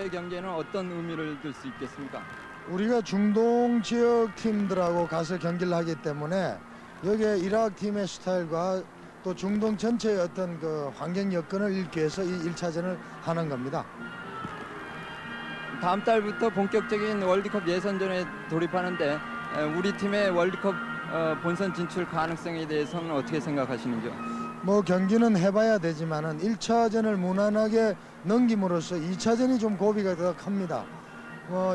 경기에는 어떤 의미를 둘 수 있겠습니까? 우리가 중동 지역 팀들하고 가서 경기를 하기 때문에 여기에 이라크 팀의 스타일과 또 중동 전체의 어떤 그 환경 여건을 읽기 위해서 이 1차전을 하는 겁니다. 다음 달부터 본격적인 월드컵 예선전에 돌입하는데 우리 팀의 월드컵 본선 진출 가능성에 대해서는 어떻게 생각하시는지요? 뭐 경기는 해봐야 되지만은 1차전을 무난하게 넘김으로써 2차전이 좀 고비가 더 큽니다.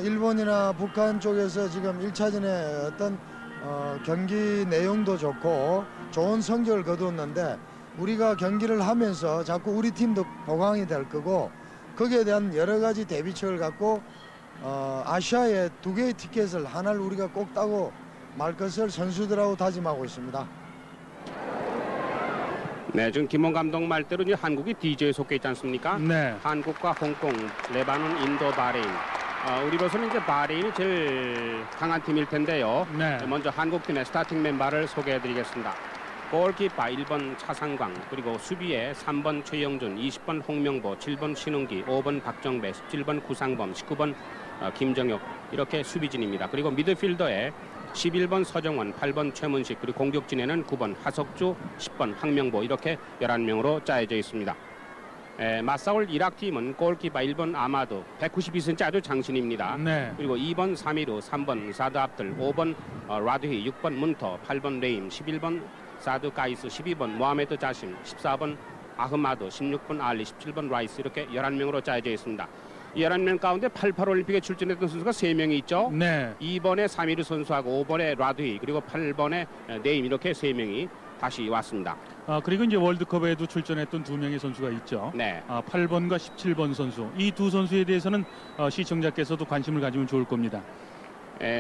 일본이나 북한 쪽에서 지금 1차전에 어떤 경기 내용도 좋고 좋은 성적을 거두었는데 우리가 경기를 하면서 자꾸 우리 팀도 보강이 될 거고 거기에 대한 여러 가지 대비책을 갖고 아시아에 2개의 티켓을 하나를 우리가 꼭 따고 말 것을 선수들하고 다짐하고 있습니다. 네, 지금 김원 감독 말대로 이제 한국이 D조에 속해 있지 않습니까? 네. 한국과 홍콩, 레바논, 인도, 바레인. 우리로서는 이제 바레인이 제일 강한 팀일 텐데요. 네. 먼저 한국팀의 스타팅 멤버를 소개해드리겠습니다. 골키퍼 1번 차상광, 그리고 수비에 3번 최영준, 20번 홍명보, 7번 신웅기, 5번 박정배, 17번 구상범, 19번 김정혁 이렇게 수비진입니다. 그리고 미드필더에 11번 서정원, 8번 최문식, 그리고 공격진에는 9번 하석주, 10번 황명보 이렇게 11명으로 짜여져 있습니다. 맞싸울 이라크 팀은 골키퍼 1번 아마드, 192cm 아주 장신입니다. 네. 그리고 2번 사미르, 3번 사드 압들, 5번 라드히, 6번 문터, 8번 레임, 11번 사드 가이스, 12번 모하메드 자심, 14번 아흐마드, 16번 알리, 17번 라이스 이렇게 11명으로 짜여져 있습니다. 11명 가운데 88 올림픽에 출전했던 선수가 3명이 있죠. 네. 2번에 사미르 선수하고 5번에 라드히 그리고 8번에 네임 이렇게 3명이 다시 왔습니다. 그리고 이제 월드컵에도 출전했던 2명의 선수가 있죠. 네. 8번과 17번 선수. 이 두 선수에 대해서는 시청자께서도 관심을 가지면 좋을 겁니다.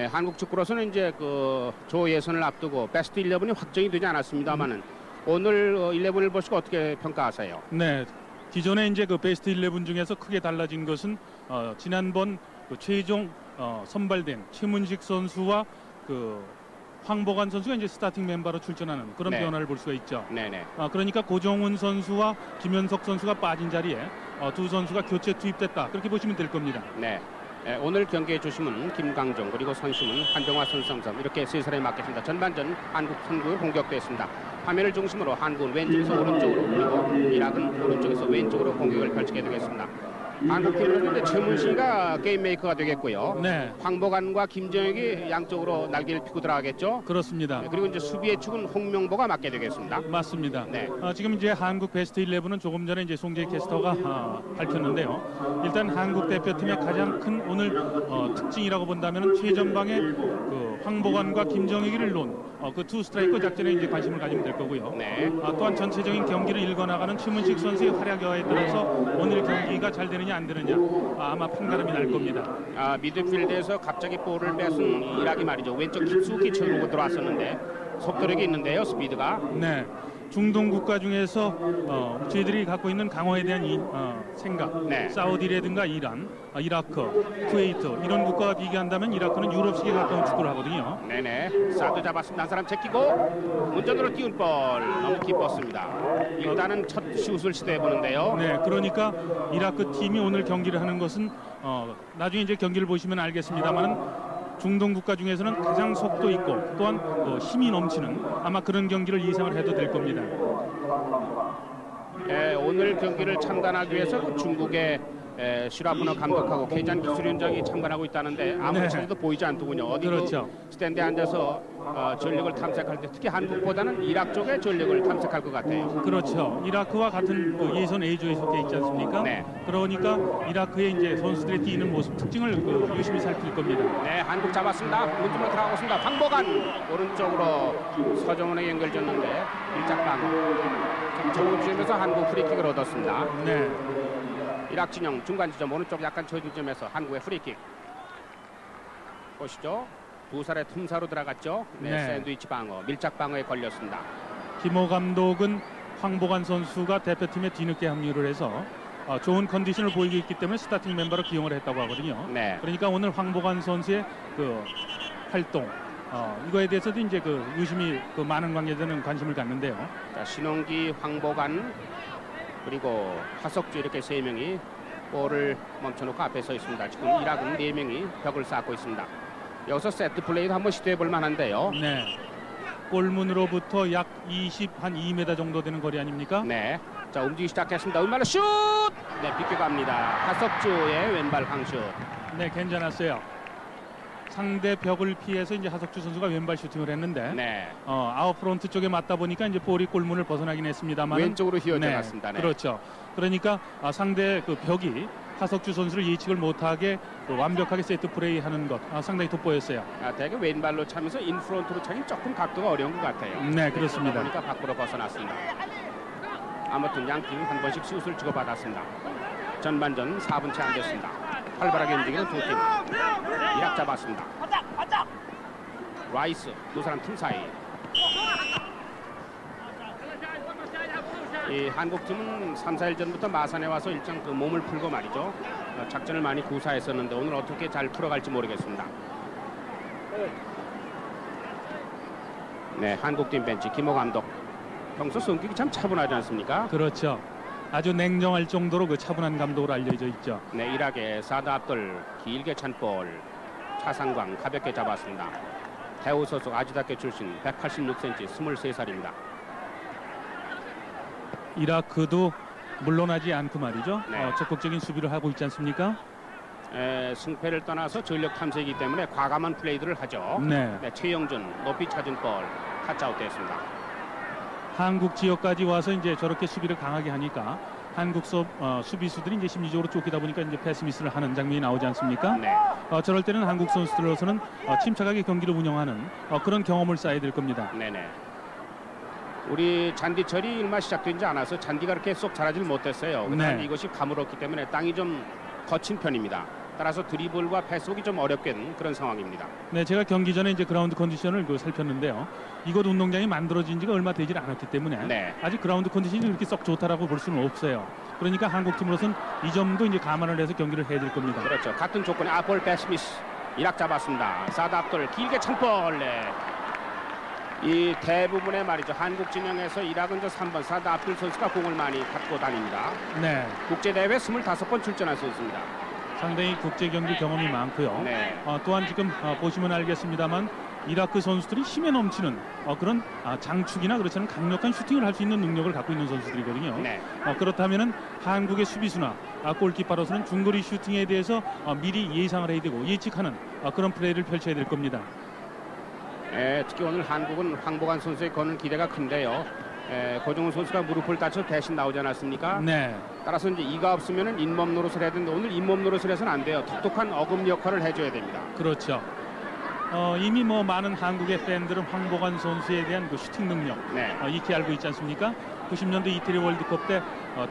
한국 축구로서는 이제 그 조 예선을 앞두고 베스트 11이 확정이 되지 않았습니다만은 오늘 11을 보시고 어떻게 평가하세요? 네. 기존에 이제 그 베스트 11 중에서 크게 달라진 것은 지난번 그 최종 선발된 최문식 선수와 그 황보관 선수가 이제 스타팅 멤버로 출전하는 그런 네. 변화를 볼 수가 있죠. 네네. 그러니까 고정훈 선수와 김현석 선수가 빠진 자리에 두 선수가 교체 투입됐다. 그렇게 보시면 될 겁니다. 네. 오늘 경기의 주심은 김강정 그리고 선심은 한병화 선수삼 이렇게 세 사람이 맡겠습니다. 전반전 한국 선수의 공격됐습니다. 화면을 중심으로 한국은 왼쪽에서 오른쪽으로 그리고 이라크는 오른쪽에서 왼쪽으로 공격을 펼치게 되겠습니다. 한국 팀은 최문식이가 게임 메이커가 되겠고요. 네. 황보관과 김정혁이 양쪽으로 날개를 피고 들어가겠죠. 그렇습니다. 그리고 이제 수비의 축은 홍명보가 맡게 되겠습니다. 맞습니다. 네. 지금 이제 한국 베스트 11은 조금 전에 이제 송재 캐스터가 밝혔는데요. 일단 한국 대표팀의 가장 큰 오늘 특징이라고 본다면 최전방에 그 황보관과 김정혁이를 놓은 그 투 스트라이커 작전에 이제 관심을 가지면 될 거고요. 네. 또한 전체적인 경기를 읽어나가는 최문식 선수의 활약에 따라서 오늘 경기가 잘 되느냐 안 되느냐 아마 판가름이 날 겁니다. 미드필드에서 갑자기 볼을 뺏은 이라기 말이죠. 왼쪽 깊숙이 쳐보고 들어왔었는데 속도력이 있는데요. 스피드가. 네. 중동 국가 중에서 저희들이 갖고 있는 강화에 대한 생각, 네. 사우디라든가 이란, 이라크, 쿠웨이트 이런 국가와 비교한다면 이라크는 유럽식에 가까운 축구를 하거든요. 네네. 사드 잡았습니다. 한 사람 제끼고 문전으로 띄운 볼 너무 기뻤습니다. 일단은 첫 슛을 시도해 보는데요. 네, 그러니까 이라크 팀이 오늘 경기를 하는 것은 나중에 이제 경기를 보시면 알겠습니다만은. 중동 국가 중에서는 가장 속도 있고 또한 힘이 넘치는 아마 그런 경기를 예상을 해도 될 겁니다. 오늘 경기를 참관하기 위해서 그 중국의 슈라프너 감독하고 케이잔 기술위원장이 참관하고 있다는데 아무래도 보이지 않더군요. 어디 그렇죠. 스탠드에 앉아서 전력을 탐색할 때 특히 한국보다는 이라크 쪽의 전력을 탐색할 것 같아요. 그렇죠. 이라크와 같은 그 예선 A조에 속해 있지 않습니까? 네. 그러니까 이라크의 이제 선수들의 뛰는 모습 특징을 유심히 살필 겁니다. 네, 한국 잡았습니다. 문쪽으로 들어가고 있습니다. 황보관 오른쪽으로 서정원에게 연결졌는데 일짝방 정국지점에서 한국 프리킥을 얻었습니다. 네. 이라크 진영 중간 지점 오른쪽 약간 저진 점에서 한국의 프리킥 보시죠. 두 살의 틈사로 들어갔죠. 네, 네. 샌드위치 방어, 밀착 방어에 걸렸습니다. 김호 감독은 황보관 선수가 대표팀에 뒤늦게 합류를 해서 좋은 컨디션을 보이고 있기 때문에 스타팅 멤버로 기용을 했다고 하거든요. 네. 그러니까 오늘 황보관 선수의 그 활동 이거에 대해서도 이제 그 유심히 그 많은 관계자는 관심을 갖는데요. 자, 신홍기, 황보관 그리고 하석주 이렇게 세 명이 볼을 멈춰놓고 앞에 서 있습니다. 지금 이락은 4명이 벽을 쌓고 있습니다. 여기서 세트 플레이도 한번 시도해 볼 만한데요. 네. 골문으로부터 약 2m 정도 되는 거리 아닙니까? 네. 자, 움직이기 시작했습니다. 왼발로 슛! 네, 비껴갑니다. 하석주의 왼발 강슛. 네, 괜찮았어요. 상대 벽을 피해서 이제 하석주 선수가 왼발 슈팅을 했는데 네. 아웃프론트 쪽에 맞다 보니까 이제 볼이 골문을 벗어나긴 했습니다만 왼쪽으로 휘어져 갔습니다. 네. 그렇죠. 그러니까 상대 그 벽이 하석주 선수를 예측을 못하게 완벽하게 세트 플레이하는 것 상당히 돋보였어요. 대개 왼발로 차면서 인프론트로 차긴 조금 각도가 어려운 것 같아요. 네, 그렇습니다. 그러니까 밖으로 벗어났습니다. 아무튼 양팀 한 번씩 슛을 주고받았습니다. 전반전 4분 채 안 됐습니다. 활발하게 움직이는 두 팀. 이락 잡았습니다. 라이스 두 사람 틈 사이. 이 한국팀은 3, 4일 전부터 마산에 와서 일정 그 몸을 풀고 말이죠. 작전을 많이 구사했었는데 오늘 어떻게 잘 풀어갈지 모르겠습니다. 네, 한국팀 벤치 김호 감독. 평소 성격이 참 차분하지 않습니까? 그렇죠. 아주 냉정할 정도로 그 차분한 감독으로 알려져 있죠. 네, 이락의 사드 압돌 길게 찬 볼. 차상광 가볍게 잡았습니다. 대우 소속 아주다케 출신 186cm 23살입니다. 이라크도 물러나지 않고 말이죠. 네. 적극적인 수비를 하고 있지 않습니까? 승패를 떠나서 전력 탐색이기 때문에 과감한 플레이들을 하죠. 네. 네, 최영준 높이 찾은 볼 타치아웃 됐습니다. 한국 지역까지 와서 이제 저렇게 수비를 강하게 하니까 한국 수비수들이 이제 심리적으로 쫓기다 보니까 이제 패스 미스를 하는 장면이 나오지 않습니까? 네. 저럴 때는 한국 선수들로서는 침착하게 경기를 운영하는 그런 경험을 쌓아야 될 겁니다. 네네. 우리 잔디철이 일마 시작되지 않아서 잔디가 그렇게 쏙 자라질 못했어요. 그다음에 네. 이것이 가물었기 때문에 땅이 좀 거친 편입니다. 따라서 드리블과 패스하기 좀 어렵게 된 그런 상황입니다. 네, 제가 경기 전에 이제 그라운드 컨디션을 살폈는데요. 이곳 운동장이 만들어진 지가 얼마 되질 않았기 때문에 네. 아직 그라운드 컨디션이 그렇게 썩 좋다라고 볼 수는 없어요. 그러니까 한국 팀으로서는 이 점도 이제 감안을 해서 경기를 해야 될 겁니다. 그렇죠. 같은 조건에 볼 패스 미스. 이락 잡았습니다. 사드 압돌 길게 찬 볼. 네. 이 대부분의 말이죠. 한국 진영에서 이락은 저 3번 사드 압돌 선수가 공을 많이 갖고 다닙니다. 네, 국제대회 25번 출전할 수 있습니다. 상당히 국제 경기 경험이 많고요. 네. 또한 지금 보시면 알겠습니다만 이라크 선수들이 힘에 넘치는 그런 장축이나 그렇지 않은 강력한 슈팅을 할 수 있는 능력을 갖고 있는 선수들이거든요. 네. 그렇다면은 한국의 수비수나 골키퍼로서는 중거리 슈팅에 대해서 미리 예상을 해야 되고 예측하는 그런 플레이를 펼쳐야 될 겁니다. 특히 오늘 한국은 황보관 선수의 거는 기대가 큰데요. 고종훈 선수가 무릎을 다쳐 대신 나오지 않았습니까? 네, 따라서 이제 이가 없으면 잇몸 노릇을 해야 되는데 오늘 잇몸 노릇을 해서는 안 돼요. 톡톡한 어금 역할을 해줘야 됩니다. 그렇죠. 이미 많은 한국의 팬들은 황보관 선수에 대한 그 슈팅 능력 네. 익히 알고 있지 않습니까? 90년대 이태리 월드컵 때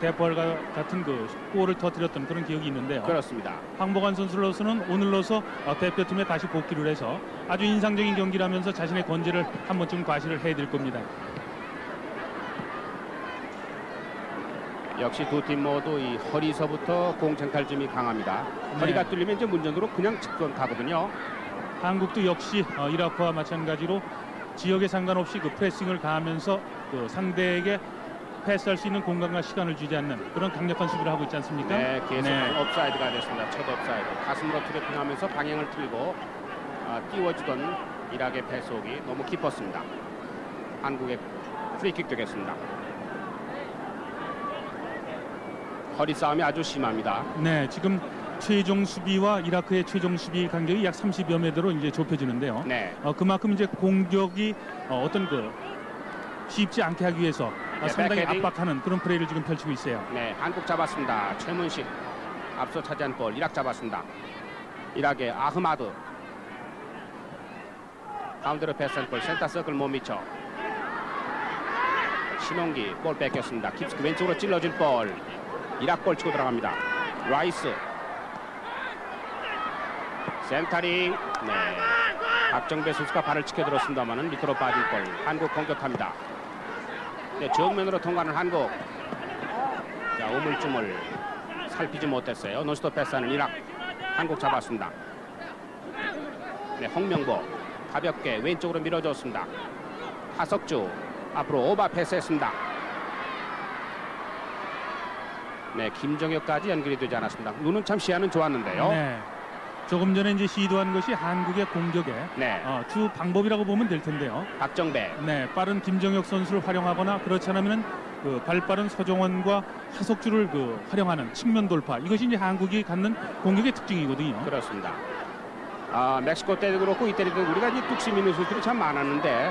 대포알과 같은 그 골을 터뜨렸던 그런 기억이 있는데요. 그렇습니다. 황보관 선수로서는 오늘로서 대표팀에 다시 복귀를 해서 아주 인상적인 경기라면서 자신의 권세를 한 번쯤 과시를 해야 될 겁니다. 역시 두 팀 모두 이 허리서부터 공cen탈점이 강합니다. 네. 허리가 뚫리면 이제 문전으로 그냥 직선 가거든요. 한국도 역시 이라크와 마찬가지로 지역에 상관없이 그 프레싱을 가하면서 그 상대에게 패스할 수 있는 공간과 시간을 주지 않는 그런 강력한 수비를 하고 있지 않습니까? 네, 계속 업사이드가 됐습니다. 첫 업사이드. 가슴으로 트래핑하면서 방향을 틀고 띄워주던 이락의 패스옥이 너무 깊었습니다. 한국의 프리킥 되겠습니다. 허리 싸움이 아주 심합니다. 네, 지금 최종 수비와 이라크의 최종 수비 간격이 약 30여 미터로 이제 좁혀지는데요. 네. 그만큼 이제 공격이 어떤 그 쉽지 않게 하기 위해서 상당히 백헤딩. 압박하는 그런 플레이를 지금 펼치고 있어요. 네, 한국 잡았습니다. 최문식 앞서 차지한 볼 이락 잡았습니다. 이락의 아흐마드 가운데로 패스한 볼 센터 서클 못 미쳐. 신홍기 볼 뺏겼습니다. 킵스키 왼쪽으로 찔러준 볼 이락 볼 치고 들어갑니다. 라이스 센터링. 네, 박정배 선수가 발을 치켜들었습니다만은 밑으로 빠진 볼. 한국 공격합니다. 네, 정면으로 통과하는 한국. 자, 우물쭈물 살피지 못했어요. 노스톱 패스하는 이락. 한국 잡았습니다. 네, 홍명보 가볍게 왼쪽으로 밀어줬습니다. 하석주 앞으로 오버 패스했습니다. 네, 김정혁까지 연결이 되지 않았습니다. 눈은 참 시야는 좋았는데요. 네. 조금 전에 이제 시도한 것이 한국의 공격의 네, 주 방법이라고 보면 될 텐데요. 박정배. 네, 빠른 김정혁 선수를 활용하거나 그렇지 않으면 그 발빠른 서정원과 하석주를 활용하는 측면 돌파. 이것이 이제 한국이 갖는 공격의 특징이거든요. 그렇습니다. 멕시코 때도 그렇고 이때도 우리가 이제 뚝심 있는 선수들이 참 많았는데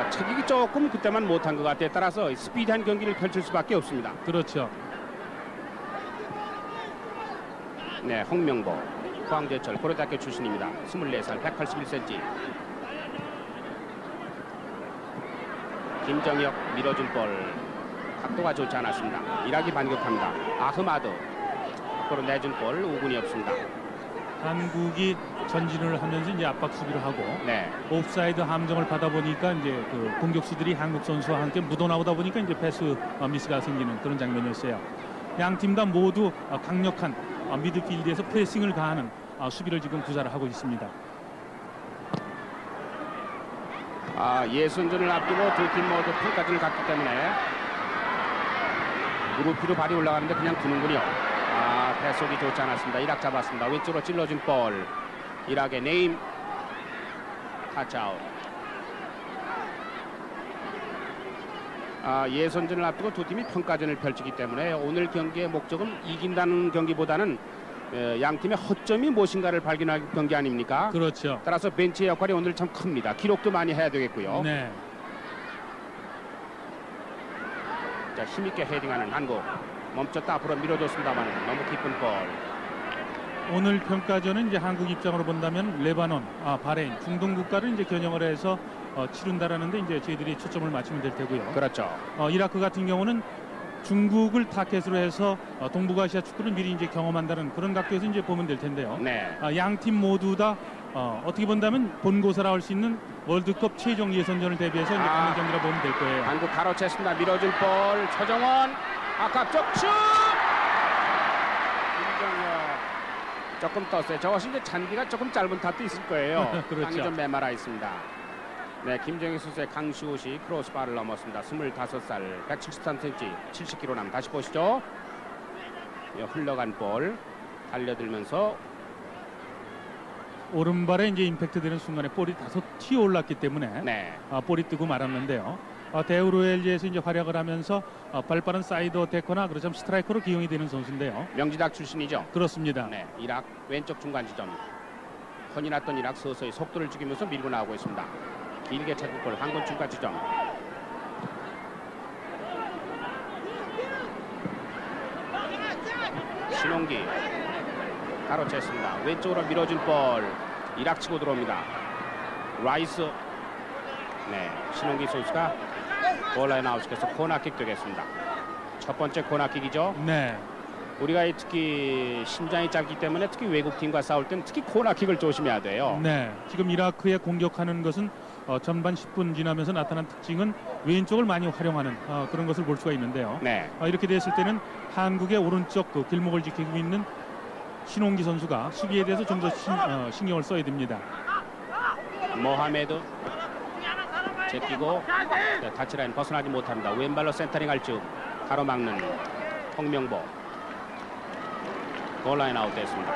체격이 조금 그때만 못한 것 같아요. 따라서 스피디한 경기를 펼칠 수밖에 없습니다. 그렇죠. 네, 홍명보, 포항제철 고려대학교 출신입니다. 24살, 181cm. 김정혁 밀어준 볼 각도가 좋지 않았습니다. 이락이 반격합니다. 아흐마드 앞으로 내준 볼 우군이 없습니다. 한국이 전진을 하면서 이제 압박 수비를 하고 네, 옵사이드 함정을 받아 보니까 이제 그 공격수들이 한국 선수와 함께 묻어나오다 보니까 이제 패스 미스가 생기는 그런 장면이었어요. 양 팀 다 모두 강력한 미드필드에서 프레싱을 가하는 수비를 지금 구사를 하고 있습니다. 예선전을 앞두고 두 팀 모두 풀까지를 갔기 때문에 무릎 위로 발이 올라가는데 그냥 두는군요. 배속이 좋지 않았습니다. 이락 잡았습니다. 왼쪽으로 찔러준 볼. 이락의 네임 타치아웃. 예선전을 앞두고 두 팀이 평가전을 펼치기 때문에 오늘 경기의 목적은 이긴다는 경기보다는 양 팀의 허점이 무엇인가를 발견할 경기 아닙니까? 그렇죠. 따라서 벤치의 역할이 오늘 참 큽니다. 기록도 많이 해야 되겠고요. 네. 자, 힘있게 헤딩하는 한국. 멈췄다 앞으로 밀어줬습니다만 너무 깊은 볼. 오늘 평가전은 이제 한국 입장으로 본다면 레바논, 바레인, 중동 국가를 이제 겨냥을 해서 치른다라는데 이제 저희들이 초점을 맞추면 될 테고요. 그렇죠. 이라크 같은 경우는 중국을 타켓으로 해서 동북아시아 축구를 미리 이제 경험한다는 그런 각도에서 이제 보면 될 텐데요. 네. 양 팀 모두 다 어떻게 본다면 본고사라 할 수 있는 월드컵 최종 예선전을 대비해서 이제 가는 경기라 보면 될 거예요. 한국 가로챘습니다. 밀어준 볼. 서정원. 아깝죠. 슛! 김정혁. 조금 떴어요. 저것이 이제 잔디가 조금 짧은 탓도 있을 거예요. 그렇죠. 땅이 좀 메마라 있습니다. 네, 김정혁 선수의 강시옷이 크로스바를 넘었습니다. 25살, 173cm, 70kg. 다시 보시죠. 흘러간 볼 달려들면서 오른발에 이제 임팩트 되는 순간에 볼이 다소 튀어 올랐기 때문에 네, 볼이 뜨고 말았는데요. 대우로엘리에서 이제 활약을 하면서 발빠른 사이드 어태커나 그렇지만 스트라이커로 기용이 되는 선수인데요. 명지닭 출신이죠. 그렇습니다. 네, 이락 왼쪽 중간 지점. 혼이 났던 이락 서서히 속도를 죽이면서 밀고 나오고 있습니다. 길게 차는 볼 한군 중간 지점. 신홍기 가로챘습니다. 왼쪽으로 밀어준 볼 이락 치고 들어옵니다. 라이스. 네, 신홍기 선수가 골라인 아웃시켜서 코너킥 되겠습니다. 첫 번째 코너킥이죠. 네. 우리가 특히 심장이 짧기 때문에 특히 외국 팀과 싸울 때는 특히 코너킥을 조심해야 돼요. 네. 지금 이라크에 공격하는 것은 전반 10분 지나면서 나타난 특징은 왼쪽을 많이 활용하는 그런 것을 볼 수가 있는데요. 네, 이렇게 됐을 때는 한국의 오른쪽 그 길목을 지키고 있는 신홍기 선수가 수비에 대해서 좀 더 신경을 써야 됩니다. 모하메드 제끼고 타치라인 벗어나지 못합니다. 왼발로 센터링 할 즉 가로막는 홍명보. 골라인 아웃됐습니다.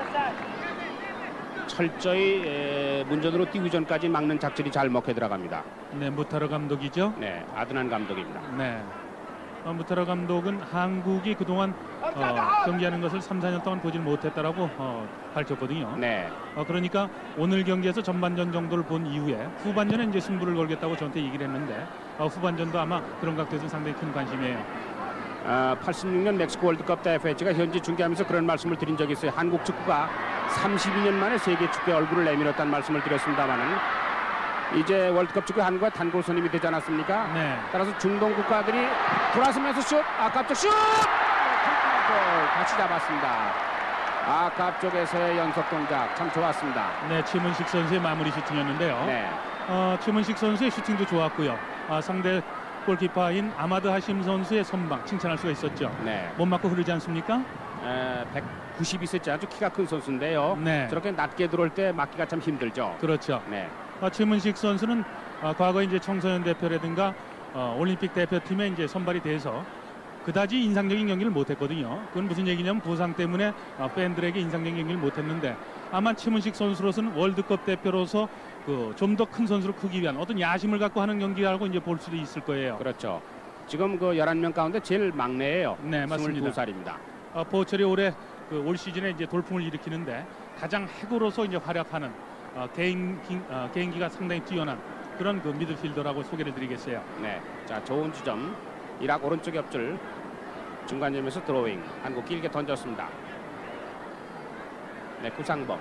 철저히 문전으로 뛰기 전까지 막는 작전이 잘 먹혀 들어갑니다. 네, 무타르 감독이죠. 네, 아드난 감독입니다. 네. 무타르 감독은 한국이 그동안 경기하는 것을 3, 4년 동안 보질 못했다라고 밝혔거든요. 네, 그러니까 오늘 경기에서 전반전 정도를 본 이후에 후반전에 이제 승부를 걸겠다고 저한테 얘기를 했는데 후반전도 아마 그런 각도에서 상당히 큰 관심이에요. 86년 멕시코 월드컵 때 FA가 현지 중계하면서 그런 말씀을 드린 적이 있어요. 한국 축구가 32년 만에 세계 축구의 얼굴을 내밀었다는 말씀을 드렸습니다만은 이제 월드컵 축구 한국과 단골 손님이 되지 않았습니까? 네. 따라서 중동 국가들이 돌아서면서 슛! 아깝죠 슛! 같이 잡았습니다. 아깝 쪽에서의 연속 동작 참 좋았습니다. 네, 최문식 선수의 마무리 슈팅이었는데요. 네, 최문식 선수의 슈팅도 좋았고요. 상대 골키퍼인 아마드 하심 선수의 선방 칭찬할 수가 있었죠. 네. 못 맞고 흐르지 않습니까? 192cm 아주 키가 큰 선수인데요. 네. 저렇게 낮게 들어올 때 맞기가 참 힘들죠. 그렇죠. 네, 최문식 선수는 과거 이제 청소년 대표라든가 올림픽 대표팀에 이제 선발이 돼서 그다지 인상적인 경기를 못했거든요. 그건 무슨 얘기냐면 부상 때문에 팬들에게 인상적인 경기를 못했는데 아마 최문식 선수로서는 월드컵 대표로서 좀 더 큰 선수로 크기 위한 어떤 야심을 갖고 하는 경기라고 이제 볼 수도 있을 거예요. 그렇죠. 지금 그 11명 가운데 제일 막내예요. 네, 맞습니다. 22살입니다. 보철이 올해 올 시즌에 이제 돌풍을 일으키는데 가장 핵으로서 이제 활약하는 개인기가 상당히 뛰어난 그런 그 미드필더라고 소개를 드리겠어요. 네, 자 좋은 지점. 이락 오른쪽 옆줄 중간점에서 드로잉. 한국 길게 던졌습니다. 네, 구상범.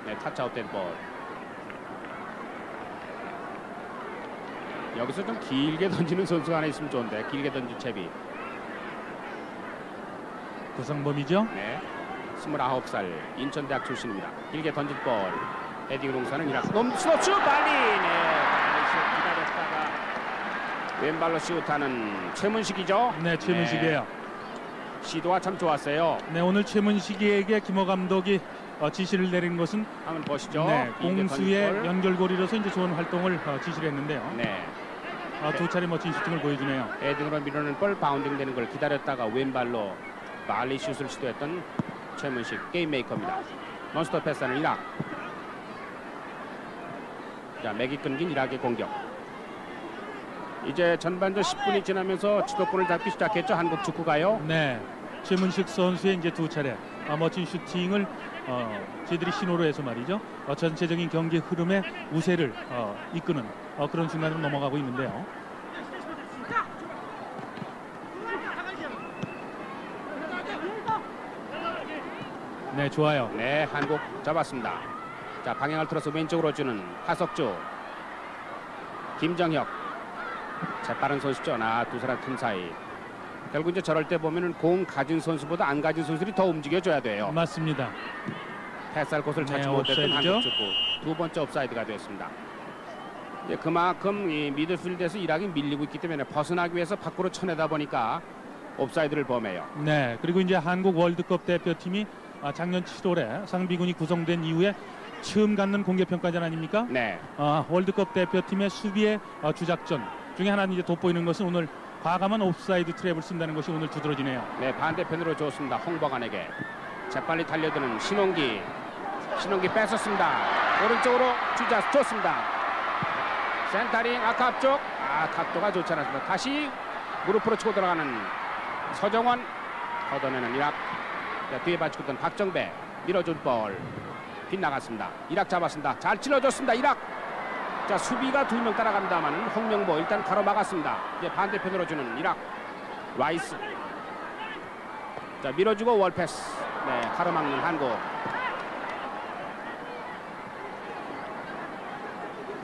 네, 타치아웃된 볼. 여기서 좀 길게 던지는 선수가 하나 있으면 좋은데 길게 던진 채비. 구상범이죠. 네, 29살 인천대학 출신입니다. 길게 던진 볼. 헤딩 농사는 이락. 스노츠 빨리. 네, 기다렸다가 왼발로 시우타는 최문식이죠. 네, 최문식이에요. 시도가 참 좋았어요. 네, 오늘 최문식에게 김호 감독이 지시를 내린 것은 한번 보시죠. 네, 길게 공수의 던진 볼. 연결고리로서 이제 좋은 활동을 지시를 했는데요. 네, 두 차례 멋진 슈팅을 보여주네요. 헤딩으로 밀어낸 볼 바운딩 되는 걸 기다렸다가 왼발로 빨리 슛을 시도했던 최문식 게임 메이커입니다. 몬스터 패스하는 이락. 자, 맥이 끊긴 이락의 공격. 이제 전반전 10분이 지나면서 주도권을 잡기 시작했죠. 한국 축구가요. 네, 최문식 선수의 이제 두 차례 멋진 슈팅을 저희들이 신호로 해서 말이죠. 전체적인 경기 흐름의 우세를 이끄는 그런 순간으로 넘어가고 있는데요. 네, 좋아요. 네, 한국 잡았습니다. 자, 방향을 틀어서 왼쪽으로 주는 하석주. 김정혁. 재빠른 선수죠. 두 사람 틈 사이. 결국 이제 저럴 때 보면은 공 가진 선수보다 안 가진 선수들이 더 움직여줘야 돼요. 맞습니다. 패스할 곳을 찾지 네, 못했던 옵사이드죠? 한국 축구. 두 번째 옵사이드가 됐습니다. 이제 그만큼 이 미드필드에서 이락이 밀리고 있기 때문에 벗어나기 위해서 밖으로 쳐내다 보니까 옵사이드를 범해요. 네, 그리고 이제 한국 월드컵 대표팀이 작년 7월에 상비군이 구성된 이후에 처음 갖는 공개평가전 아닙니까? 네, 월드컵 대표팀의 수비의 주작전 중에 하나는 이제 돋보이는 것은 오늘 과감한 옵사이드 트랩을 쓴다는 것이 오늘 두드러지네요. 네, 반대편으로 줬습니다. 홍범안에게 재빨리 달려드는 신홍기. 신홍기 뺏었습니다. 오른쪽으로 주자 좋습니다. 센터링 아까 앞쪽. 각도가 좋지 않았습니다. 다시 무릎으로 치고 들어가는 서정원. 걷어내는 이락. 자, 뒤에 받치고 있던 박정배. 밀어준 볼 빗나갔습니다. 이락 잡았습니다. 잘 찔러줬습니다. 이락. 자, 수비가 2명 따라간다만 홍명보 일단 가로막았습니다. 이제 반대편으로 주는 이락. 라이스. 자, 밀어주고 월패스. 네, 가로막는 한국.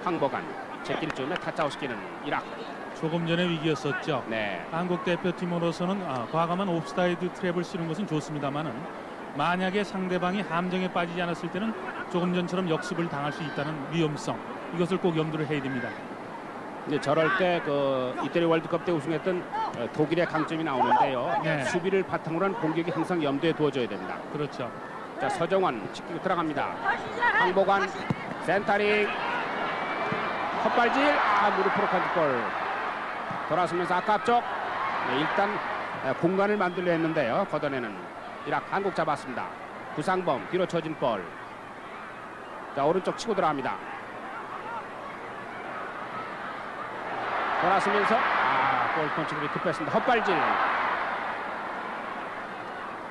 황보관 제길쯤에 타짜오시키는 이락. 조금 전에 위기였었죠. 네, 한국 대표팀으로서는 과감한 옵사이드 트랩을 쓰는 것은 좋습니다만은 만약에 상대방이 함정에 빠지지 않았을 때는 조금 전처럼 역습을 당할 수 있다는 위험성, 이것을 꼭 염두를 해야 됩니다. 이제 저럴 때 그 이태리 월드컵 때 우승했던 독일의 강점이 나오는데요. 네. 수비를 바탕으로 한 공격이 항상 염두에 두어져야 됩니다. 그렇죠. 자, 서정원 지키고 들어갑니다. 황보관 센터링 헛발질. 무릎으로 컨트롤. 돌아서면서 아까 앞쪽. 네, 일단 공간을 만들려 했는데요. 걷어내는 이락. 한국 잡았습니다. 구상범 뒤로 쳐진 볼. 자, 오른쪽 치고 들어갑니다. 돌아서면서 볼 펀치기 급했습니다. 헛발질.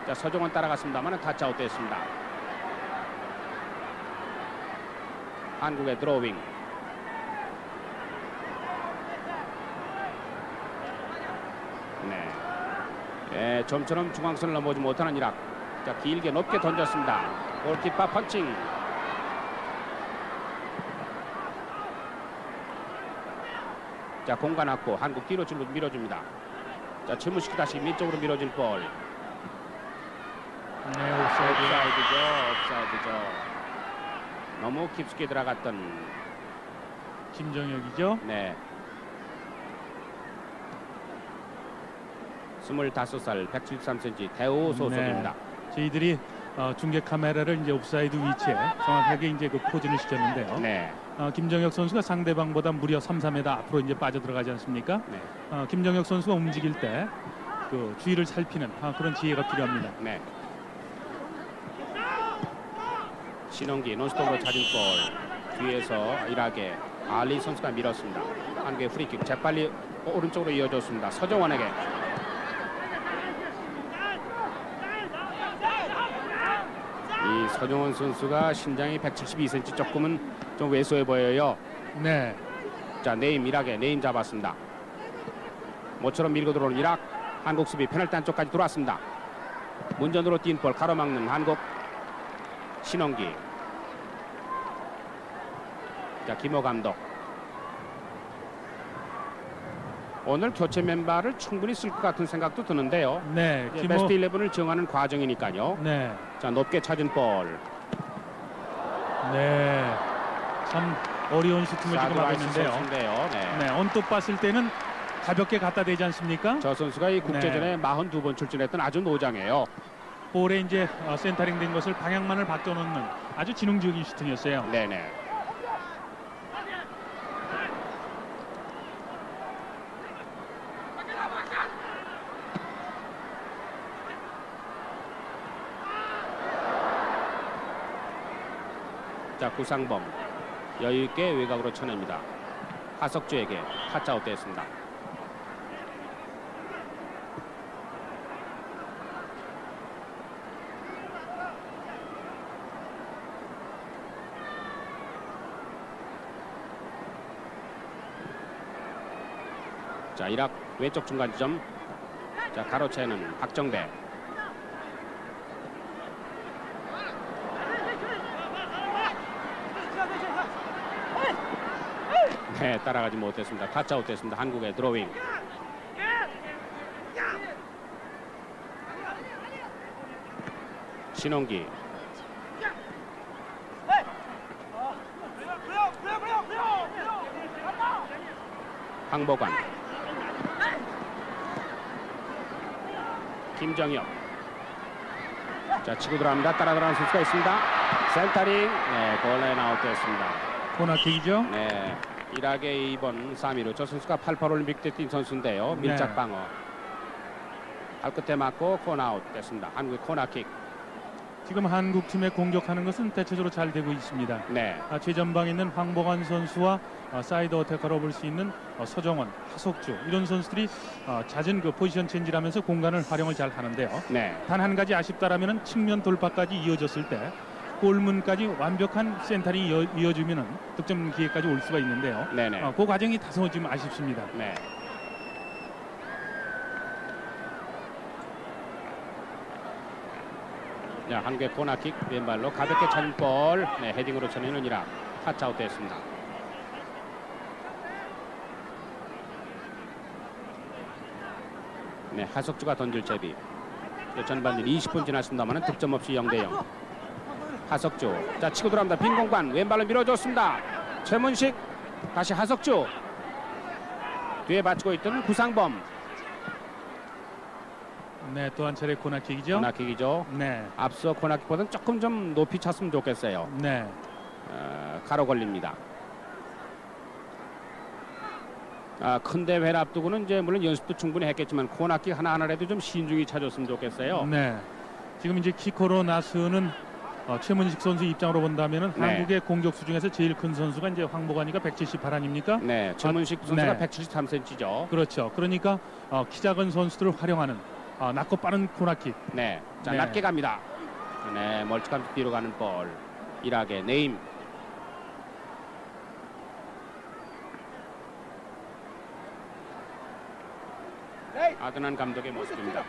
자, 서정원 따라갔습니다만 타치아웃 됐습니다. 한국의 드로잉. 네, 좀처럼 중앙선을 넘어오지 못하는 이락. 자, 길게 높게 던졌습니다. 골키퍼 펀칭. 자, 공간 확보. 한국 뒤로 줄로 밀어줍니다. 자, 최문식 다시 밑쪽으로 밀어진 볼. 네, 옵사이드. 옵사이드죠. 너무 깊숙이 들어갔던. 김정혁이죠. 네. 25살 173cm 대우 소속입니다. 저희들이 중계 카메라를 이제 옵사이드 위치에 정확하게 이제 그 포진을 시켰는데요. 네. 김정혁 선수가 상대방보다 무려 3m 앞으로 이제 빠져 들어가지 않습니까? 네. 김정혁 선수가 움직일 때 그 주위를 살피는 그런 지혜가 필요합니다. 네. 신원기 논스톱으로 찾은 볼 뒤에서 일하게 알리 선수가 밀었습니다. 한국의 프리킥 재빨리 오른쪽으로 이어졌습니다. 서정원에게 이 서정원 선수가 신장이 172cm 조금은 좀 왜소해 보여요. 네. 자, 네임 이락에 네임 잡았습니다. 모처럼 밀고 들어오는 이락. 한국 수비 페널티 안쪽까지 들어왔습니다. 문전으로 뛴 볼 가로막는 한국. 신원기. 자, 김호 감독. 오늘 교체 멤버를 충분히 쓸 것 같은 생각도 드는데요. 네. 베스트 11을 정하는 과정이니까요. 네. 자, 높게 찾은 볼. 네. 참 어려운 슈팅을 지금 하고 있는데요. 네. 네. 언뜻 봤을 때는 가볍게 갖다 대지 않습니까? 저 선수가 이 국제전에 42번 출전했던 아주 노장이에요. 볼에 이제 센터링 된 것을 방향만을 바꿔놓는 아주 지능적인 슈팅이었어요. 네네. 자, 구상범 여유있게 외곽으로 쳐냅니다. 하석주에게 타짜웃 됐습니다. 자, 이락 왼쪽 중간 지점. 자, 가로채는 박정배. 네, 따라가지 못했습니다. 타짜웃 됐습니다. 한국의 드로잉. 신원기. 황보관. 김정혁. 자, 치고 들어갑니다. 따라 들어가는 선수가 있습니다. 센터링. 네, 골라인 아웃됐습니다. 코너킥이죠. 네, 이락의 2번 3위로 저 선수가 88 올림픽 때 뛴 선수인데요. 밀착 네. 방어. 발끝에 맞고 코너아웃 됐습니다. 한국의 코너킥. 지금 한국 팀의 공격하는 것은 대체적으로 잘 되고 있습니다. 네, 최전방에 있는 황보관 선수와 사이드 어택커로 볼 수 있는 서정원, 하석주 이런 선수들이 잦은 그 포지션 체인지를 하면서 공간을 활용을 잘 하는데요. 네, 단 한 가지 아쉽다라면은 측면 돌파까지 이어졌을 때 골문까지 완벽한 센터링이 이어지면은 득점 기회까지 올 수가 있는데요. 네네. 그 과정이 다소 좀 아쉽습니다. 네. 자, 한국의 코너킥 왼발로 가볍게 찬 볼. 네, 헤딩으로 쳐내는 이락. 타짜웃 됐습니다. 네, 하석주가 던질 제비. 전반전 20분 지났습니다만 득점 없이 0대0. 하석주. 자, 치고 들어갑니다. 빈 공간 왼발로 밀어줬습니다. 최문식. 다시 하석주. 뒤에 받치고 있던 구상범. 네, 또 한 차례 코너킥이죠. 코너킥이죠. 네, 앞서 코너킥보다는 조금 좀 높이 찼으면 좋겠어요. 네. 가로 걸립니다. 큰 대회를 앞두고는 이제 물론 연습도 충분히 했겠지만 코너킥 하나하나라도 좀 신중히 차줬으면 좋겠어요. 네. 지금 이제 키커로 나서는 최문식 선수 입장으로 본다면은 네. 한국의 공격수 중에서 제일 큰 선수가 이제 황보관이가 178 아닙니까? 네, 최문식 선수가 네. 173cm죠. 그렇죠. 그러니까 키 작은 선수들을 활용하는 낮고 빠른 코너킥. 네, 자, 네. 낮게 갑니다. 네, 멀찌감치 뒤로 가는 볼. 이락의 네임. 아드난 감독의 모습입니다.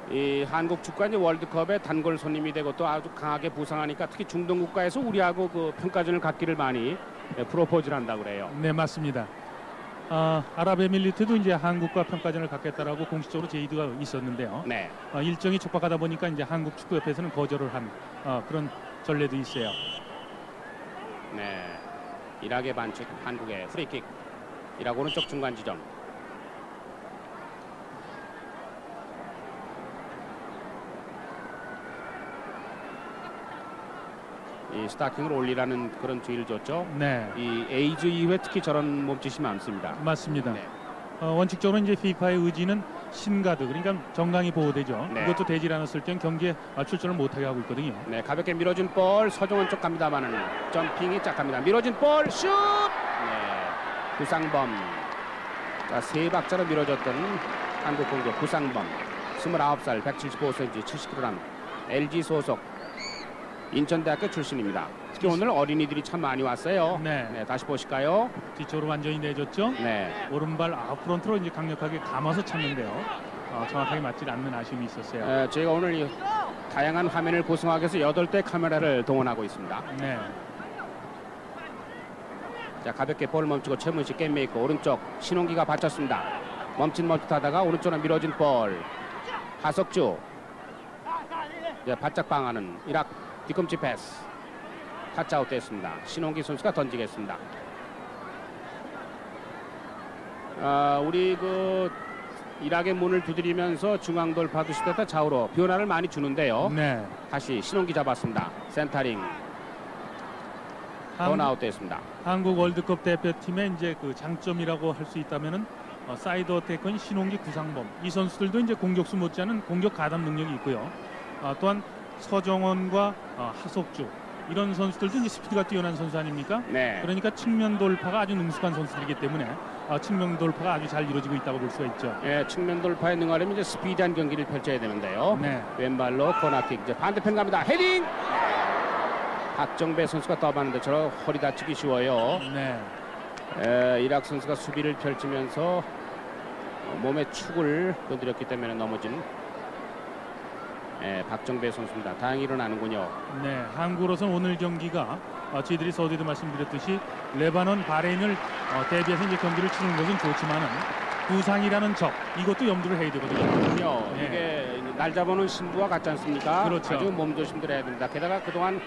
이 한국 축구가 이제 월드컵의 단골 손님이 되고 또 아주 강하게 부상하니까 특히 중동 국가에서 우리하고 그 평가전을 갖기를 많이 프로포즈를 한다고 그래요. 네, 맞습니다. 아랍에밀리트도 이제 한국과 평가전을 갖겠다라고 공식적으로 제의가 있었는데요. 네, 일정이 촉박하다 보니까 이제 한국 축구협회에서는 거절을 한 그런 전례도 있어요. 네, 이락의 반칙, 한국의 프리킥. 이락 오른쪽 중간 지점. 이 스타킹을 올리라는 그런 주의를 줬죠. 네, 이 에이즈 이후에 특히 저런 몸짓이 많습니다. 맞습니다. 네. 원칙적으로 이제 FIFA의 의지는 신가드, 그러니까 정강이 보호되죠. 네. 이것도 되질 않았을 땐 경기에 출전을 못하게 하고 있거든요. 네, 가볍게 밀어준 볼 서정원 쪽 갑니다만은 점핑이 짝합니다. 밀어준 볼 슛! 네, 구상범. 자, 세 박자로 밀어줬던 한국 공격 구상범. 29살, 175cm, 70kg. LG 소속 인천대학교 출신입니다. 특히 오늘 어린이들이 참 많이 왔어요. 네. 네, 다시 보실까요? 뒤쪽으로 완전히 내줬죠. 네. 오른발 아웃프론트로 이제 강력하게 감아서 찼는데요. 정확하게 맞지 않는 아쉬움이 있었어요. 저희가 오늘 이 다양한 화면을 구성하기 위해서 8대 카메라를 동원하고 있습니다. 네, 자, 가볍게 볼 멈추고 최문식 게임메이커 오른쪽 신홍기가 받쳤습니다. 멈칫 하다가 오른쪽으로 밀어진 볼 하석주. 네, 바짝 방하는 이락 뒤꿈치 패스. 타치아웃 됐습니다. 신홍기 선수가 던지겠습니다. 우리 그 이락의 문을 두드리면서 중앙 돌파도 시도했다 좌우로 변화를 많이 주는데요. 네. 다시 신홍기 잡았습니다. 센터링 턴아웃 됐습니다. 한국 월드컵 대표팀의 이제 그 장점이라고 할 수 있다면은 사이드 어태커인 신홍기, 구상범 이 선수들도 이제 공격수 못지않은 공격 가담 능력이 있고요. 또한 서정원과 하석주 이런 선수들도 이제 스피드가 뛰어난 선수 아닙니까? 네. 그러니까 측면 돌파가 아주 능숙한 선수들이기 때문에 측면 돌파가 아주 잘 이루어지고 있다고 볼 수가 있죠. 예, 측면 돌파에 능하려면 이제 스피디한 경기를 펼쳐야 되는데요. 네. 왼발로 코너킥 이제 반대편 갑니다. 헤딩! 박정배 선수가 떠봤는데 저런 허리 다치기 쉬워요. 네. 이락 선수가 수비를 펼치면서 몸의 축을 건드렸기 때문에 넘어진 박정배 선수입니다. 다행히 일어나는군요. 네, 한국으로서는 오늘 경기가 저희들이 서두에도 말씀드렸듯이 레바논, 바레인을 대비해서 이제 경기를 치르는 것은 좋지만은 부상이라는 적 이것도 염두를 해야 되거든요. 그럼요. 네. 이게 날 잡아놓은 신부와 같지 않습니까? 그렇죠. 아주 몸조심들 해야 됩니다. 게다가 그동안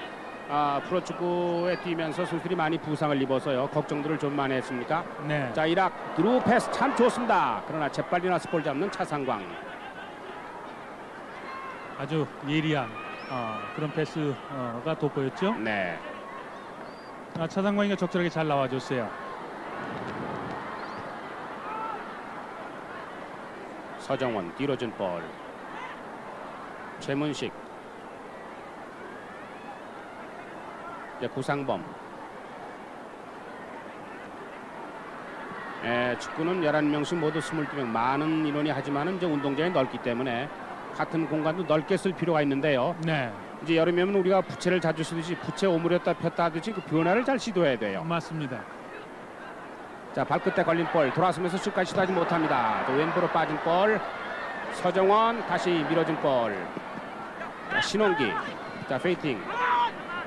프로축구에 뛰면서 선수들이 많이 부상을 입어서요. 걱정들을 좀 많이 했습니까? 네. 자, 이락 드루 패스 참 좋습니다. 그러나 재빨리 나서 볼 잡는 차상광. 아주 예리한 그런 패스가 돋보였죠. 네. 차상광이가 적절하게 잘 나와줬어요. 서정원 뒤로 준 볼. 최문식. 이제 구상범. 축구는 11명씩 모두 22명 많은 인원이 하지만은 이제 운동장이 넓기 때문에 같은 공간도 넓게 쓸 필요가 있는데요. 네, 이제 여름이면 우리가 부채를 자주 쓰듯이 부채 오므렸다 폈다 하듯이 그 변화를 잘 시도해야 돼요. 맞습니다. 자, 발끝에 걸린 볼 돌아서면서 슛까지 시도하지 못합니다. 또 왼쪽으로 빠진 볼 서정원 다시 밀어준 볼. 자, 신홍기. 자, 페이팅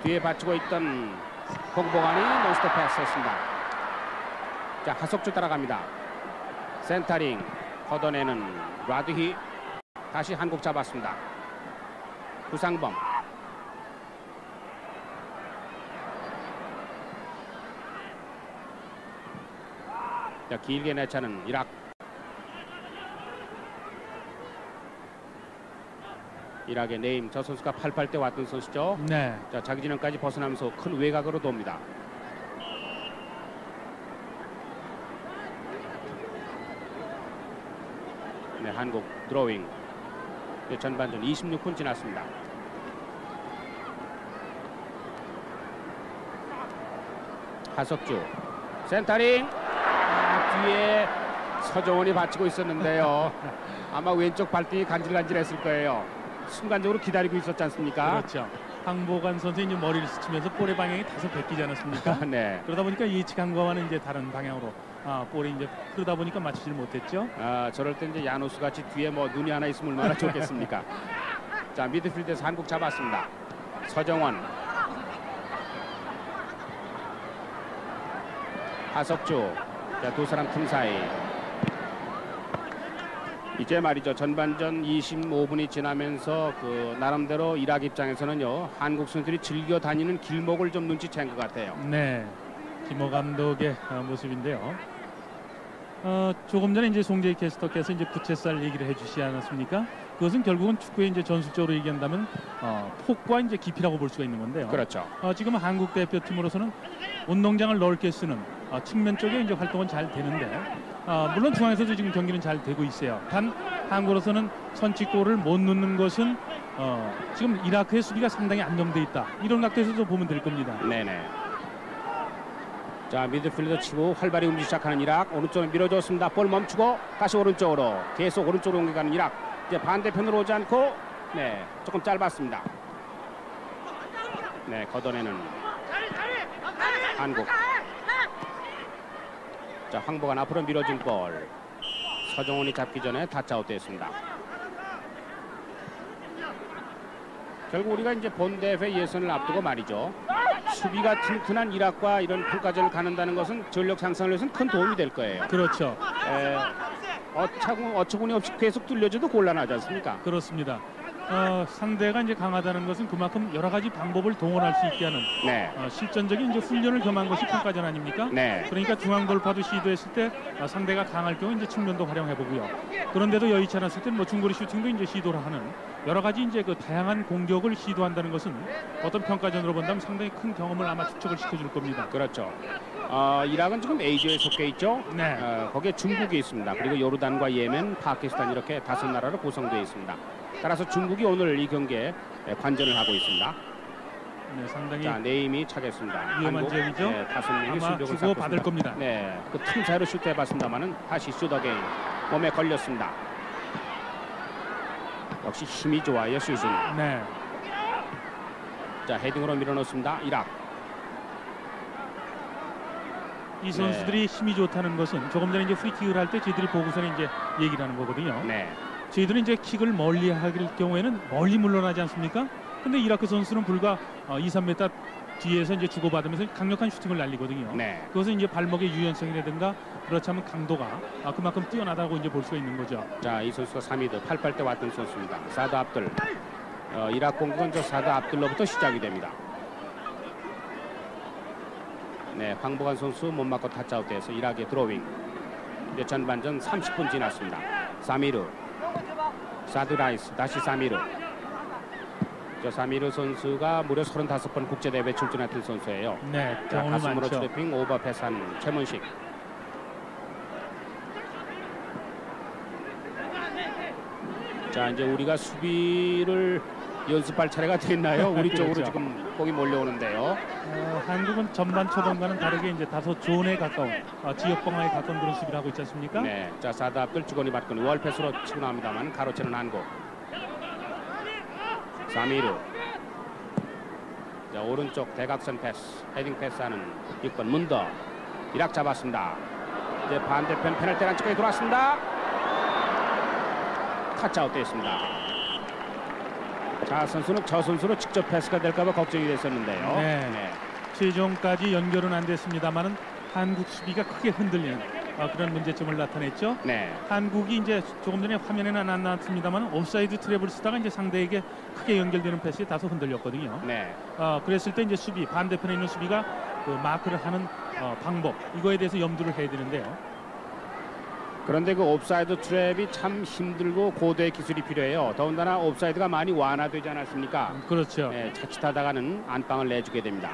뒤에 받치고 있던 홍보관이 논스톱 패스했습니다. 자, 하석주 따라갑니다. 센터링 걷어내는 라드히. 다시 한국 잡았습니다. 구상범. 자, 길게 내차는 이락. 이락의 네임. 저 선수가 88대 왔던 선수죠. 네, 자, 자기 진영까지 벗어나면서 큰 외곽으로 돕니다. 네, 한국 드로잉. 전반전 26분 지났습니다. 하석주 센터링. 뒤에 서정원이 받치고 있었는데요. 아마 왼쪽 발등이 간질간질했을 거예요. 순간적으로 기다리고 있었지 않습니까? 그렇죠. 황보관 선수의 이제 머리를 스치면서 볼의 방향이 다소 바뀌지 않았습니까? 네. 그러다 보니까 예측한 거와는 이제 다른 방향으로 볼이 이제 그러다 보니까 맞추질 못했죠. 저럴 때 이제 야노스 같이 뒤에 뭐 눈이 하나 있으면 얼마나 좋겠습니까? 자, 미드필드에서 한국 잡았습니다. 서정원. 하석주. 자, 두 사람 틈 사이. 이제 말이죠. 전반전 25분이 지나면서 그 나름대로 이락 입장에서는요. 한국 선수들이 즐겨 다니는 길목을 좀 눈치챈 것 같아요. 네, 김호 감독의 모습인데요. 조금 전에 이제 송재희 캐스터께서 이제 부채살 얘기를 해주시지 않았습니까? 그것은 결국은 축구의 이제 전술적으로 얘기한다면 폭과 이제 깊이라고 볼 수가 있는 건데요. 그렇죠. 지금 한국 대표팀으로서는 운동장을 넓게 쓰는 측면 쪽에 이제 활동은 잘 되는데 물론 중앙에서도 지금 경기는 잘 되고 있어요. 단 한국으로서는 선취골을 못 넣는 것은 지금 이라크의 수비가 상당히 안정돼 있다. 이런 각도에서도 보면 될 겁니다. 네네. 자, 미드필더 치고 활발히 움직이기 시작하는 이라크. 오른쪽으로 밀어줬습니다. 볼 멈추고 다시 오른쪽으로 계속 오른쪽으로 옮겨가는 이라크. 이제 반대편으로 오지 않고 네, 조금 짧았습니다. 네, 걷어내는 한국. 자, 황보관 앞으로 밀어준 볼. 서정훈이 잡기 전에 타치아웃됐습니다. 결국 우리가 이제 본 대회 예선을 앞두고 말이죠. 수비가 튼튼한 이라크와 이런 평가전을 가는다는 것은 전력 향상을 위해서는 큰 도움이 될 거예요. 그렇죠. 어처구니 없이 계속 뚫려줘도 곤란하지 않습니까? 그렇습니다. 상대가 이제 강하다는 것은 그만큼 여러 가지 방법을 동원할 수 있게 하는 네. 실전적인 이제 훈련을 겸한 것이 평가전 아닙니까? 네. 그러니까 중앙 돌파도 시도했을 때 상대가 강할 경우 이제 측면도 활용해 보고요. 그런데도 여의치 않았을 때 뭐 중거리 슈팅도 이제 시도를 하는 여러 가지 이제 그 다양한 공격을 시도한다는 것은 어떤 평가전으로 본다면 상당히 큰 경험을 아마 축적을 시켜줄 겁니다. 그렇죠. 이락은 지금 A조에 속해 있죠. 네. 거기에 중국이 있습니다. 그리고 요르단과 예멘, 파키스탄 이렇게 5나라로 구성되어 있습니다. 따라서 중국이 오늘 이 경기에 관전을 하고 있습니다. 네, 상당히 자, 네임이 차겠습니다. 위험한 지역이죠. 네, 5명이 아마 수비력을 주고 쌓고 받을 있습니다. 겁니다. 네, 그 틈 사이로 슛해봤습니다만은 다시 슛어게인 몸에 걸렸습니다. 역시 힘이 좋아요, 슛은. 네. 자, 헤딩으로 밀어넣습니다. 이락. 이 선수들이 힘이 좋다는 것은 조금 전에 이제 프리킥을 할 때 저희들이 보고서는 이제 얘기를 하는 거거든요. 네. 저희들은 이제 킥을 멀리 할 경우에는 멀리 물러나지 않습니까? 근데 이라크 선수는 불과 2-3m 뒤에서 이제 주고받으면서 강력한 슈팅을 날리거든요. 네. 그것은 이제 발목의 유연성이라든가 그렇다면 강도가 그만큼 뛰어나다고 이제 볼 수가 있는 거죠. 자, 이 선수가 3위드 88 때 왔던 선수입니다. 사드 압들. 이라크 공격은 저 사드 압들로부터 시작이 됩니다. 네, 황보관 선수 못 맞고 타치아웃돼서 이라크의 드로잉. 이제 전반전 30분 지났습니다. 사미르, 사드 라이스, 다시 사미르. 저 사미르 선수가 무려 35번 국제대회 출전했던 선수예요. 네, 자, 경험이 가슴으로 많죠. 트래핑 오버 패스한 최문식. 자, 이제 우리가 수비를 연습할 차례가 됐나요? 우리 쪽으로 그렇죠. 지금 공이 몰려오는데요. 한국은 전반 초반과는 다르게 이제 다소 존에 가까운 지역 방어에 가까운 그런 수비를 하고 있지 않습니까? 네, 자, 사드 압들 주거니 받거니 월패스로 치고 나옵니다만 가로채는 한국. 사미르. 자, 오른쪽 대각선 패스, 헤딩 패스하는 6번 문더. 이락 잡았습니다. 이제 반대편 페널티 안쪽에 들어왔습니다. 타치아웃 됐습니다. 자, 선수는 저 선수로 직접 패스가 될까봐 걱정이 됐었는데요. 네. 최종까지 연결은 안 됐습니다만은 한국 수비가 크게 흔들리는 그런 문제점을 나타냈죠. 네. 한국이 이제 조금 전에 화면에는 안 나왔습니다만 옵사이드 트랩을 쓰다가 이제 상대에게 크게 연결되는 패스에 다소 흔들렸거든요. 네. 그랬을 때 이제 수비 반대편에 있는 수비가 그 마크를 하는 방법 이거에 대해서 염두를 해야 되는데요. 그런데 그 옵사이드 트랩이 참 힘들고 고도의 기술이 필요해요. 더군다나 옵사이드가 많이 완화되지 않았습니까? 그렇죠. 네, 자칫하다가는 안방을 내주게 됩니다.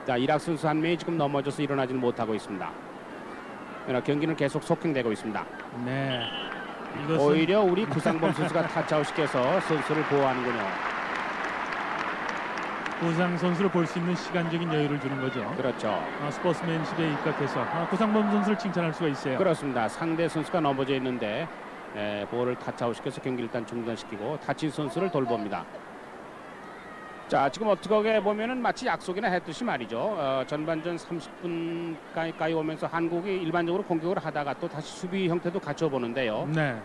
자, 이락 선수 한 명이 지금 넘어져서 일어나지는 못하고 있습니다. 그러나 경기는 계속 속행되고 있습니다. 네. 이것은 오히려 우리 구상범 선수가 타치아웃 시켜서 선수를 보호하는군요. 구상 선수를 볼 수 있는 시간적인 여유를 주는 거죠. 그렇죠. 스포츠맨십에 입각해서 구상범 선수를 칭찬할 수가 있어요. 그렇습니다. 상대 선수가 넘어져 있는데 볼을 타치아웃 시켜서 경기를 일단 중단시키고 다친 선수를 돌봅니다. 자, 지금 어떻게 보면은 마치 약속이나 했듯이 말이죠. 전반전 30분 가까이 오면서 한국이 일반적으로 공격을 하다가 또 다시 수비 형태도 갖춰보는데요. 네.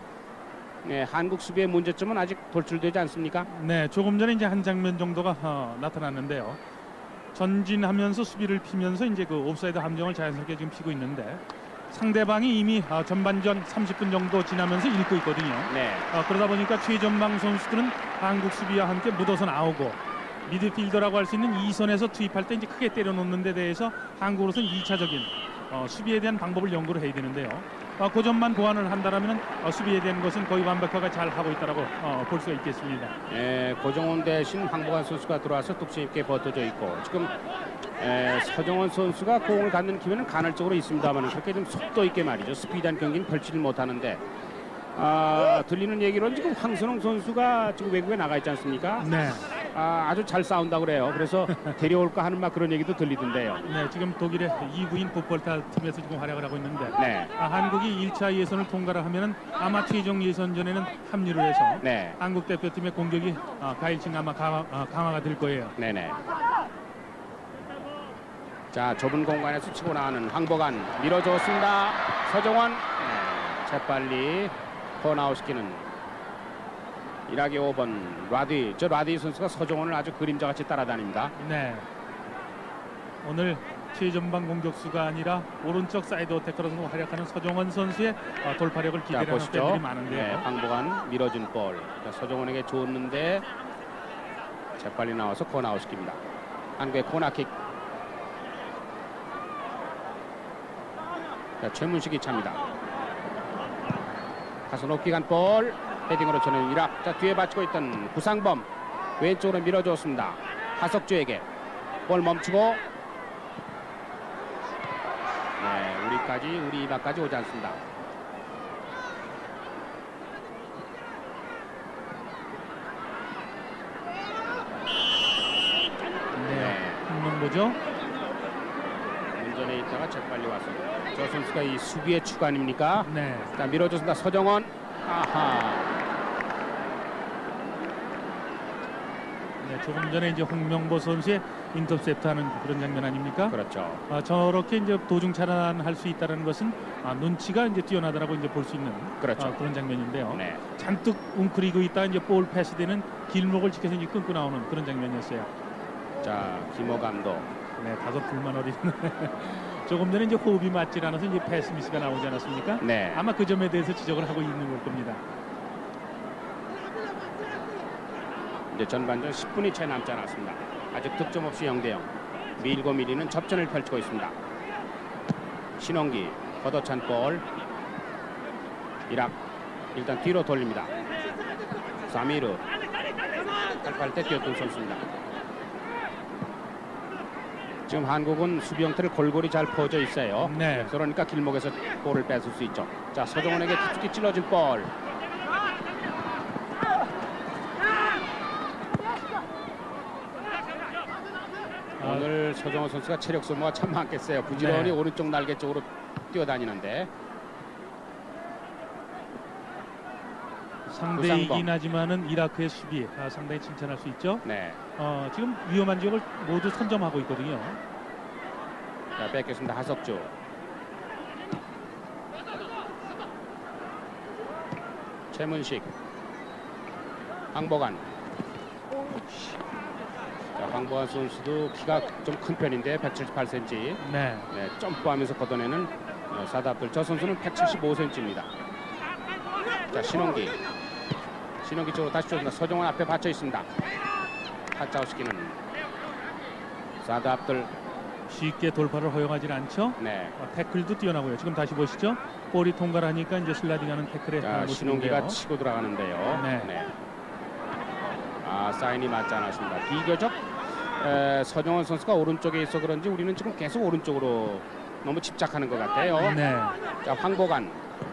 네, 한국 수비의 문제점은 아직 돌출되지 않습니까? 네, 조금 전에 이제 한 장면 정도가 나타났는데요. 전진하면서 수비를 피면서 이제 그 옵사이드 함정을 자연스럽게 지금 피고 있는데 상대방이 이미 전반전 30분 정도 지나면서 읽고 있거든요. 네. 그러다 보니까 최전방 선수들은 한국 수비와 함께 묻어서 나오고 미드필더라고 할 수 있는 2선에서 투입할 때 이제 크게 때려놓는 데 대해서 한국으로서는 2차적인 수비에 대한 방법을 연구를 해야 되는데요. 그 점만 보완을 한다라면 수비에 대한 것은 거의 완벽하게 잘 하고 있다라고 볼 수가 있겠습니다. 예, 고정훈 대신 황보관 선수가 들어와서 뚝심 있게 버텨져 있고 지금 서정원 선수가 공을 갖는 기회는 간헐적으로 있습니다만 그렇게 좀 속도 있게 말이죠. 스피드한 경기는 펼치질 못하는데 들리는 얘기로는 지금 황선홍 선수가 지금 외국에 나가 있지 않습니까? 네. 아주 잘 싸운다고 그래요. 그래서 데려올까 하는 막 그런 얘기도 들리던데요. 네, 지금 독일의 2부인 보폴타 팀에서 지금 활약을 하고 있는데 네. 한국이 1차 예선을 통과를 하면은 아마 최종 예선전에는 합류를 해서 네. 한국 대표팀의 공격이 가일층 아마 강화가 될 거예요. 네네. 자, 좁은 공간에서 치고 나가는 황보관 밀어줬습니다. 서정원 재빨리 턴아웃시키는 이라기 5번 라디. 저 라디 선수가 서정원을 아주 그림자같이 따라다닙니다. 네. 오늘 최전방 공격수가 아니라 오른쪽 사이드 어태커로서 활약하는 서정원 선수의 돌파력을 기대하는 팬들이 많은데요. 네, 황보관 밀어준 볼. 자, 서정원에게 줬는데 재빨리 나와서 턴아웃시킵니다. 한국의 코너킥. 자, 최문식이 찹니다. 가서 높게 간 볼. 헤딩으로 쳐는 이락. 자, 뒤에 받치고 있던 구상범 왼쪽으로 밀어줬습니다. 하석주에게 볼 멈추고 우리 이마까지 오지 않습니다. 네, 홍명보죠. 운전에 있다가 재빨리 왔습니다. 저 선수가 이 수비의 축 아닙니까? 네. 자, 밀어줬습니다. 서정원. 아하. 네, 조금 전에 이제 홍명보 선수의 인터셉트하는 그런 장면 아닙니까? 그렇죠. 저렇게 이제 도중 차단할 수 있다는 것은 눈치가 이제 뛰어나다라고 이제 볼 수 있는 그렇죠. 그런 장면인데요. 네. 잔뜩 웅크리고 있다 이제 볼 패스되는 길목을 지켜서 이제 끊고 나오는 그런 장면이었어요. 자, 김호 감독. 네, 다소 불만 어린. 조금 전에 이제 호흡이 맞질 않아서 이제 패스 미스가 나오지 않았습니까? 네. 아마 그 점에 대해서 지적을 하고 있는 걸 겁니다. 이제 전반전 10분이 채 남지 않았습니다. 아직 득점 없이 0대0. 밀고 밀리는 접전을 펼치고 있습니다. 신홍기 걷어찬 볼. 이락 일단 뒤로 돌립니다. 사미르 팔팔 때 뛰었던 선수입니다. 지금 한국은 수비 형태를 골고루 잘 퍼져 있어요. 네. 그러니까 길목에서 볼을 뺏을 수 있죠. 자, 서정원에게 깊숙이 찔러진 볼. 오늘 서정원 선수가 체력 소모가 참 많겠어요. 부지런히 네. 오른쪽 날개 쪽으로 뛰어다니는데 3대2긴 하지만은 이라크의 수비 상당히 칭찬할 수 있죠. 네. 지금 위험한 지역을 모두 선점하고 있거든요. 자, 뺏겼습니다. 하석주. 최문식. 황보관. 자, 황보관 선수도 키가 좀 큰 편인데 178cm. 네. 네, 점프하면서 걷어내는 사다압들. 저 선수는 175cm입니다. 자, 신홍기. 신홍기 쪽으로 다시 쫓는다. 서정원 앞에 받쳐 있습니다. 타짜오시키는 사다압들. 쉽게 돌파를 허용하지 않죠. 네. 태클도 뛰어나고요. 지금 다시 보시죠. 볼이 통과를 하니까 이제 슬라이딩하는 태클의 자, 신홍기가 모습인데요. 치고 들어가는데요. 네. 사인이 맞지 않았습니다. 비교적 서정원 선수가 오른쪽에 있어 그런지 우리는 지금 계속 오른쪽으로 너무 집착하는 것 같아요. 네. 자, 황보관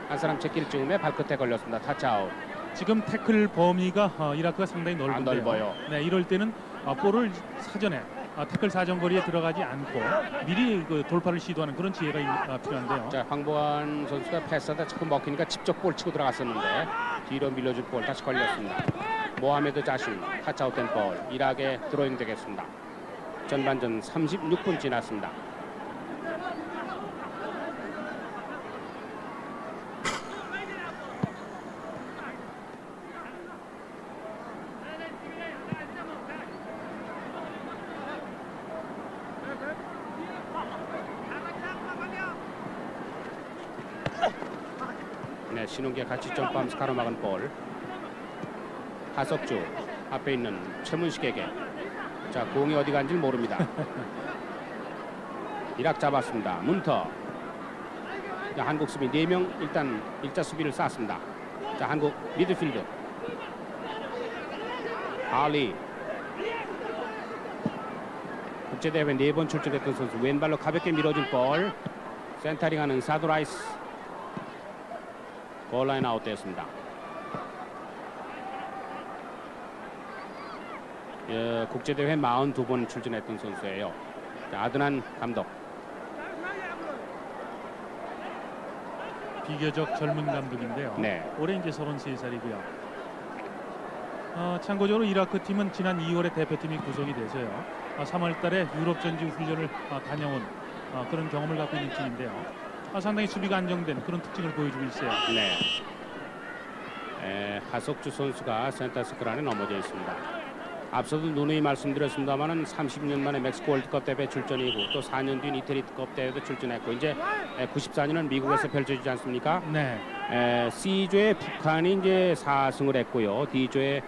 한 사람 제끼를 즈음에 발끝에 걸렸습니다. 타치아웃. 지금 태클 범위가 이라크가 상당히 넓은데요. 넓어요. 네, 이럴 때는 볼을 사전에 태클 사정거리에 들어가지 않고 미리 그 돌파를 시도하는 그런 지혜가 필요한데요. 자, 황보관 선수가 패스하다 자꾸 먹히니까 직접 볼 치고 들어갔었는데 뒤로 밀려준 볼 다시 걸렸습니다. 모하메드 자신 타치아웃된 볼 이락에 드로잉 되겠습니다. 전반전 36분 지났습니다. 네, 신홍기가 같이 점프하면서 가로막은 볼. 하석주 앞에 있는 최문식에게. 자, 공이 어디 간지 모릅니다. 이락 잡았습니다. 문터. 자, 한국 수비 4명 일단 일자 수비를 쌓았습니다. 자, 한국 미드필드 알리 국제대회 4번 출전했던 선수 왼발로 가볍게 밀어준 볼 센터링하는 사도라이스 골라인 아웃되었습니다. 예, 국제대회 42번 출전했던 선수예요. 자, 아드난 감독. 비교적 젊은 감독인데요. 네. 올해 이제 33살이고요. 참고적으로 이라크 팀은 지난 2월에 대표팀이 구성이 돼서요. 3월달에 유럽 전지 훈련을 다녀온 그런 경험을 갖고 있는 팀인데요. 상당히 수비가 안정된 그런 특징을 보여주고 있어요. 네. 하석주 선수가 센터스클 안에 넘어져 있습니다. 앞서도 누누이 말씀드렸습니다만은 30년 만에 멕시코 월드컵 대회 출전이고 또 4년 뒤인 이태리컵 대회도 출전했고 이제 94년은 미국에서 펼쳐지지 않습니까? 네. C조에 북한이 이제 4승을 했고요. D조에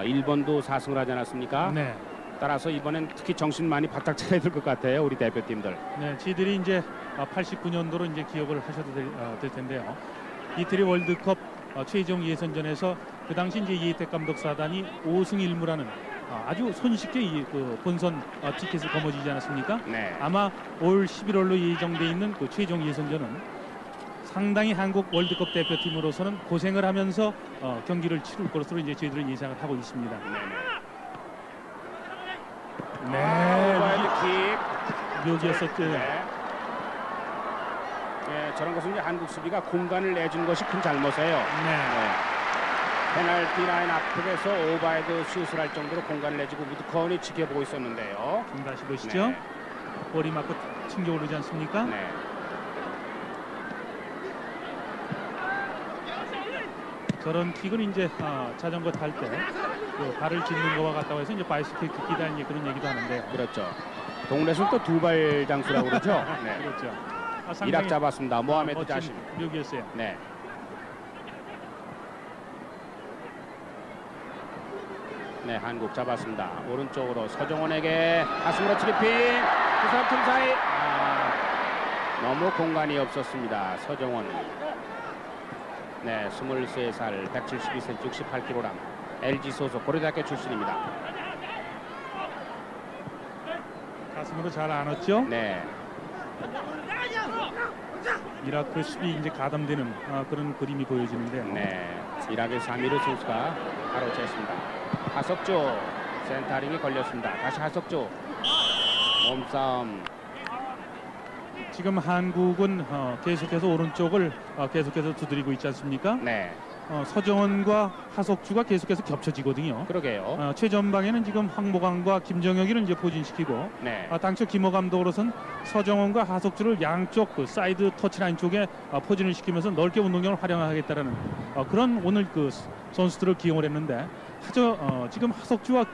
일본도 4승을 하지 않았습니까? 네. 따라서 이번엔 특히 정신 많이 바짝 차려야 될 것 같아요. 우리 대표팀들. 네, 저희들이 이제 89년도로 이제 기억을 하셔도 될 텐데요. 이태리 월드컵 최종 예선전에서 그 당시 이제 이혜택 감독 사단이 5승 1무라는 아주 손쉽게 그 본선 티켓을 거머쥐지 않았습니까? 네. 아마 올 11월로 예정돼 있는 그 최종 예선전은 상당히 한국 월드컵 대표팀으로서는 고생을 하면서 경기를 치를 것으로 이제 저희들은 예상을 하고 있습니다. 네, 킥. 묘기였었죠. 네. 네, 저런 것은 이제 한국 수비가 공간을 내준 것이 큰 잘못이에요. 네. 페널티 라인 앞쪽에서 오버헤드 슛을 할 정도로 공간을 내주고 무드커운이 지켜보고 있었는데요. 좀 다시 보시죠. 네. 볼이 맞고 튕겨 오르지 않습니까? 네. 저런 킥은 이제 자전거 탈 때 그 발을 짚는 거와 같다고 해서 이제 바이스킥 킥이다 이제 그런 얘기도 하는데요. 그렇죠. 동네에서는 또 두발 장수라고 그러죠. 네. 그렇죠. 이락 잡았습니다. 모하메드 멋진 자신. 묘기였어요. 네. 네, 한국 잡았습니다. 오른쪽으로 서정원에게 가슴으로 트리핑. 두 사람 틈 사이. 너무 공간이 없었습니다. 서정원. 네, 23살, 172cm, 68kg. LG 소속 고려대학교 출신입니다. 가슴으로 잘 안았죠. 네. 이라크 수비 이제 가담되는 그런 그림이 보여지는데요. 네. 이라크의 사미르 선수가 가로챘습니다. 하석조 센터링이 걸렸습니다. 다시 하석조 몸싸움. 지금 한국은 계속해서 오른쪽을 계속해서 두드리고 있지 않습니까? 네. 서정원과 하석주가 계속해서 겹쳐지거든요. 그러게요. 최전방에는 지금 황보강과 김정혁이를 이제 포진시키고 네. 당초 김호 감독으로선 서정원과 하석주를 양쪽 그 사이드 터치라인 쪽에 포진을 시키면서 넓게 운동량을 활용하겠다라는 그런 오늘 그 선수들을 기용을 했는데 지금 하석주와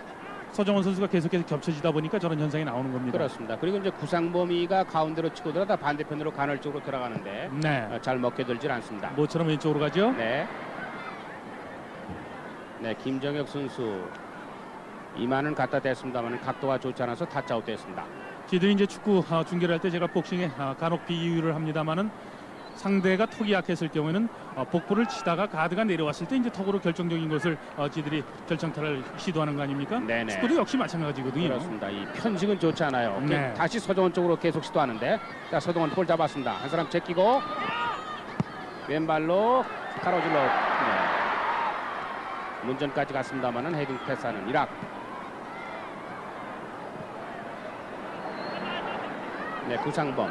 서정원 선수가 계속해서 겹쳐지다 보니까 저런 현상이 나오는 겁니다. 그렇습니다. 그리고 이제 구상범이가 가운데로 치고 들어다 반대편으로 간헐적으로 들어가는데 네. 잘 먹혀들질 않습니다. 모처럼 왼쪽으로 가죠. 네. 네, 김정혁 선수 이마는 갖다 댔습니다만 각도가 좋지 않아서 타짜웃 됐습니다. 저희들이 이제 축구 중계를 할 때 제가 복싱에 간혹 비유를 합니다만은 상대가 턱이 약했을 경우에는 복부를 치다가 가드가 내려왔을 때 이제 턱으로 결정적인 것을 저희들이 결정타를 시도하는 거 아닙니까? 네네. 축구도 역시 마찬가지거든요. 그렇습니다. 이 편식은 좋지 않아요. 네. 다시 서정원 쪽으로 계속 시도하는데 자 서정원 볼 잡았습니다. 한 사람 제끼고 왼발로 가로질러 문전까지 갔습니다만은 헤딩 패스하는 이라크. 네, 구상범,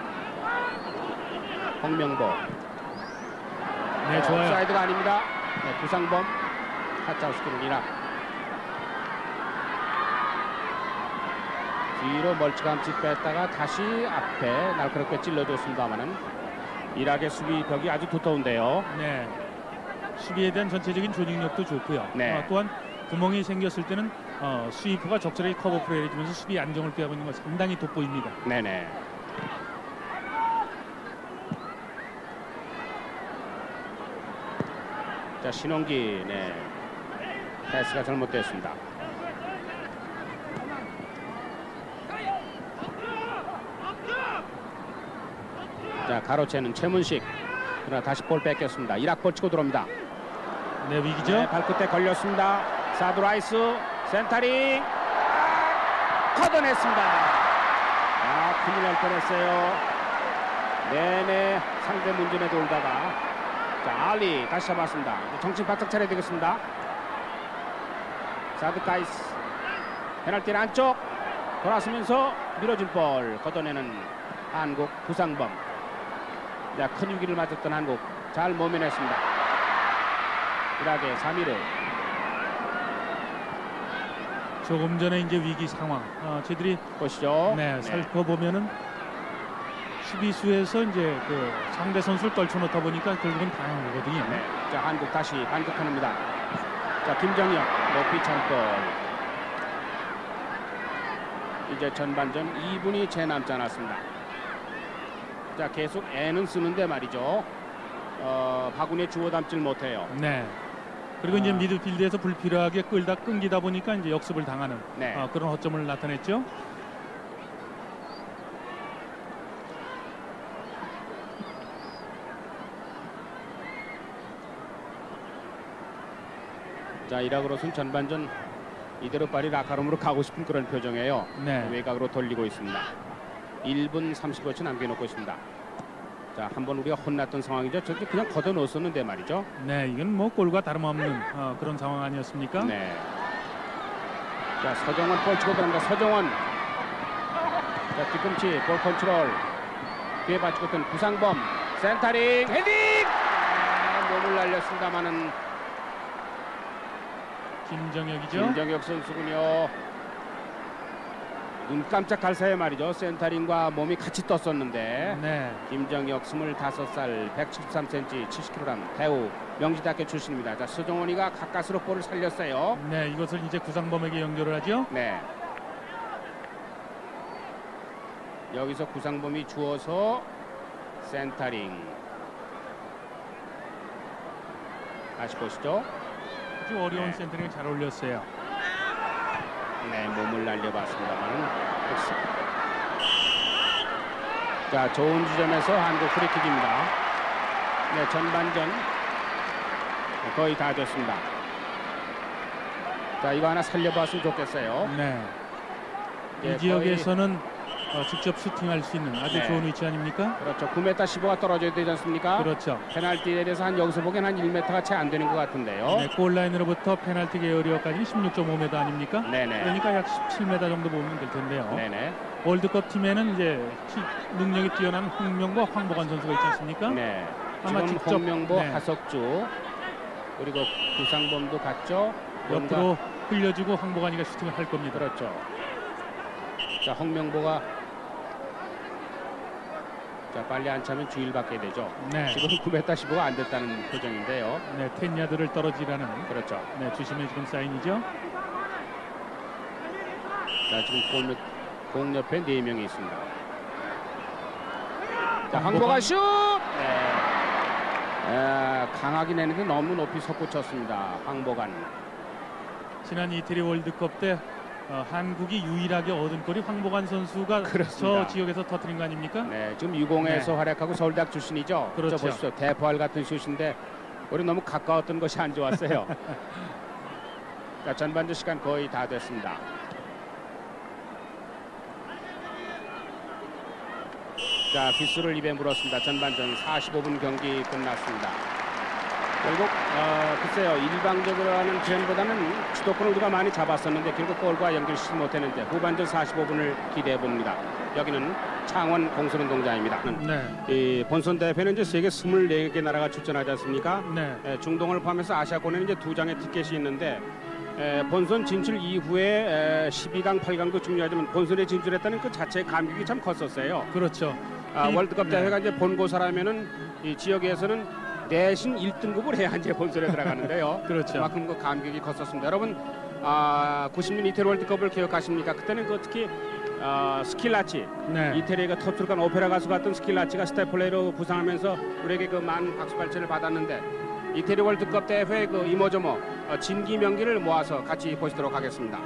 홍명보. 네, 좋아요. 사이드가 아닙니다. 네, 구상범 타짜웃 시키는 이라크. 뒤로 멀찌감치 뺐다가 다시 앞에 날카롭게 찔러줬습니다만은 이라크의 수비벽이 아주 두터운데요. 네. 수비에 대한 전체적인 조직력도 좋고요. 네. 또한 구멍이 생겼을 때는 스위퍼가 적절하게 커버 플레이를 해주면서 수비 안정을 꾀하고 있는 건 상당히 돋보입니다. 네네. 자, 신홍기, 네, 패스가 잘못됐습니다. 자, 가로채는 최문식. 그러나 다시 볼 뺏겼습니다. 이락볼 치고 들어옵니다. 네, 위기죠. 네, 발끝에 걸렸습니다. 사드라이스 센터링 걷어냈습니다. 큰일 날 뻔했어요. 내내 상대 문전에 돌다가 자 알리 다시 잡았습니다. 정신 바짝 차려야 되겠습니다. 사드가이스 페널티 안쪽 돌아서면서 밀어준 볼 걷어내는 한국 구상범. 자, 큰 위기를 맞았던 한국 잘 모면했습니다. 이락의 3위를 조금 전에 이제 위기 상황. 저희들이 보시죠. 네, 살펴보면은 수비수에서 이제 그 상대 선수를 떨쳐놓다 보니까 결국은 당한 거거든요. 네. 자, 한국 다시 반격합니다. 자, 김정혁 높이 찬볼. 이제 전반전 2분이 채 남지 않았습니다. 자, 계속 애는 쓰는데 말이죠. 바구니에 주워 담질 못해요. 네. 그리고 이제 미드필드에서 불필요하게 끌다 끊기다 보니까 이제 역습을 당하는 네. 그런 허점을 나타냈죠. 자, 이락으로서는 전반전 이대로 빨리 라카룸으로 가고 싶은 그런 표정이에요. 네. 외곽으로 돌리고 있습니다. 1분 30여초 남겨놓고 있습니다. 자, 한번 우리가 혼났던 상황이죠. 저기 그냥 걷어놓았었는데 말이죠. 네, 이건 뭐 골과 다름없는 그런 상황 아니었습니까? 네. 자, 서정원 볼 치고 들어갑니다. 서정원. 자, 뒤꿈치 볼 컨트롤. 뒤에 받치고 있던 구상범. 센터링 헤딩. 몸을 날렸습니다만은 김정혁이죠. 김정혁 선수군요. 눈 깜짝할 사이에 말이죠. 센터링과 몸이 같이 떴었는데 네. 김정혁 25살 173cm 70kg 대우 명지대학교 출신입니다. 자, 서정원이가 가까스로 볼을 살렸어요. 네, 이것을 이제 구상범에게 연결을 하죠. 네. 여기서 구상범이 주어서 센터링. 다시 보시죠. 아주 어려운 네. 센터링을 잘 올렸어요. 네, 몸을 날려봤습니다만. 자, 좋은 지점에서 한국 프리킥입니다. 네, 전반전 거의 다 됐습니다. 자, 이거 하나 살려봤으면 좋겠어요. 네. 예, 이 지역에서는 직접 슈팅할 수 있는 아주 네. 좋은 위치 아닙니까? 그렇죠. 9m 15가 떨어져야 되지 않습니까? 그렇죠. 페널티에 대해서 한 여기서 보기엔 한 1m가 채 안 되는 것 같은데요. 네, 골라인으로부터 페널티 에어리어까지는 16.5m 아닙니까? 네네. 그러니까 약 17m 정도 보면 될 텐데요. 네네. 월드컵 팀에는 이제 능력이 뛰어난 홍명보, 황보관 선수가 있지 않습니까? 네. 아마 지금 직접, 홍명보, 네. 하석주 그리고 구상범도 갔죠. 뭔가- 옆으로 흘려주고 황보관이가 슈팅을 할 겁니다. 그렇죠. 자, 홍명보가 자, 빨리 안 차면 주의를 받게 되죠. 네. 지금 9m 15가 안 됐다는 표정인데요. 네, 10야드를 떨어지라는 그렇죠. 네, 주심의 지금 사인이죠. 자, 지금 공 옆에 4명이 있습니다. 자, 황보관. 황보가 슛! 네. 강하긴 했는데 너무 높이 솟구쳤습니다. 황보관. 지난 이태리 월드컵 때 한국이 유일하게 얻은 골이 황보관 선수가 그렇습니다. 저 지역에서 터뜨린 거 아닙니까? 네, 지금 유공에서 네. 활약하고 서울대학 출신이죠. 그렇죠. 저 보십시오. 대포알 같은 슛인데 우리 너무 가까웠던 것이 안 좋았어요. 자, 전반전 시간 거의 다 됐습니다. 자, 빗수를 입에 물었습니다. 전반전 45분 경기 끝났습니다. 결국 글쎄요, 일방적으로 하는 트렌보다는 주도권을 우리가 많이 잡았었는데 결국 골과 연결시키지 못했는데 후반전 45분을 기대해 봅니다. 여기는 창원 공설운동장입니다. 네. 이 본선 대회는 이제 세계 24개 나라가 출전하지 않습니까? 네. 중동을 포함해서 아시아권에는 이제 2장의 티켓이 있는데 본선 진출 이후에 12강, 8강도 중요하지만 본선에 진출했다는 그 자체의 감격이 참 컸었어요. 그렇죠. 월드컵 네. 대회가 이제 본고사라면은 이 지역에서는 내신 1등급을 해야 이제 본선에 들어가는데요. 그렇죠. 그만큼 그 감격이 컸었습니다. 여러분, 90년 이태리 월드컵을 기억하십니까? 그때는 그 특히 스킬라치, 네. 이태리가 터트루간 오페라 가수 같은 스킬라치가 스테플레이로 부상하면서 우리에게 그 많은 박수발전을 받았는데 이태리 월드컵 대회 그 이모저모 진기 명기를 모아서 같이 보시도록 하겠습니다.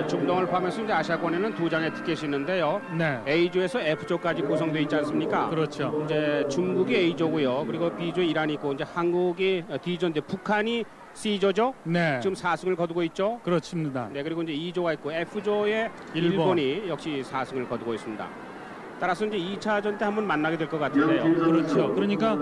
중동을 포함해서 이제 아시아권에는 2장의 티켓이 있는데요. 네. A조에서 F조까지 구성되어 있지 않습니까? 그렇죠. 이제 중국이 A조고요. 그리고 B조 이란이 있고 이제 한국이 D조인데 북한이 C조죠. 네. 지금 4승을 거두고 있죠. 그렇습니다. 네, 그리고 이제 2조가 있고 F조에 일본. 일본이 역시 4승을 거두고 있습니다. 따라서 이제 2차전 때 한번 만나게 될 것 같은데요. 그렇죠. 그러니까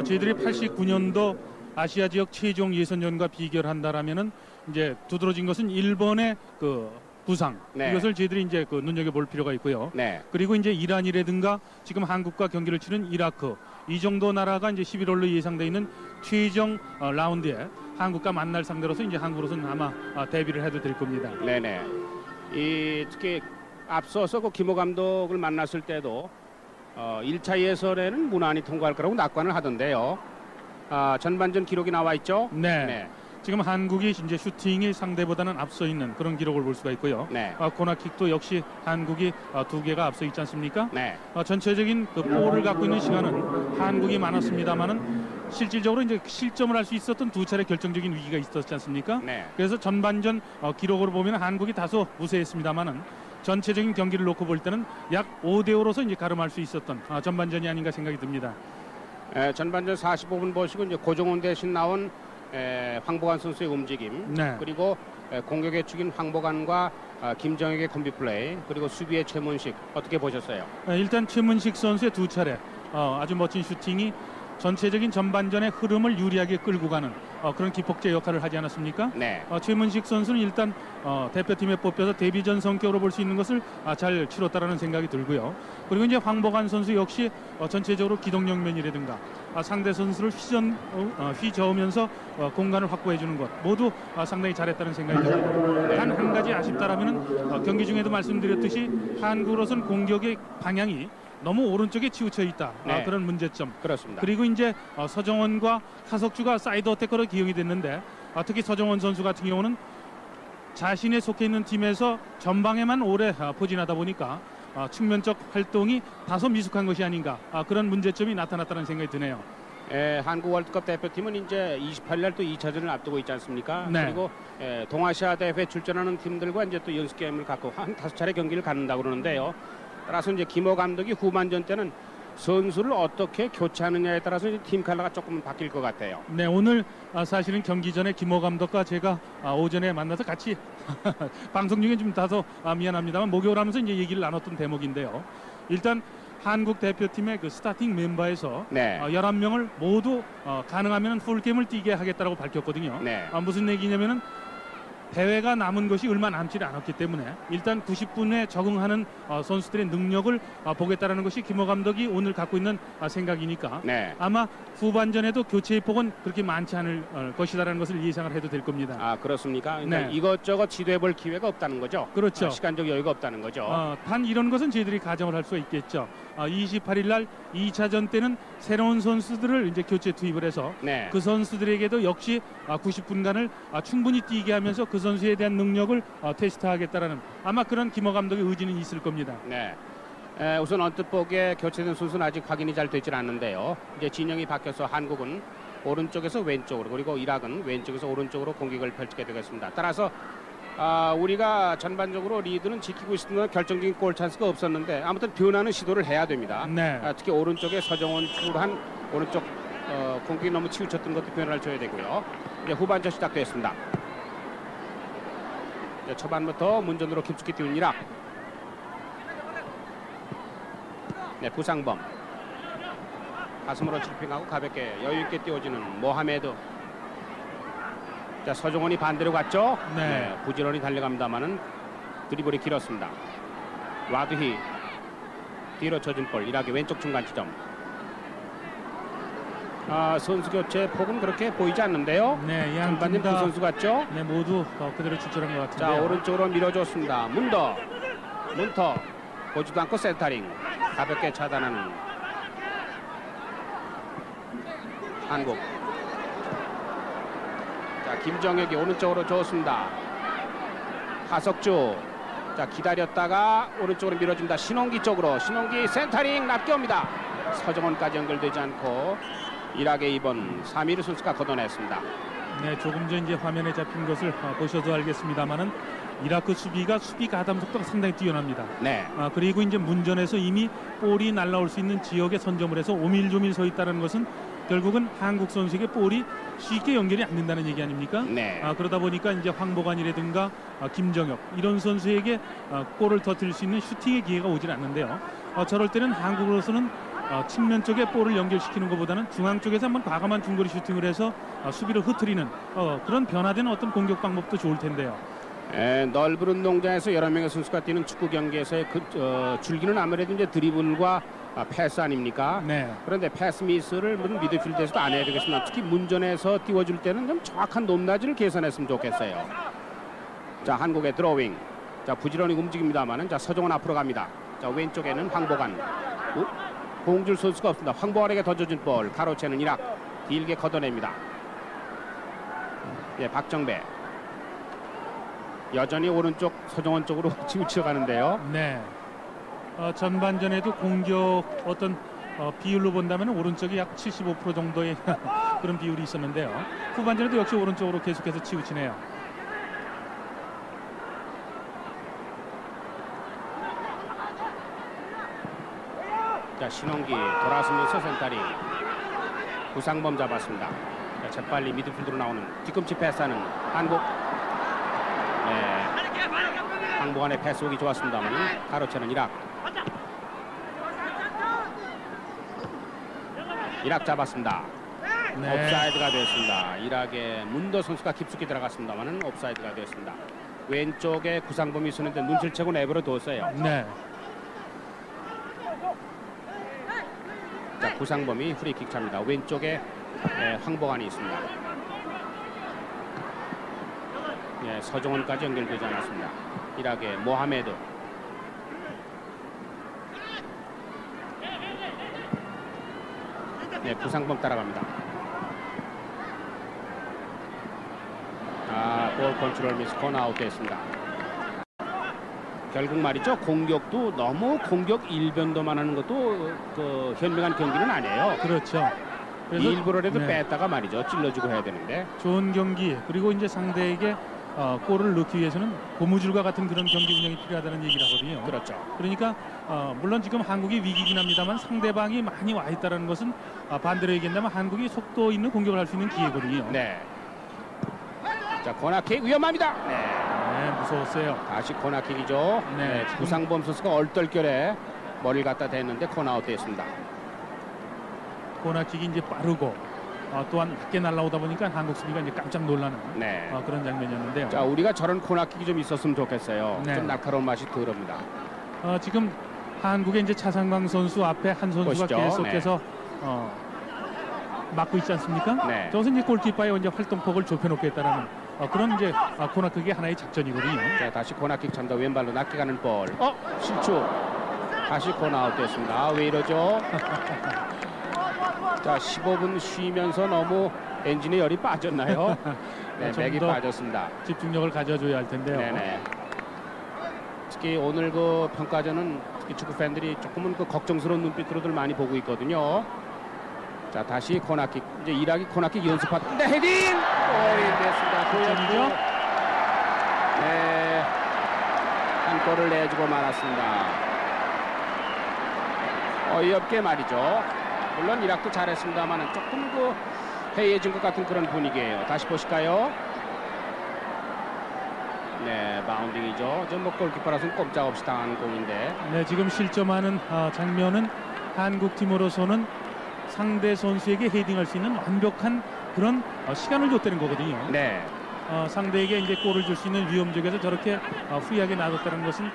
저희들이 89년도 아시아 지역 최종 예선전과 비교한다라면은 이제 두드러진 것은 일본의 그 부상. 네. 이것을 저희들이 이제 그 눈여겨볼 필요가 있고요. 네. 그리고 이제 이란이라든가 지금 한국과 경기를 치른 이라크 이 정도 나라가 이제 11월로 예상돼 있는 최종 라운드에 한국과 만날 상대로서 이제 한국으로서는 아마 대비를 해도 될 겁니다. 네네. 이 특히 앞서서 그 김호 감독을 만났을 때도 1차 예선에는 무난히 통과할 거라고 낙관을 하던데요. 전반전 기록이 나와 있죠. 네. 지금 한국이 이제 슈팅이 상대보다는 앞서 있는 그런 기록을 볼 수가 있고요. 네. 코너킥도 역시 한국이 2개가 앞서 있지 않습니까? 네. 전체적인 그 볼을 갖고 있는 시간은 한국이 많았습니다만은 실질적으로 이제 실점을 할 수 있었던 2차례 결정적인 위기가 있었지 않습니까? 네. 그래서 전반전 기록으로 보면 한국이 다소 우세했습니다만은 전체적인 경기를 놓고 볼 때는 약 5대5로서 이제 가름할 수 있었던 전반전이 아닌가 생각이 듭니다. 전반전 45분 보시고 이제 고종훈 대신 나온 황보관 선수의 움직임, 네. 그리고 공격의 축인 황보관과 김정혁의 콤비 플레이, 그리고 수비의 최문식 어떻게 보셨어요? 일단 최문식 선수의 2차례 아주 멋진 슈팅이 전체적인 전반전의 흐름을 유리하게 끌고 가는 그런 기폭제 역할을 하지 않았습니까? 네. 최문식 선수는 일단 대표팀에 뽑혀서 데뷔전 성격으로 볼 수 있는 것을 잘 치렀다라는 생각이 들고요. 그리고 이제 황보관 선수 역시 전체적으로 기동력 면이라든가 상대 선수를 휘저으면서 공간을 확보해 주는 것 모두 상당히 잘했다는 생각이 듭니다. 단 한 가지 아쉽다라면은 경기 중에도 말씀드렸듯이 한국으로선 공격의 방향이 너무 오른쪽에 치우쳐 있다. 네. 그런 문제점. 그렇습니다. 그리고 이제 서정원과 하석주가 사이드 어태커로 기용이 됐는데 특히 서정원 선수 같은 경우는 자신의 속해 있는 팀에서 전방에만 오래 포진하다 보니까 측면적 활동이 다소 미숙한 것이 아닌가 그런 문제점이 나타났다는 생각이 드네요. 한국 월드컵 대표팀은 이제 28일 또 2차전을 앞두고 있지 않습니까? 네. 그리고 동아시아 대회 출전하는 팀들과 이제 또 연습 게임을 갖고 한 5차례 경기를 갖는다고 그러는데요. 따라서 이제 김호 감독이 후반전 때는 선수를 어떻게 교체하느냐에 따라서 이제 팀 컬러가 조금 바뀔 것 같아요. 네, 오늘 사실은 경기 전에 김호 감독과 제가 오전에 만나서 같이 방송 중에 좀 다소 미안합니다만 목욕을 하면서 이제 얘기를 나눴던 대목인데요. 일단 한국 대표팀의 그 스타팅 멤버에서 네. 11명을 모두 가능하면 풀게임을 뛰게 하겠다라고 밝혔거든요. 네. 무슨 얘기냐면은 대회가 남은 것이 얼마 남지 않았기 때문에 일단 90분에 적응하는 선수들의 능력을 보겠다라는 것이 김호 감독이 오늘 갖고 있는 생각이니까 네. 아마 후반전에도 교체의 폭은 그렇게 많지 않을 것이다라는 것을 예상을 해도 될 겁니다. 그렇습니까? 그러니까 네. 이것저것 시도해볼 기회가 없다는 거죠. 그렇죠. 시간적 여유가 없다는 거죠. 단 이런 것은 저희들이 가정을 할 수가 있겠죠. 28일 날 2차전 때는 새로운 선수들을 이제 교체 투입을 해서 네. 그 선수들에게도 역시 90분간을 충분히 뛰게 하면서 그 선수에 대한 능력을 테스트하겠다라는 아마 그런 김호 감독의 의지는 있을 겁니다. 네. 우선 언뜻 보기에 교체된 선수는 아직 확인이 잘 되질 않는데요. 이제 진영이 바뀌어서 한국은 오른쪽에서 왼쪽으로, 그리고 이락은 왼쪽에서 오른쪽으로 공격을 펼치게 되겠습니다. 따라서 우리가 전반적으로 리드는 지키고 있으면 결정적인 골 찬스가 없었는데 아무튼 변화는 시도를 해야 됩니다. 네. 특히 오른쪽에 서정원 출한 오른쪽 공격이 너무 치우쳤던 것도 변화를 줘야 되고요. 이제 후반전 시작됐습니다. 초반부터 문전으로 깊숙이 띄운 이락. 네, 부상범. 가슴으로 질핑하고 가볍게 여유있게 띄워지는 모하메드. 자, 서정원이 반대로 갔죠. 네. 부지런히 달려갑니다만은 드리블이 길었습니다. 와드히 뒤로 쳐진 볼. 이락의 왼쪽 중간 지점. 선수 교체 폭은 그렇게 보이지 않는데요. 네, 전반전 두 선수 같죠. 네, 모두 그대로 추출한 것 같은데요. 자, 오른쪽으로 밀어줬습니다. 문터 보지도 않고 센터링 가볍게 차단하는 한국. 자, 김정혁이 오른쪽으로 줬습니다. 하석주. 자, 기다렸다가 오른쪽으로 밀어줍니다. 신홍기 쪽으로. 신홍기 센터링 납기옵니다. 서정원까지 연결되지 않고 이락의 이번 3위를 선수가 걷어냈습니다. 네, 조금 전 이제 화면에 잡힌 것을 보셔도 알겠습니다만은 이라크 수비가 수비 가담 속도가 상당히 뛰어납니다. 네. 그리고 이제 문전에서 이미 볼이 날아올 수 있는 지역에 선점을 해서 오밀조밀 서 있다는 것은 결국은 한국 선수에게 볼이 쉽게 연결이 안 된다는 얘기 아닙니까? 네. 그러다 보니까 이제 황보관이라든가 김정혁 이런 선수에게 골을 터뜨릴 수 있는 슈팅의 기회가 오질 않는데요. 저럴 때는 한국으로서는 측면 쪽에 볼을 연결시키는 것보다는 중앙 쪽에서 한번 과감한 중거리 슈팅을 해서 수비를 흐트리는 그런 변화된 어떤 공격 방법도 좋을 텐데요. 넓은 운동장에서 여러 명의 선수가 뛰는 축구 경기에서의 줄기는 아무래도 이제 드리블과 패스 아닙니까? 네. 그런데 패스 미스를 미드필드에서도 안 해야 되겠습니다. 특히 문전에서 띄워줄 때는 좀 정확한 높낮이를 계산했으면 좋겠어요. 자, 한국의 드로잉. 자, 부지런히 움직입니다만은 자, 서정원 앞으로 갑니다. 자, 왼쪽에는 황보관. 공줄 선수가 없습니다. 황보관에게 던져준 볼 가로채는 이락. 길게 걷어냅니다. 예, 박정배. 여전히 오른쪽 서정원 쪽으로 치우쳐 가는데요. 네. 전반전에도 공격 어떤 비율로 본다면 오른쪽이 약 75% 정도의 그런 비율이 있었는데요. 후반전에도 역시 오른쪽으로 계속해서 치우치네요. 자, 신홍기 돌아서면서 센터링. 구상범 잡았습니다. 자, 재빨리 미드필드로 나오는 뒤꿈치 패스하는 한국. 네. 황보관의 패스 오기 좋았습니다만 가로채는 이락. 이락 잡았습니다. 네. 옵사이드가 되었습니다. 이락의 문더 선수가 깊숙이 들어갔습니다만 옵사이드가 되었습니다. 왼쪽에 구상범이 있었는데 눈치를 채고 내버려 뒀어요. 네. 자, 구상범이 프리킥 찹니다. 왼쪽에 황보관이 있습니다. 예, 서정원까지 연결되지 않았습니다. 이락의 모하메드. 네, 구상범 따라갑니다. 볼 컨트롤 미스 코너 아웃 됐습니다. 결국 말이죠. 공격도 너무 공격 일변도만 하는 것도 현명한 경기는 아니에요. 그렇죠. 그래서 일부러라도 네. 뺐다가 말이죠. 찔러주고 해야 되는데. 좋은 경기 그리고 이제 상대에게 골을 넣기 위해서는 고무줄과 같은 그런 경기 운영이 필요하다는 얘기를 하거든요. 그렇죠. 그러니까 물론 지금 한국이 위기긴 합니다만 상대방이 많이 와 있다는 것은 반대로 얘기한다면 한국이 속도 있는 공격을 할 수 있는 기회거든요. 네. 자, 코너킥 위험합니다. 네. 네, 무서웠어요. 다시 코너킥이죠. 네, 네, 지금- 구상범 선수가 얼떨결에 머리를 갖다 댔는데 코너아웃 됐습니다. 코너킥이 이제 빠르고 또한 낮게 날아오다 보니까 한국 수비가 이제 깜짝 놀라는 네. 그런 장면이었는데요. 자, 우리가 저런 코너킥이 좀 있었으면 좋겠어요. 네. 좀 날카로운 맛이 덜합니다. 지금 한국의 이제 차상광 선수 앞에 한 선수가 보시죠. 계속해서 막고 있지 않습니까? 네. 저것은 이제 골키퍼의 이제 활동폭을 좁혀놓겠다라는 그런 이제 코너킥의 하나의 작전이거든요. 자, 다시 코너킥 찬다. 왼발로 낮게 가는 볼. 실축. 다시 코너아웃 됐습니다. 왜 이러죠? 자, 15분 쉬면서 너무 엔진에 열이 빠졌나요? 네, 좀 맥이 더 빠졌습니다. 집중력을 가져줘야 할 텐데요. 네네. 특히 오늘 그 평가전은 특히 축구 팬들이 조금은 걱정스러운 눈빛으로들 많이 보고 있거든요. 자, 다시 코너킥. 이제 이락이 코너킥 연습하는데 헤딩! 골이 됐습니다. 득점이죠? 네, 한 골을 내주고 말았습니다. 어이없게 말이죠. 물론 이락도 잘했습니다만 조금 해이해진 것 같은 그런 분위기예요. 다시 보실까요? 네, 바운딩이죠. 좀 골키퍼라서는 꼼짝없이 당하는 공인데. 네, 지금 실점하는 장면은 한국 팀으로서는 상대 선수에게 헤딩할 수 있는 완벽한 그런 시간을 줬다는 거거든요. 네. 상대에게 이제 골을 줄 수 있는 위험 지역에서 저렇게 후하게 놔뒀다는 것은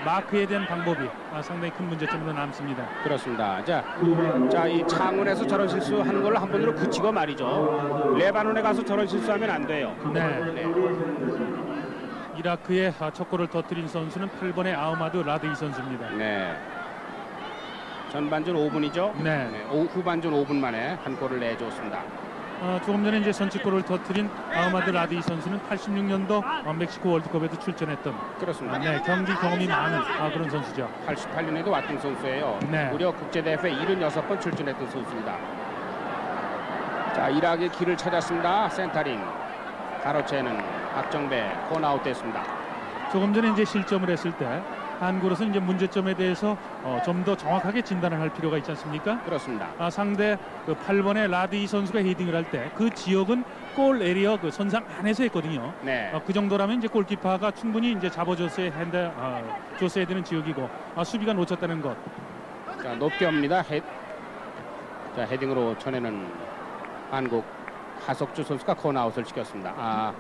마크에 대한 방법이 상당히 큰 문제점으로 남습니다. 그렇습니다. 자, 이 창원에서 저런 실수하는 걸로 한 번으로 그치고 말이죠. 레바논에 가서 저런 실수하면 안 돼요. 네. 이라크의 첫 골을 터뜨린 선수는 8번의 아흐마드 라드이 선수입니다. 네. 전반전 5분이죠. 네. 후반전 5분 만에 한 골을 내줬습니다. 조금 전에 이제 선취골을 터뜨린 아흐마드 라드이 선수는 86년도 멕시코 월드컵에도 출전했던 그렇습니다. 네, 경기 경험이 많은 그런 선수죠. 88년에도 왔던 선수예요. 네. 무려 국제대회 76번 출전했던 선수입니다. 자, 이락의 길을 찾았습니다. 센터링. 가로채는 박정배 코너아웃 됐습니다. 조금 전에 이제 실점을 했을 때 한국으로서는 이제 문제점에 대해서 좀 더 정확하게 진단을 할 필요가 있지 않습니까? 그렇습니다. 상대 그 8번의 라디 선수가 헤딩을 할 때 그 지역은 골 에리어 그 선상 안에서 했거든요. 네. 그 정도라면 이제 골키퍼가 충분히 이제 잡아줬어야 줬어야 되는 지역이고 수비가 놓쳤다는 것. 자, 높게 옵니다. 자, 헤딩으로 쳐내는 한국 하석주 선수가 코너아웃을 시켰습니다.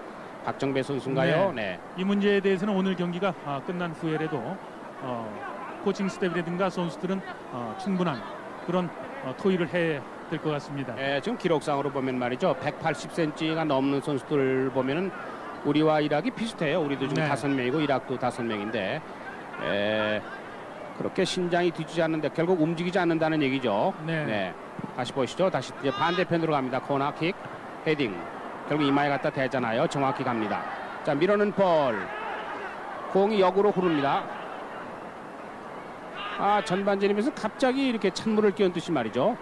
박정배 선수인가요? 네. 이 문제에 대해서는 오늘 경기가 끝난 후에라도 코칭 스태프라든가 선수들은 충분한 그런 토의를 해야 될 것 같습니다. 네, 지금 기록상으로 보면 말이죠. 180cm가 넘는 선수들 보면은 우리와 이락이 비슷해요. 우리도 지금 네. 5명이고 이락도 5명인데 그렇게 신장이 뒤지지 않는데 결국 움직이지 않는다는 얘기죠. 네. 다시 보시죠. 다시 이제 반대편으로 갑니다. 코너킥, 헤딩. 결국 이마에 갖다 대잖아요. 정확히 갑니다. 자, 밀어는 볼. 공이 역으로 흐릅니다. 전반전이면서 갑자기 이렇게 찬물을 끼얹 듯이 말이죠.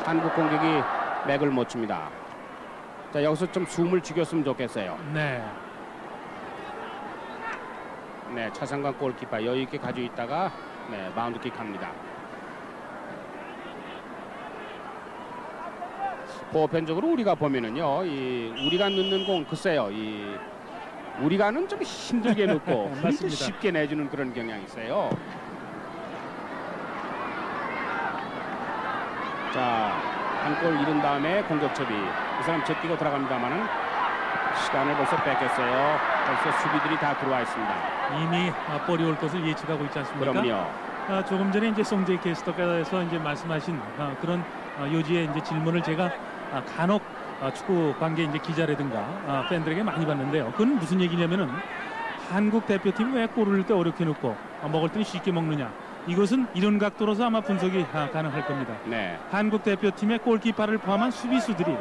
한국 공격이 맥을 못 칩니다. 자, 여기서 좀 숨을 죽였으면 좋겠어요. 네. 네, 차상관 골키퍼 여유 있게 가지고 있다가 바운드킥 합니다. 보편적으로 우리가 보면은요, 우리가 넣는 공 글쎄요, 우리가는 좀 힘들게 넣고 맞습니다. 쉽게 내주는 그런 경향이 있어요. 자, 한 골 잃은 다음에 공격 처리. 이 사람 제끼고 들어갑니다만은 시간을 벌써 뺏겼어요. 벌써 수비들이 다 들어와 있습니다. 이미 볼이 올 것을 예측하고 있지 않습니까? 그럼요. 조금 전에 이제 송재희 캐스터께서 이제 말씀하신 그런 요지의 이제 질문을 제가 간혹 축구 관계 이제 기자라든가 팬들에게 많이 받는데요. 그건 무슨 얘기냐면은 한국 대표팀이 왜 골을 넣을 때 어렵게 넣고 먹을 때는 쉽게 먹느냐. 이것은 이런 각도로서 아마 분석이 가능할 겁니다. 네. 한국 대표팀의 골키퍼를 포함한 수비수들이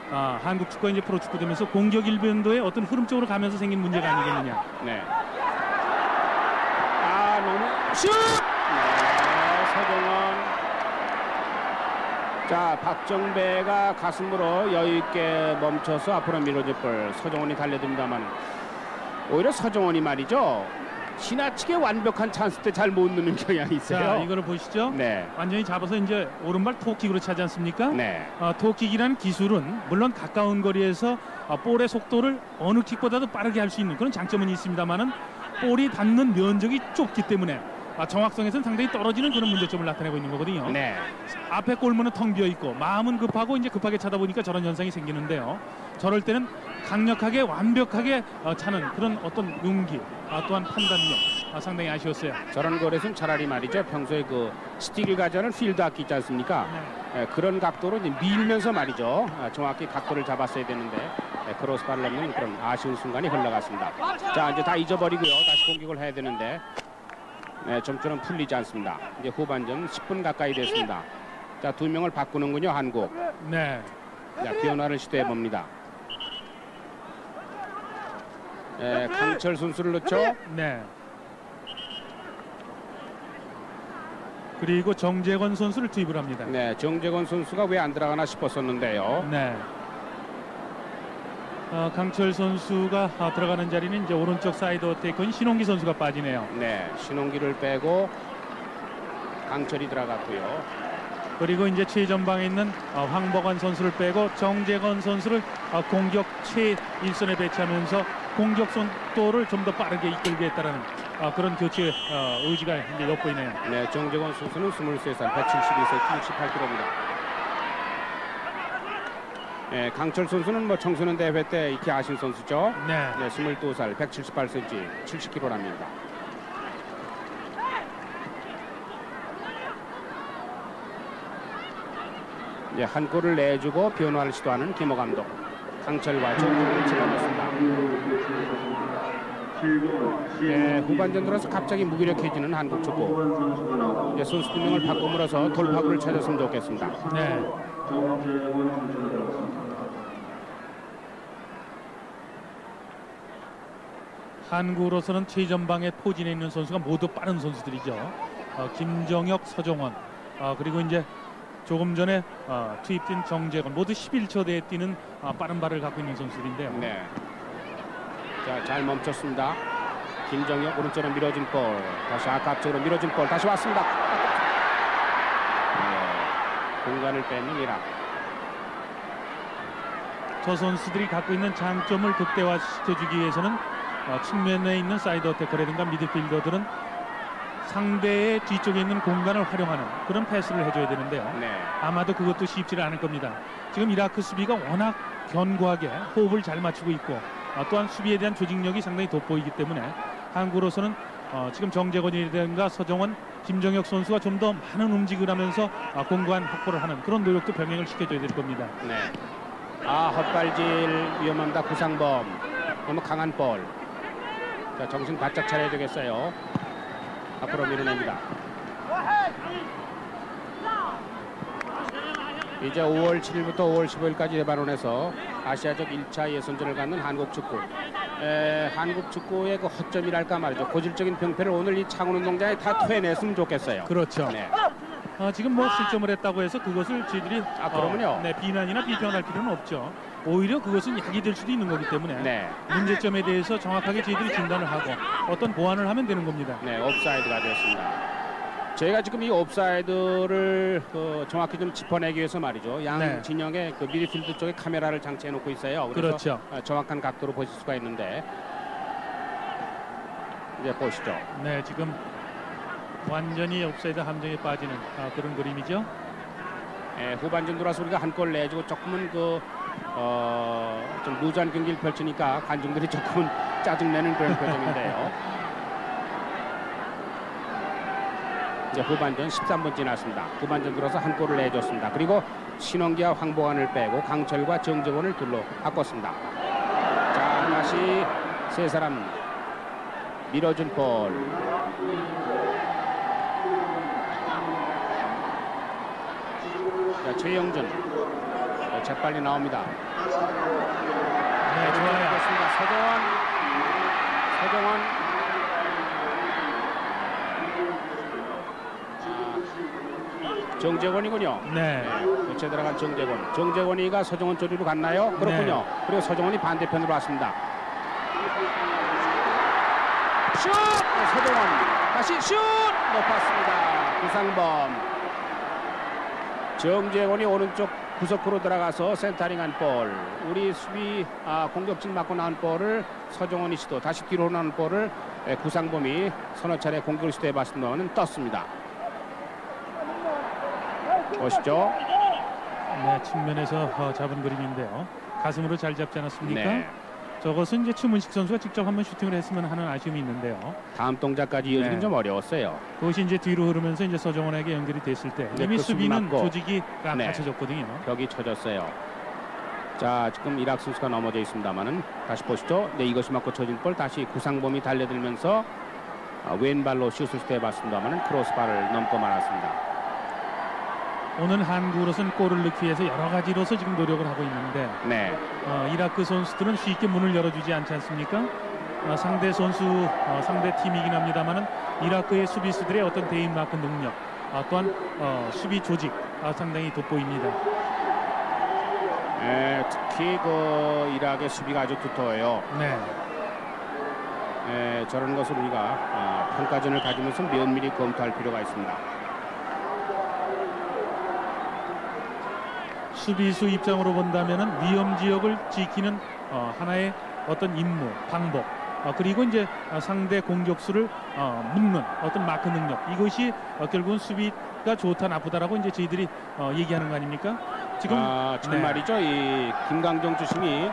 한국 축구가 이제 프로축구 되면서 공격 일변도의 어떤 흐름 쪽으로 가면서 생긴 문제가 아니겠느냐. 네. 너무 슛! 네, 서정원. 자, 박정배가 가슴으로 여유 있게 멈춰서 앞으로 밀어줄 볼. 서정원이 달려듭니다만 오히려 서정원이 말이죠. 지나치게 완벽한 찬스 때 잘 못 넣는 경향이 있어요. 자, 이거를 보시죠. 네. 완전히 잡아서 이제 오른발 토킥으로 차지 않습니까? 네. 토킥이라는 기술은 물론 가까운 거리에서 볼의 속도를 어느 킥보다도 빠르게 할 수 있는 그런 장점은 있습니다만은 볼이 닿는 면적이 좁기 때문에 정확성에서는 상당히 떨어지는 그런 문제점을 나타내고 있는 거거든요. 네. 앞에 골문은 텅 비어 있고 마음은 급하고 이제 급하게 차다 보니까 저런 현상이 생기는데요. 저럴 때는 강력하게 완벽하게 차는 그런 어떤 용기 또한 판단력 상당히 아쉬웠어요. 저런 거에서는 차라리 말이죠. 평소에 그 스틱을 가져가는 필드 악기 있지 않습니까? 네. 그런 각도로 이제 밀면서 말이죠. 정확히 각도를 잡았어야 되는데 크로스바를 넘는 그런 아쉬운 순간이 흘러갔습니다. 자, 이제 다 잊어버리고요. 다시 공격을 해야 되는데 점수는 풀리지 않습니다. 이제 후반전 10분 가까이 됐습니다. 자, 2명을 바꾸는군요. 한국. 네. 자, 변화를 시도해 봅니다. 강철 선수를 넣죠. 네. 그리고 정재건 선수를 투입을 합니다. 네, 정재건 선수가 왜 안 들어가나 싶었었는데요. 네. 강철 선수가 들어가는 자리는 이제 오른쪽 사이드 어테이커인 신홍기 선수가 빠지네요. 네, 신홍기를 빼고 강철이 들어갔고요. 그리고 이제 최전방에 있는 황보관 선수를 빼고 정재건 선수를 공격 최일선에 배치하면서 공격 속도를 좀 더 빠르게 이끌겠다라는 그런 교체 의지가 이제 엿보이네요. 네, 정재건 선수는 23살, 172cm, 68kg입니다. 네, 강철 선수는 뭐 청소년 대회 때 익히 아신 선수죠. 네. 네, 22살, 178cm, 70kg랍니다. 네, 한 골을 내주고 변화를 시도하는 김호 감독. 강철과 정재건을 집어넣습니다. 네, 후반전 들어서 갑자기 무기력해지는 한국 축구. 이제 선수 2명을 바꿈으로써 돌파구를 찾았으면 좋겠습니다. 네. 한국으로서는 최전방에 포진해 있는 선수가 모두 빠른 선수들이죠. 김정혁, 서정원, 그리고 이제 조금 전에 투입된 정재건 모두 11초대에 뛰는 빠른 발을 갖고 있는 선수들인데요. 네. 자, 잘 멈췄습니다. 김정혁 오른쪽으로 밀어준 볼. 다시 아깝쪽으로 밀어준 볼. 다시 왔습니다. 공간을 뺏는 이락. 저 선수들이 갖고 있는 장점을 극대화시켜주기 위해서는 측면에 있는 사이드 어태커라든가 미드필더들은 상대의 뒤쪽에 있는 공간을 활용하는 그런 패스를 해줘야 되는데요. 네. 아마도 그것도 쉽지 않을 겁니다. 지금 이라크 수비가 워낙 견고하게 호흡을 잘 맞추고 있고 또한 수비에 대한 조직력이 상당히 돋보이기 때문에 한국으로서는 지금 정재건이라든가 서정원, 김정혁 선수가 좀 더 많은 움직임을 하면서 공간 확보를 하는 그런 노력도 병행을 시켜줘야 될 겁니다. 네. 헛발질 위험합니다. 구상범. 너무 강한 볼. 자, 정신 바짝 차려야 되겠어요. 앞으로 밀어냅니다. 이제 5월 7일부터 5월 15일까지 레바논에서 아시아적 1차 예선전을 갖는 한국 축구. 한국 축구의 그 허점이랄까 말이죠. 고질적인 병폐를 오늘 이 창원운동장에 다 토해냈으면 좋겠어요. 그렇죠. 네. 지금 뭐 실점을 했다고 해서 그것을 저희들이 그러면요. 비난이나 비평할 필요는 없죠. 오히려 그것은 약이 될 수도 있는 거기 때문에 네. 문제점에 대해서 정확하게 저희들이 진단을 하고 어떤 보완을 하면 되는 겁니다. 네, 옵사이드가 되었습니다. 저희가 지금 이 옵사이드를 정확히 좀 짚어내기 위해서 말이죠. 양 네. 진영의 그 미드필드 쪽에 카메라를 장치해 놓고 있어요. 그래서 그렇죠. 정확한 각도로 보실 수가 있는데 이제 보시죠. 네, 지금 완전히 옵사이드 함정에 빠지는 그런 그림이죠. 후반전 들어와서 우리가 한 골 내주고 조금은 좀 루즈한 경기를 펼치니까 관중들이 조금은 짜증내는 그런 표정인데요. 이제 후반전 13분 지났습니다. 후반전 들어서 한 골을 내줬습니다. 그리고 신원기와 황보관을 빼고 강철과 정재원을 둘로 바꿨습니다. 자, 다시 세 사람 밀어준 볼. 자, 최영준 재빨리 나옵니다. 네, 좋아요. 그렇습니다. 서정원 정재권이군요. 네. 교체 들어간 정재권이가 서정원 쪽으로 갔나요? 그렇군요. 네. 그리고 서정원이 반대편으로 왔습니다. 슛! 서정원 다시 슛! 높았습니다. 구상범. 정재권이 오른쪽 구석으로 들어가서 센터링한 볼. 우리 수비 공격진 맞고 나온 볼을 서정원이 시도. 다시 뒤로 나온 볼을 구상범이 서너 차례 공격을 시도해봤습니다만 떴습니다. 보시죠. 네, 측면에서 잡은 그림인데요. 가슴으로 잘 잡지 않았습니까? 네. 저것은 이제 추문식 선수가 직접 한번 슈팅을 했으면 하는 아쉬움이 있는데요. 다음 동작까지 이어지긴 네. 좀 어려웠어요. 그것이 이제 뒤로 흐르면서 이제 서정원에게 연결이 됐을 때 네, 이미 그 수비는 맞고. 조직이 네. 갖춰졌거든요. 벽이 쳐졌어요. 자, 지금 이락 선수가 넘어져 있습니다만은 다시 보시죠. 네, 이것이 맞고 쳐진 볼 다시 구상범이 달려들면서 왼발로 슛을 시도해봤습니다만은 크로스바를 넘고 말았습니다. 오늘 한국으로서는 골을 넣기 위해서 여러 가지로서 지금 노력을 하고 있는데 네, 이라크 선수들은 쉽게 문을 열어주지 않지 않습니까? 상대 선수, 상대 팀이긴 합니다만은 이라크의 수비수들의 어떤 대인 마크 능력, 또한 수비 조직 상당히 돋보입니다. 특히 그 이락의 수비가 아주 두터워요. 네. 저런 것을 우리가 평가전을 가지면서 면밀히 검토할 필요가 있습니다. 수비수 입장으로 본다면은 위험 지역을 지키는 하나의 어떤 임무, 방법, 그리고 이제 상대 공격수를 묶는 어떤 마크 능력, 이것이 결국은 수비가 좋다 나쁘다라고 이제 저희들이 얘기하는 거 아닙니까? 지금 지금 말이죠. 이 김강정 주심이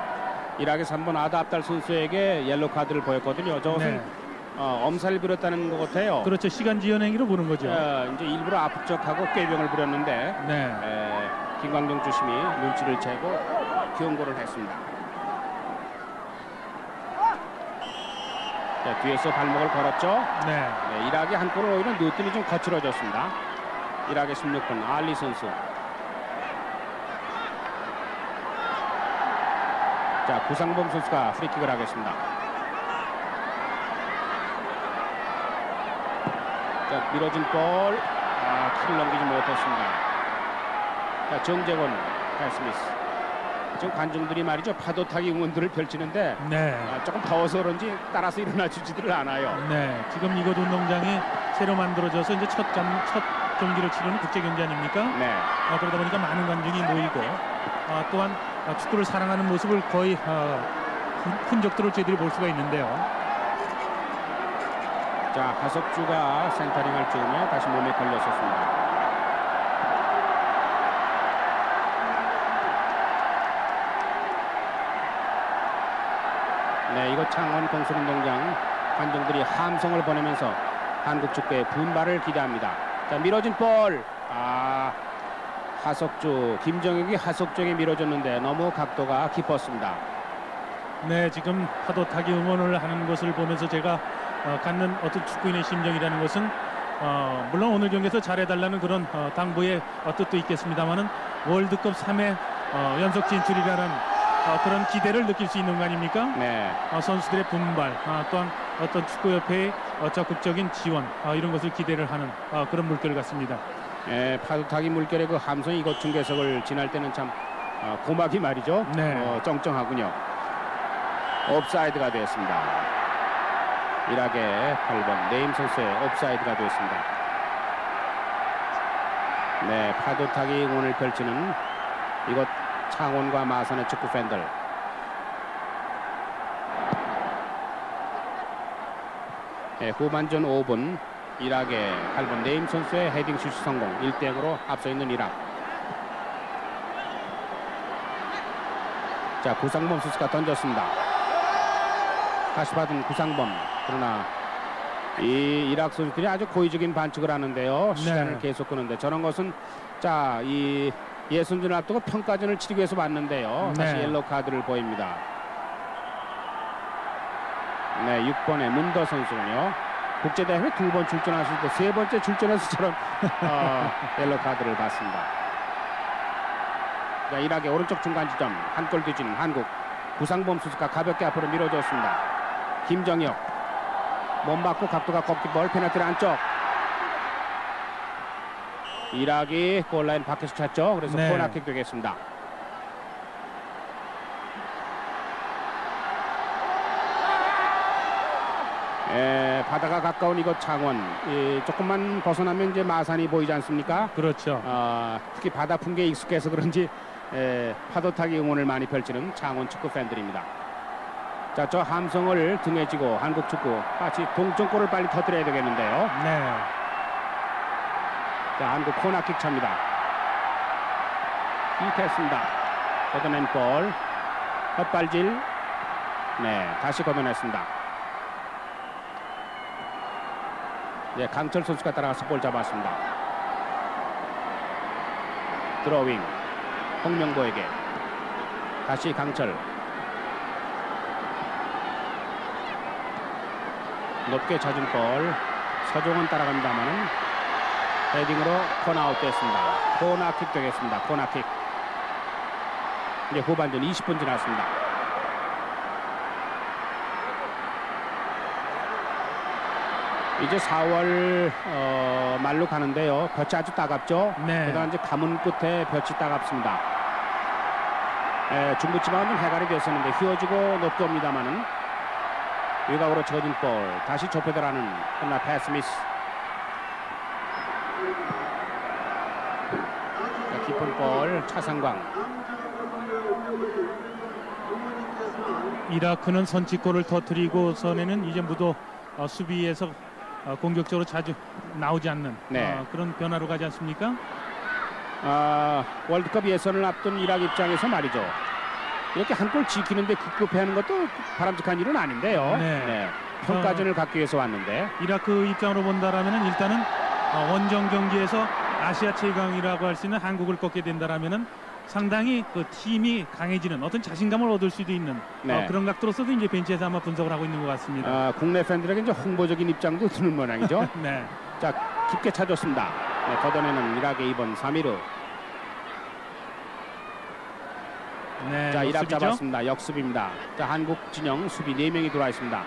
이락의 3번 아다 압달 선수에게 옐로 카드를 보였거든요. 저것은 엄살을 부렸다는 것 같아요. 그렇죠. 시간 지연 행위로 보는 거죠. 이제 일부러 압축하고 꾀병을 부렸는데 김광정 주심이 눈치를 채고 경고를 했습니다. 자, 뒤에서 발목을 걸었죠. 이락이 한 골을 오히려 넣더니 좀 거칠어졌습니다. 이락의 16번 알리 선수. 자, 구상범 선수가 프리킥을 하겠습니다. 자, 밀어진 볼, 키를 넘기지 못했습니다. 자, 정재권, 칼스미스. 지금 관중들이 말이죠. 파도 타기 응원들을 펼치는데 네. 조금 더워서 그런지 따라서 일어나 주지들을 않아요. 네. 지금 이곳 운동장이 새로 만들어져서 이제 첫 경기를 치르는 국제 경기 아닙니까? 네. 그러다 보니까 많은 관중이 모이고 또한 축구를 사랑하는 모습을 거의 흔적들을 저희들이 볼 수가 있는데요. 자, 하석주가 센터링을 찍으며 다시 몸에 걸렸었습니다. 네, 이곳 창원 공설운동장 관중들이 함성을 보내면서 한국 축구의 분발을 기대합니다. 자, 밀어진 볼. 하석주, 김정혁이 하석주에게 밀어줬는데 너무 각도가 깊었습니다. 네, 지금 파도 타기 응원을 하는 것을 보면서 제가 갖는 어떤 축구인의 심정이라는 것은 물론 오늘 경기에서 잘해달라는 그런 당부의 뜻도 있겠습니다만은 월드컵 3회 연속 진출이라는 그런 기대를 느낄 수 있는 거 아닙니까? 네. 선수들의 분발, 또한 어떤 축구협회의 적극적인 지원 이런 것을 기대를 하는 그런 물결 같습니다. 네, 파도타기 물결의 그 함성이 이곳 중계석을 지날 때는 참 고막이 말이죠. 네. 쩡쩡하군요. 옵사이드가 되었습니다. 이락의 8번 네임 선수의 옵사이드가 되었습니다. 네, 파도타기 응원을 펼치는 이곳 창원과 마산의 축구 팬들. 네, 후반전 5분 이락의 8번 네임 선수의 헤딩 슛 성공. 1대0으로 앞서 있는 이락. 자, 구상범 선수가 던졌습니다. 다시 받은 구상범. 그러나 이 이락 선수들이 아주 고의적인 반칙을 하는데요. 시간을 계속 끄는데 저런 것은 자, 이 예선전을 앞두고 평가전을 치르기 위해서 왔는데요. 다시 옐로우 카드를 보입니다. 네, 6번의 문더 선수는요. 국제대회 2번 출전하실 때 3번째 출전해서 저런 옐로우 카드를 받습니다. 자, 이락의 오른쪽 중간 지점 한 골 뒤진 한국. 구상범 선수가 가볍게 앞으로 밀어줬습니다. 김정혁 몸 맞고 각도가 꺾인 볼 페널티를 안쪽. 이락이 골라인 밖에서 찼죠. 그래서 코너킥 되겠습니다. 바다가 가까운 이곳 창원. 조금만 벗어나면 이제 마산이 보이지 않습니까? 그렇죠. 특히 바다 풍경에 익숙해서 그런지 파도타기 응원을 많이 펼치는 창원 축구 팬들입니다. 자, 저 함성을 등에 지고 한국 축구 마치 동점골을 빨리 터뜨려야 되겠는데요. 네. 자, 한국 코너킥 찹니다. 히트했습니다. 걷어낸 볼. 헛발질. 네, 다시 걷어냈습니다. 네, 강철 선수가 따라가서 볼 잡았습니다. 드로잉. 홍명보에게. 다시 강철. 높게 찾은 볼. 서종은 따라갑니다만은 헤딩으로 코너아웃 됐습니다. 코너킥 되겠습니다. 코너킥. 이제 후반전 20분 지났습니다. 이제 4월 말로 가는데요. 볕이 아주 따갑죠. 네. 그다음 이제 가문 끝에 볕이 따갑습니다. 중부지방은 해갈이 됐었는데 휘어지고 높게 옵니다만은 외곽으로 쳐진 볼. 다시 좁혀들어가는 그러나 패스 미스. 깊은 볼 차상광. 이라크는 선취골을 터뜨리고서는 이제 무도 수비에서 공격적으로 자주 나오지 않는 그런 변화로 가지 않습니까? 월드컵 예선을 앞둔 이락 입장에서 말이죠. 이렇게 한 골 지키는데 급급해하는 것도 바람직한 일은 아닌데요. 네. 평가전을 갖기 위해서 왔는데 이라크 입장으로 본다라면은 일단은 원정 경기에서 아시아 최강이라고 할 수 있는 한국을 꺾게 된다라면은 상당히 그 팀이 강해지는 어떤 자신감을 얻을 수도 있는 그런 각도로서도 이제 벤치에서 아마 분석을 하고 있는 것 같습니다. 국내 팬들에게 이제 홍보적인 입장도 드는 모양이죠. 네. 자, 깊게 차줬습니다. 네, 걷어내는 이락의 2번 사미르. 네, 자, 이락 역습이죠? 잡았습니다. 역습입니다. 자, 한국 진영 수비 4명이 들어와 있습니다.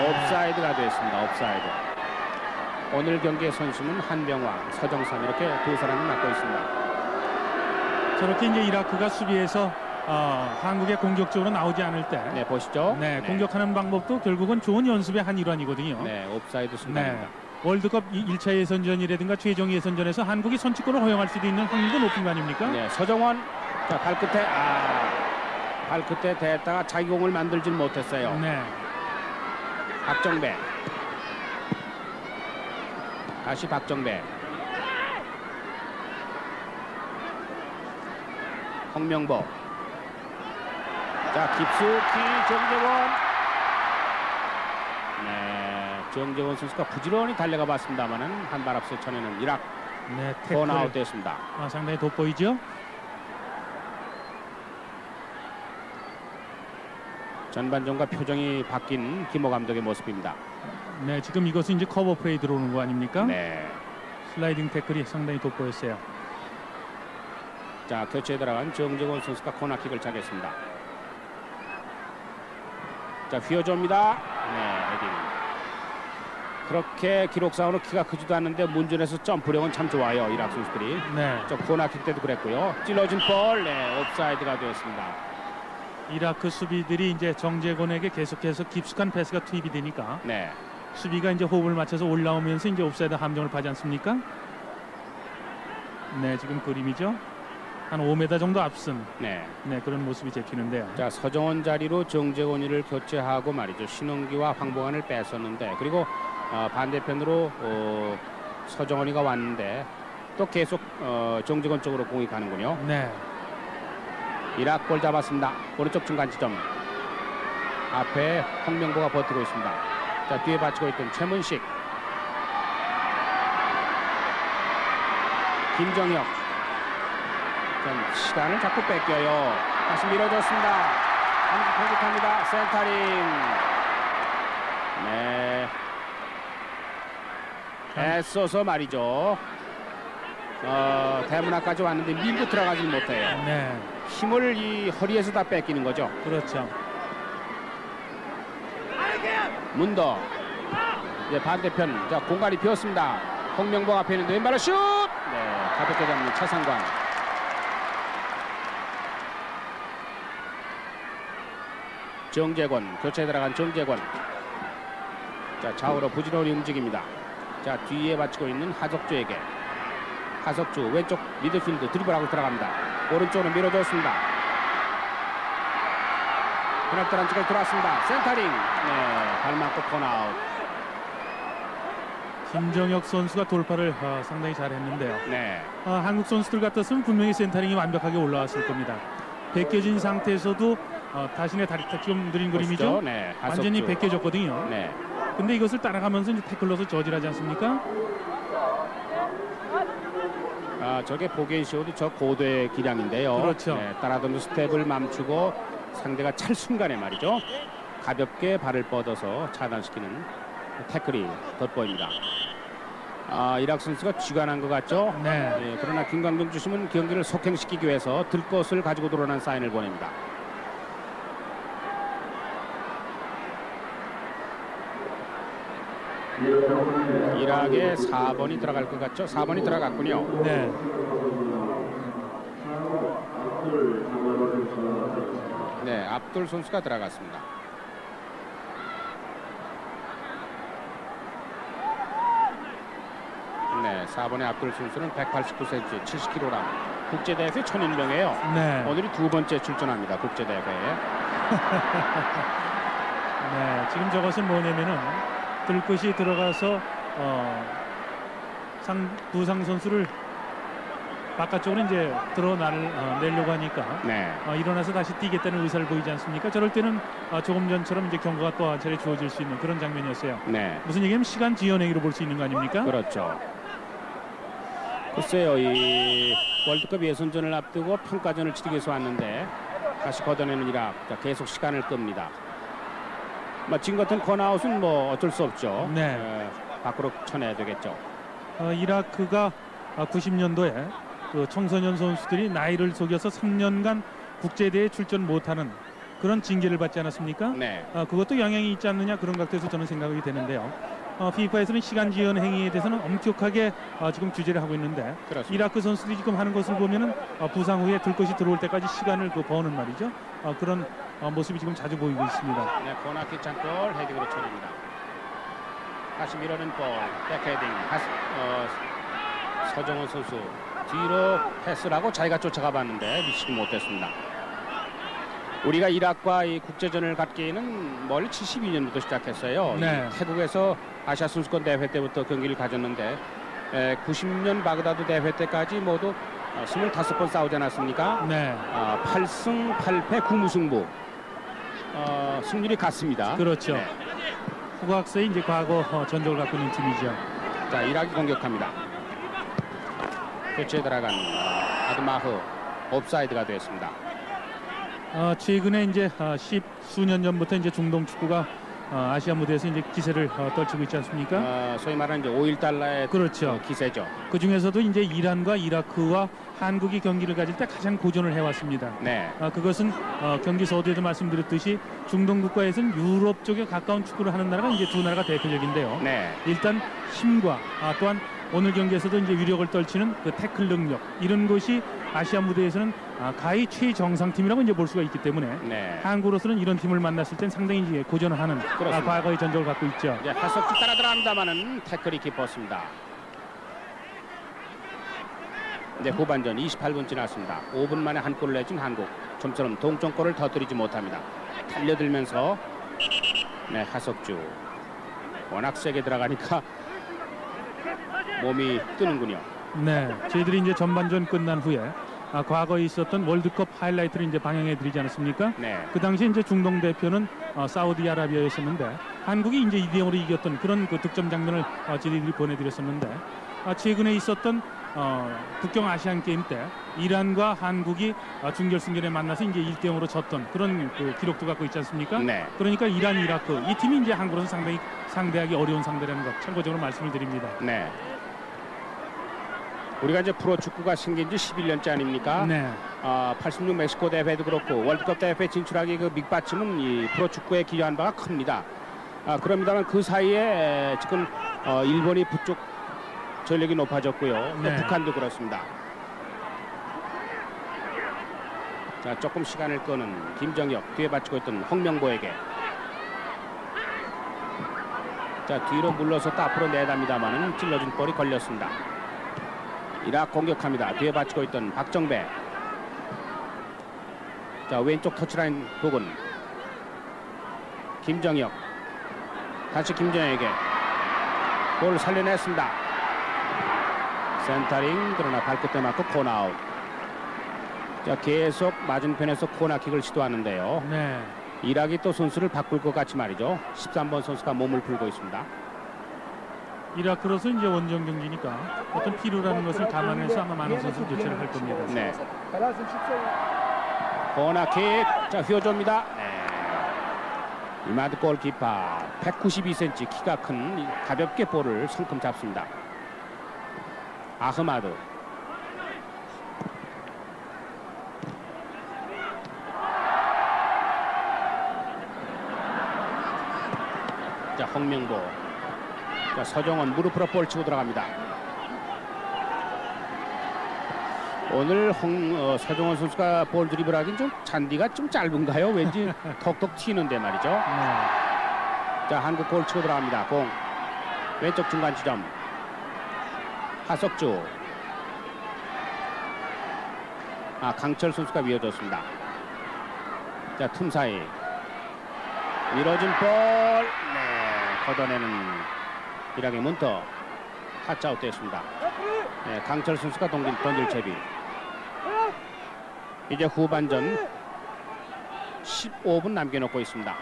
옵사이드가 됐습니다. 옵사이드. 오늘 경기의 선수는 한병왕, 서정삼 이렇게 두 사람이 맡고 있습니다. 저렇게 이제 이라크가 수비에서 한국의 공격적으로 나오지 않을 때 네, 보시죠. 네, 공격하는 방법도 결국은 좋은 연습의 한 일환이거든요. 네, 옵사이드 순간입니다. 월드컵 1차 예선전이라든가 최종 예선전에서 한국이 선취골을 허용할 수도 있는 확률도 높은 거 아닙니까? 네, 서정원 자, 발끝에 댔다가 자기 공을 만들질 못했어요. 네. 박정배. 다시 박정배. 홍명보. 자, 깊숙이 정재원. 네, 정재원 선수가 부지런히 달려가 봤습니다만은 한 발 앞서 쳐내는 이라크. 네, 턴아웃 됐습니다. 상당히 돋보이죠? 전반전과 표정이 바뀐 김호 감독의 모습입니다. 네, 지금 이것은 이제 커버 플레이 들어오는 거 아닙니까? 네. 슬라이딩 태클이 상당히 돋보였어요. 자, 교체에 들어간 정재원 선수가 코너킥을 차겠습니다. 자, 휘어줍니다. 네, 헤딩. 그렇게 기록상으로 키가 크지도 않는데 문전에서 점프력은 참 좋아요, 이라크 선수들이. 네. 저 코너킥 때도 그랬고요. 찔러진 볼, 네, 옵사이드가 되었습니다. 이라크 수비들이 이제 정재권에게 계속해서 깊숙한 패스가 투입이 되니까 네, 수비가 이제 호흡을 맞춰서 올라오면서 이제 옵사이드 함정을 파지 않습니까? 네, 지금 그림이죠. 한 5m 정도 앞선 네. 그런 모습이 잡히는데요. 자, 서정원 자리로 정재권이를 교체하고 말이죠. 신홍기와 황보관을 뺐었는데, 그리고 반대편으로 서정원이가 왔는데 또 계속 정재권 쪽으로 공이 가는군요. 네. 이라크 볼 잡았습니다. 오른쪽 중간 지점. 앞에 홍명보가 버티고 있습니다. 자, 뒤에 받치고 있던 최문식. 김정혁. 좀 시간을 자꾸 뺏겨요. 다시 밀어줬습니다. 한국 공격합니다. 센터링. 네. 애써서 말이죠. 대문화까지 왔는데 밀고 들어가지 못해요. 네. 힘을 이 허리에서 다 뺏기는 거죠. 그렇죠. 문더. 이제 반대편. 자, 공간이 비었습니다. 홍명보 앞에 있는데 왼발로 슛! 네, 가볍게 잡는 차상광. 정재권, 교체에 들어간 정재권. 자, 좌우로 부지런히 움직입니다. 자, 뒤에 받치고 있는 하석주에게. 하석주 왼쪽 미드필드 드리블하고 들어갑니다. 오른쪽으로 밀어줬습니다. 페널티 안쪽으로 들어왔습니다. 센터링. 네, 발 맞고 턴아웃. 김정혁 선수가 돌파를 상당히 잘했는데요. 네. 한국 선수들 같았으면 분명히 센터링이 완벽하게 올라왔을 겁니다. 벗겨진 상태에서도 자신의 다리 지금 느린 그림이죠. 네, 하석주. 완전히 벗겨졌거든요. 네. 근데 이것을 따라가면서 이제 태클로서 저질하지 않습니까? 저게 보기엔 쉬워도 저 고도의 기량인데요. 그렇죠. 네, 따라가는 스텝을 멈추고 상대가 찰 순간에 말이죠. 가볍게 발을 뻗어서 차단시키는 태클이 돋보입니다. 이라크 선수가 쥐가 난 것 같죠? 네. 예, 그러나 김광동 주심은 경기를 속행시키기 위해서 들 것을 가지고 들어오는 사인을 보냅니다. 이락에 4번이 들어갈 것 같죠? 4번이 들어갔군요. 네. 네, 압돌 선수가 들어갔습니다. 네, 4번의 압돌 선수는 189cm, 70kg. 국제대회에서 천인명이에요. 네. 오늘이 두 번째 출전합니다. 국제대회에. 네. 지금 저것은 뭐냐면은 들것이 들어가서 두상 선수를 바깥쪽으로 이제 내려고 하니까 네. 일어나서 다시 뛰겠다는 의사를 보이지 않습니까? 저럴 때는 조금 전처럼 이제 경고가 또 한 차례 주어질 수 있는 그런 장면이었어요. 네. 무슨 얘기냐면 시간 지연행위로 볼 수 있는 거 아닙니까? 그렇죠. 글쎄요, 이 월드컵 예선전을 앞두고 평가전을 치르기 위해서 왔는데 다시 걷어내는 이라크. 계속 시간을 끕니다. 지금 같은 콘아웃은 뭐 어쩔 수 없죠. 네. 밖으로 쳐내야 되겠죠. 이라크가 90년도에 그 청소년 선수들이 나이를 속여서 3년간 국제대회에 출전 못하는 그런 징계를 받지 않았습니까? 네. 그것도 영향이 있지 않느냐 그런 각도에서 저는 생각이 되는데요. FIFA에서는 시간 지연 행위에 대해서는 엄격하게 지금 규제를 하고 있는데 그렇습니다. 이라크 선수들이 지금 하는 것을 보면은 부상 후에 들 것이 들어올 때까지 시간을 버는 말이죠. 그런 모습이 지금 자주 보이고 있습니다. 네, 코너킥 찬골 헤딩으로 처리입니다. 다시 밀어낸 볼, 백헤딩. 서정원 선수 뒤로 패스를 하고 자기가 쫓아가 봤는데 미치지 못했습니다. 우리가 이라크와 이 국제전을 갖기에는 멀리 72년부터 시작했어요. 네. 태국에서 아시아 선수권 대회 때부터 경기를 가졌는데 90년 바그다드 대회 때까지 모두 25번 싸우지 않았습니까? 네. 8승 8패 9무승부. 승률이 같습니다. 그렇죠. 네. 후각세의 이제 과거 전적을 갖고 있는 팀이죠. 자, 이라크 공격합니다. 교체에 들어간 아드마흐 옵사이드가 되었습니다. 최근에 이제 10수년 전부터 이제 중동 축구가 아시아 무대에서 이제 기세를 떨치고 있지 않습니까? 소위 말하는 이제 5.1달러의 그렇죠. 기세죠. 그 중에서도 이제 이란과 이라크와 한국이 경기를 가질 때 가장 고전을 해왔습니다. 네. 그것은 경기 서두에도 말씀드렸듯이 중동 국가에서는 유럽 쪽에 가까운 축구를 하는 나라가 이제 두 나라가 대표적인데요. 네. 일단 힘과 또한 오늘 경기에서도 이제 위력을 떨치는 그 태클 능력 이런 것이 아시아 무대에서는 가히 최정상팀이라고 이제 볼 수가 있기 때문에 네. 한국으로서는 이런 팀을 만났을 땐 상당히 이제 고전을 하는 과거의 전적을 갖고 있죠. 이제 하석주 따라 들어갑니다만은 태클이 깊었습니다. 네, 후반전 28분 지났습니다. 5분 만에 한 골을 내준 한국. 좀처럼 동점골을 터뜨리지 못합니다. 달려들면서 네, 하석주 워낙 세게 들어가니까 몸이 뜨는군요. 네, 저희들이 이제 전반전 끝난 후에 과거에 있었던 월드컵 하이라이트를 이제 방영해드리지 않았습니까? 네. 그 당시 이제 중동 대표는 사우디아라비아였었는데 한국이 이제 2대0으로 이겼던 그런 그 득점 장면을 저희들이 보내드렸었는데 최근에 있었던 북경 아시안 게임 때 이란과 한국이 준결승전에 만나서 이제 1대0으로 졌던 그런 그 기록도 갖고 있지 않습니까? 네. 그러니까 이란, 이라크 이 팀이 이제 한국으로서 상당히 상대하기 어려운 상대라는 것 참고적으로 말씀을 드립니다. 네. 우리가 이제 프로 축구가 생긴 지 11년째 아닙니까? 네. 86 멕시코 대회도 그렇고 월드컵 대회 진출하기 그 밑받침은 이 프로 축구에 기여한 바가 큽니다. 그럽니다만 그 사이에 지금 일본이 부쩍 전력이 높아졌고요. 네. 북한도 그렇습니다. 자, 조금 시간을 끄는 김정혁 뒤에 받치고 있던 홍명보에게 자, 뒤로 물러서 앞으로 내답니다만은 찔러준 볼이 걸렸습니다. 이라크 공격합니다. 뒤에 받치고 있던 박정배. 자, 왼쪽 터치라인 부근 김정혁. 다시 김정혁에게 볼을 살려냈습니다. 센터링 그러나 발끝에 맞고 코너아웃. 자, 계속 맞은편에서 코너킥을 시도하는데요. 네. 이라크이 또 선수를 바꿀 것 같이 말이죠. 13번 선수가 몸을 풀고 있습니다. 이라크로서 이제 원정 경기니까 어떤 필요라는 것을 감안해서 아마 많은 선수 교체를 할 겁니다. 네. 코너킥. 자, 휘어줍니다. 네. 이마드 골키퍼 192cm 키가 큰 가볍게 볼을 성큼 잡습니다. 아흐마드. 자, 홍명보. 자, 서정원 무릎으로 볼 치고 들어갑니다. 오늘 서정원 선수가 볼 드리블 하긴 좀 잔디가 좀 짧은가요? 왠지 톡톡 튀는데 말이죠. 네. 자, 한국 볼 치고 들어갑니다. 공 왼쪽 중간 지점 하석주. 강철 선수가 위어졌습니다. 자, 틈 사이 밀어준 볼. 네, 걷어내는 이라크의 문터. 타치아웃 됐습니다. 네, 강철 선수가 던질 채비. 이제 후반전 15분 남겨놓고 있습니다.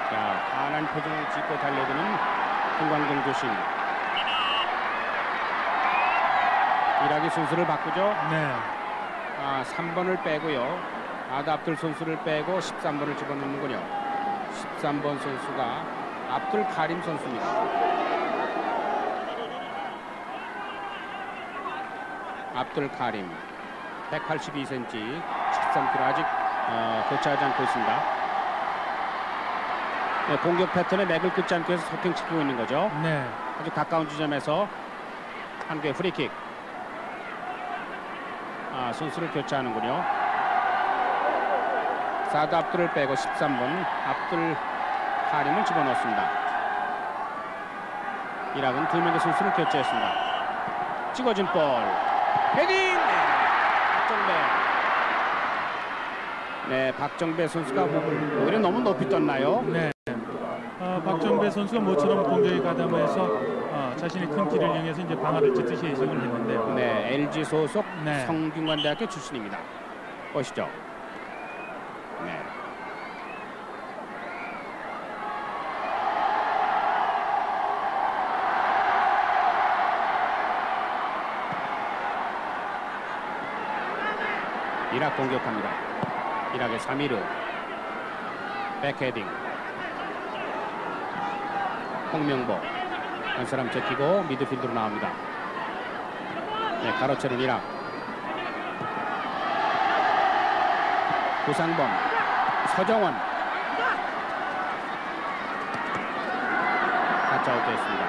자, 환한 표정을 짓고 달려드는 흥광동 조심. 이라크 선수를 바꾸죠. 네. 3번을 빼고요. 아답둘 선수를 빼고 13번을 집어넣는군요. 13번 선수가 압둘 카림 선수입니다. 압둘 카림 182cm 13kg 아직 교체하지 않고 있습니다. 네, 공격 패턴에 맥을 끊지 않기 위해서 속행시키고 있는 거죠. 네. 아주 가까운 지점에서 한국의 프리킥. 선수를 교체하는군요. 사드 압둘을 빼고 13번 압둘 하림을 집어넣습니다. 이락은 2명의 선수를 교체했습니다. 찍어진 볼. 헤딩! 박정배. 네, 박정배 선수가 호흡을 오히려 너무 높이 떴나요? 네. 박정배 선수가 모처럼 공격에 가담해서 자신의 큰 키를 이용해서 이제 방아를 찢듯이 예상을 했는데요. 네, LG 소속 네. 성균관대학교 출신입니다. 보시죠. 네. 이락 공격합니다. 이락의 3위르 백헤딩. 홍명보 한 사람 제끼고 미드필드로 나옵니다. 네, 가로채는 이락. 구상범, 서정원. 타치아웃됐습니다.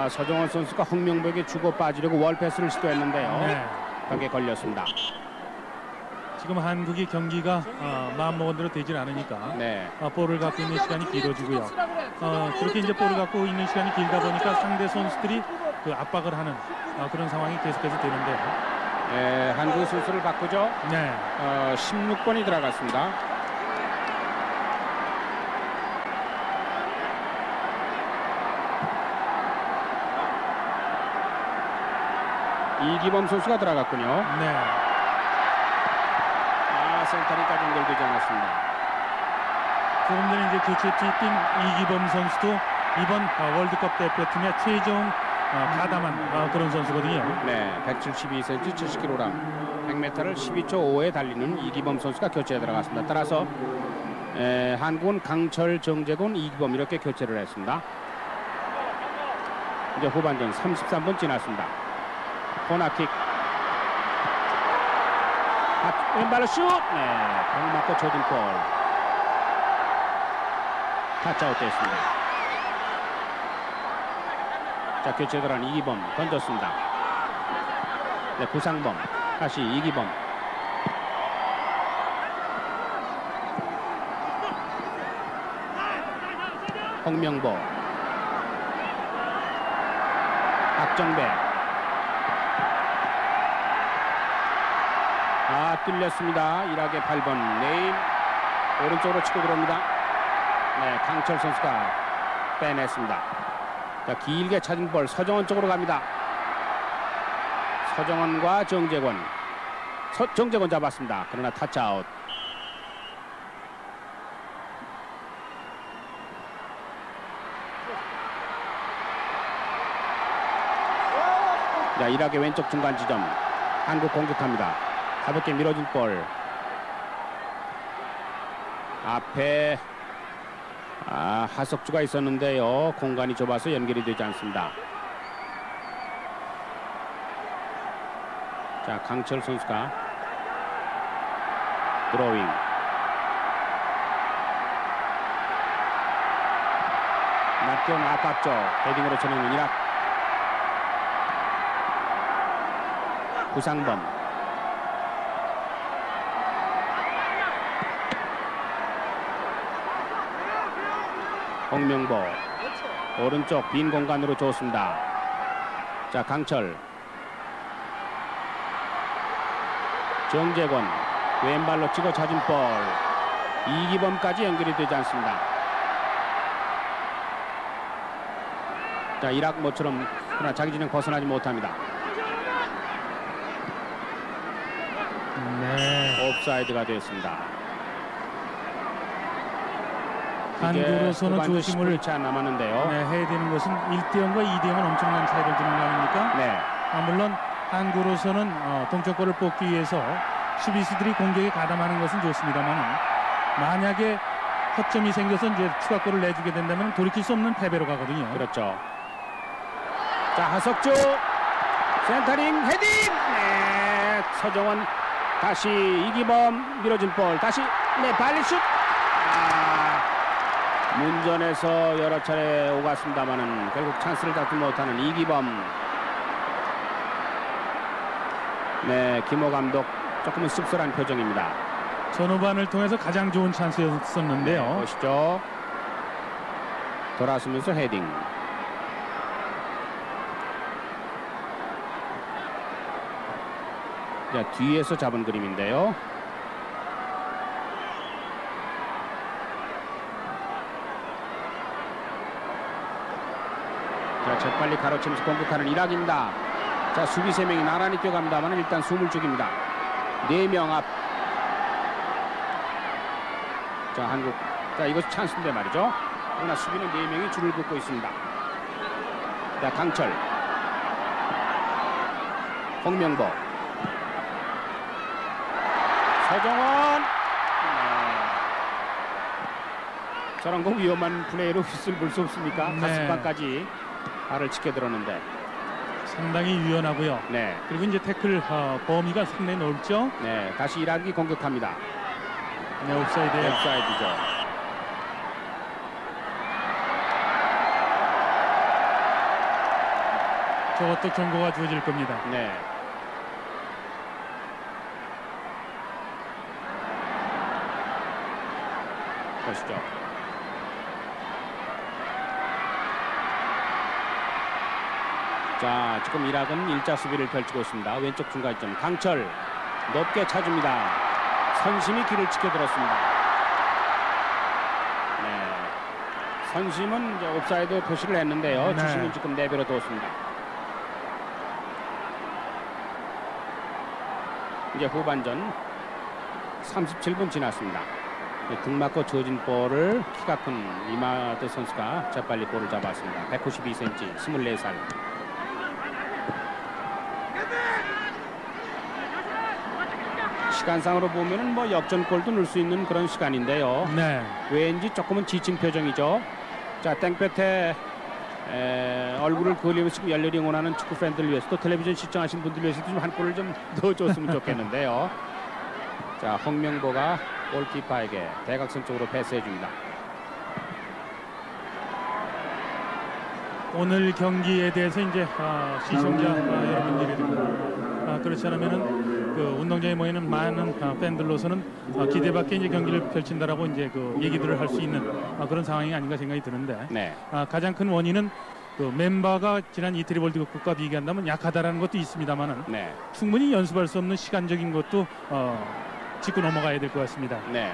서정원 선수가 홍명보에게 주고 빠지려고 월패스를 시도했는데요. 네. 벽에 걸렸습니다. 지금 한국이 경기가 마음먹은 대로 되질 않으니까 네. 볼을 갖고 있는 시간이 길어지고요. 그렇게 이제 볼을 갖고 있는 시간이 길다 보니까 상대 선수들이 그 압박을 하는 그런 상황이 계속해서 되는데요. 네, 한국 선수를 바꾸죠. 네. 16번이 들어갔습니다. 이기범 선수가 들어갔군요. 네. 센터링까지 연결되지 않았습니다. 조금 전에 이제 교체 투입된 이기범 선수도 이번 월드컵 대표팀의 최종 가담한 그런 선수거든요. 네, 172cm, 70kg, 100m를 12초 5에 달리는 이기범 선수가 교체에 들어갔습니다. 따라서 한국은 강철, 정재곤, 이기범 이렇게 교체를 했습니다. 이제 후반전 33분 지났습니다. 코너킥. 왼발로 슛! 네, 공 맞고 조진 볼. 타치아웃 됐습니다. 자, 교체 들어간 이기범 던졌습니다. 네, 구상범. 다시 이기범. 홍명보. 박정배. 뚫렸습니다. 이락의 8번 네임 오른쪽으로 치고 들어옵니다. 네, 강철 선수가 빼냈습니다. 자, 길게 찾은 볼 서정원 쪽으로 갑니다. 서정원과 정재권. 정재권 잡았습니다. 그러나 타치아웃. 자, 이락의 왼쪽 중간 지점. 한국 공격합니다. 가볍게 밀어준 볼. 앞에 하석주가 있었는데요. 공간이 좁아서 연결이 되지 않습니다. 자, 강철 선수가 드로잉. 낮게온 아깝죠. 헤딩으로 쳐내는 이락. 구상범. 홍명보 오른쪽 빈 공간으로 줬습니다. 자, 강철. 정재권 왼발로 치고 찾은 볼. 이기범까지 연결이 되지 않습니다. 자, 이락 모처럼 그러나 자기 진영 벗어나지 못합니다. 네. 옵사이드가 되었습니다. 한국으로서는 조심을 채 남았는데요. 네, 해야 되는 것은 1대0과 2대0은 엄청난 차이를 두는 거 아닙니까? 네. 물론 한국으로서는 동점골을 뽑기 위해서 수비수들이 공격에 가담하는 것은 좋습니다만 만약에 허점이 생겨서 이제 추가골을 내주게 된다면 돌이킬 수 없는 패배로 가거든요. 그렇죠. 자, 하석주 센터링 헤딩. 네, 서정원 다시 이기범 밀어준 볼. 다시 네 발리슛. 문전에서 여러 차례 오갔습니다만은 결국 찬스를 잡지 못하는 이기범. 네, 김호 감독 조금은 씁쓸한 표정입니다. 전후반을 통해서 가장 좋은 찬스였었는데요. 보시죠. 돌아서면서 헤딩. 자, 뒤에서 잡은 그림인데요. 자, 재빨리 가로치면서 공격하는 이락입니다. 자, 수비 3명이 나란히 뛰어갑니다만 일단 숨을 죽입니다. 4명 앞. 자, 한국. 자, 이것이 찬스인데 말이죠. 그러나 수비는 4명이 줄을 긋고 있습니다. 자, 강철. 홍명보. 서정원. 저런 거 위험한 플레이로 휘슬 불 수 없습니까? 네. 가슴판까지 발을 지켜들었는데. 상당히 유연하고요. 네. 그리고 이제 태클 범위가 상당히 넓죠. 네, 다시 이락이 공격합니다. 네, 옵사이드예요. 옵사이드죠. 저것도 경고가 주어질 겁니다. 네. 보시죠. 자, 지금 이락은 일자 수비를 펼치고 있습니다. 왼쪽 중간점 강철 높게 차줍니다. 선심이 길을 지켜들었습니다. 네. 선심은 이제 옵사이드 표시를 했는데요. 네. 주심은 지금 내버려 뒀습니다. 이제 후반전 37분 지났습니다. 등 맞고 주어진 볼을 키가 큰 이마드 선수가 재빨리 볼을 잡았습니다. 192cm, 24살. 시간상으로 보면은 뭐 역전골도 넣을 수 있는 그런 시간인데요. 네. 왠지 조금은 지친 표정이죠. 자, 땡볕에 얼굴을 그리면서 지금 열렬히 응원하는 축구 팬들을 위해서 또 텔레비전 시청하신 분들 위해서도 좀 한 골을 좀 넣어줬으면 좋겠는데요. 자, 홍명보가 골키퍼에게 대각선 쪽으로 패스해줍니다. 오늘 경기에 대해서 이제 시청자 여러분들이 그렇지 않으면은 그 운동장에 모이는 많은 팬들로서는 기대밖에 이제 경기를 펼친다라고 이제 그 얘기들을 할 수 있는 그런 상황이 아닌가 생각이 드는데 네. 가장 큰 원인은 그 멤버가 지난 이태리 월드컵과 비교한다면 약하다라는 것도 있습니다만은 네. 충분히 연습할 수 없는 시간적인 것도 짚고 넘어가야 될 것 같습니다. 네.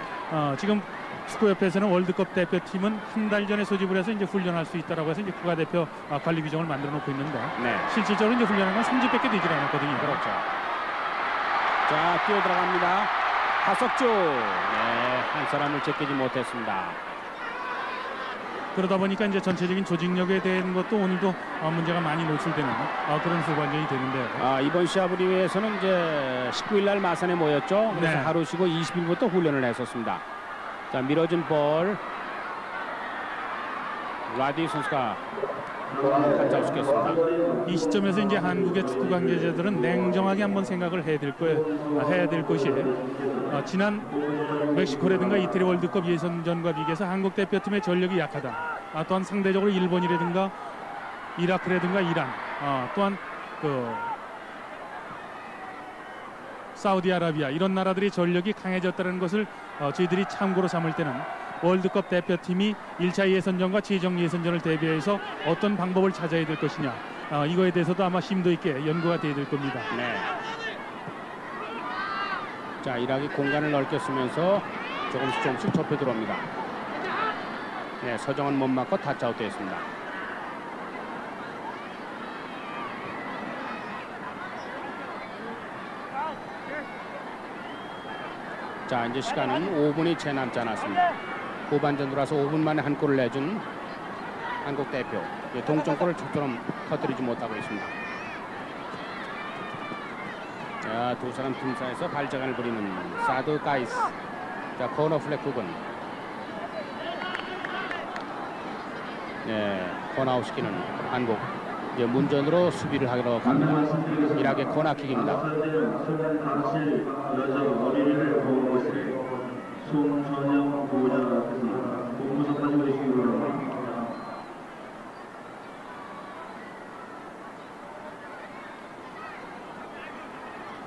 지금 축구협회에서는 월드컵 대표팀은 한 달 전에 소집을 해서 이제 훈련할 수 있다라고 해서 이제 국가대표 관리 규정을 만들어 놓고 있는데 네. 실질적으로 이제 훈련하는 건 3주밖에 되질 않았거든요. 그렇죠. 자, 뛰어 들어갑니다. 하석주. 네, 한 사람을 제끼지 못했습니다. 그러다 보니까 이제 전체적인 조직력에 대한 것도 오늘도 문제가 많이 노출되는 그런 후반전이 되는데요. 이번 시합을 위해서는 이제 19일 날 마산에 모였죠. 그래서 네. 하루 쉬고 20일부터 훈련을 했었습니다. 자, 밀어준 볼. 라디 선수가 간장시켰습니다. 이 시점에서 이제 한국의 축구 관계자들은 냉정하게 한번 생각을 해야 될 것이 지난 멕시코라든가 이태리 월드컵 예선전과 비교해서 한국 대표팀의 전력이 약하다. 또한 상대적으로 일본이라든가 이라크라든가 이란, 또한 그 사우디아라비아 이런 나라들이 전력이 강해졌다는 것을 저희들이 참고로 삼을 때는 월드컵 대표팀이 1차 예선전과 최종 예선전을 대비해서 어떤 방법을 찾아야 될 것이냐, 이거에 대해서도 아마 심도 있게 연구가 돼야 될 겁니다. 네. 자, 이락이 공간을 넓게 쓰면서 조금씩 좁혀 들어옵니다. 네, 서정은 못 맞고 타치아웃 됐습니다. 자, 이제 시간은 5분이 채 남지 않았습니다. 후반전 들어와서 5분 만에 한 골을 내준 한국 대표. 동점골을 좀처럼 터뜨리지 못하고 있습니다. 자, 두 사람 틈 사이에서 발재간을 부리는 사드 가이스. 자, 코너 플렉 부분. 네, 코너아웃 시키는 한국. 이제 문전으로 수비를 하러 갑니다. 이락의 코너킥입니다.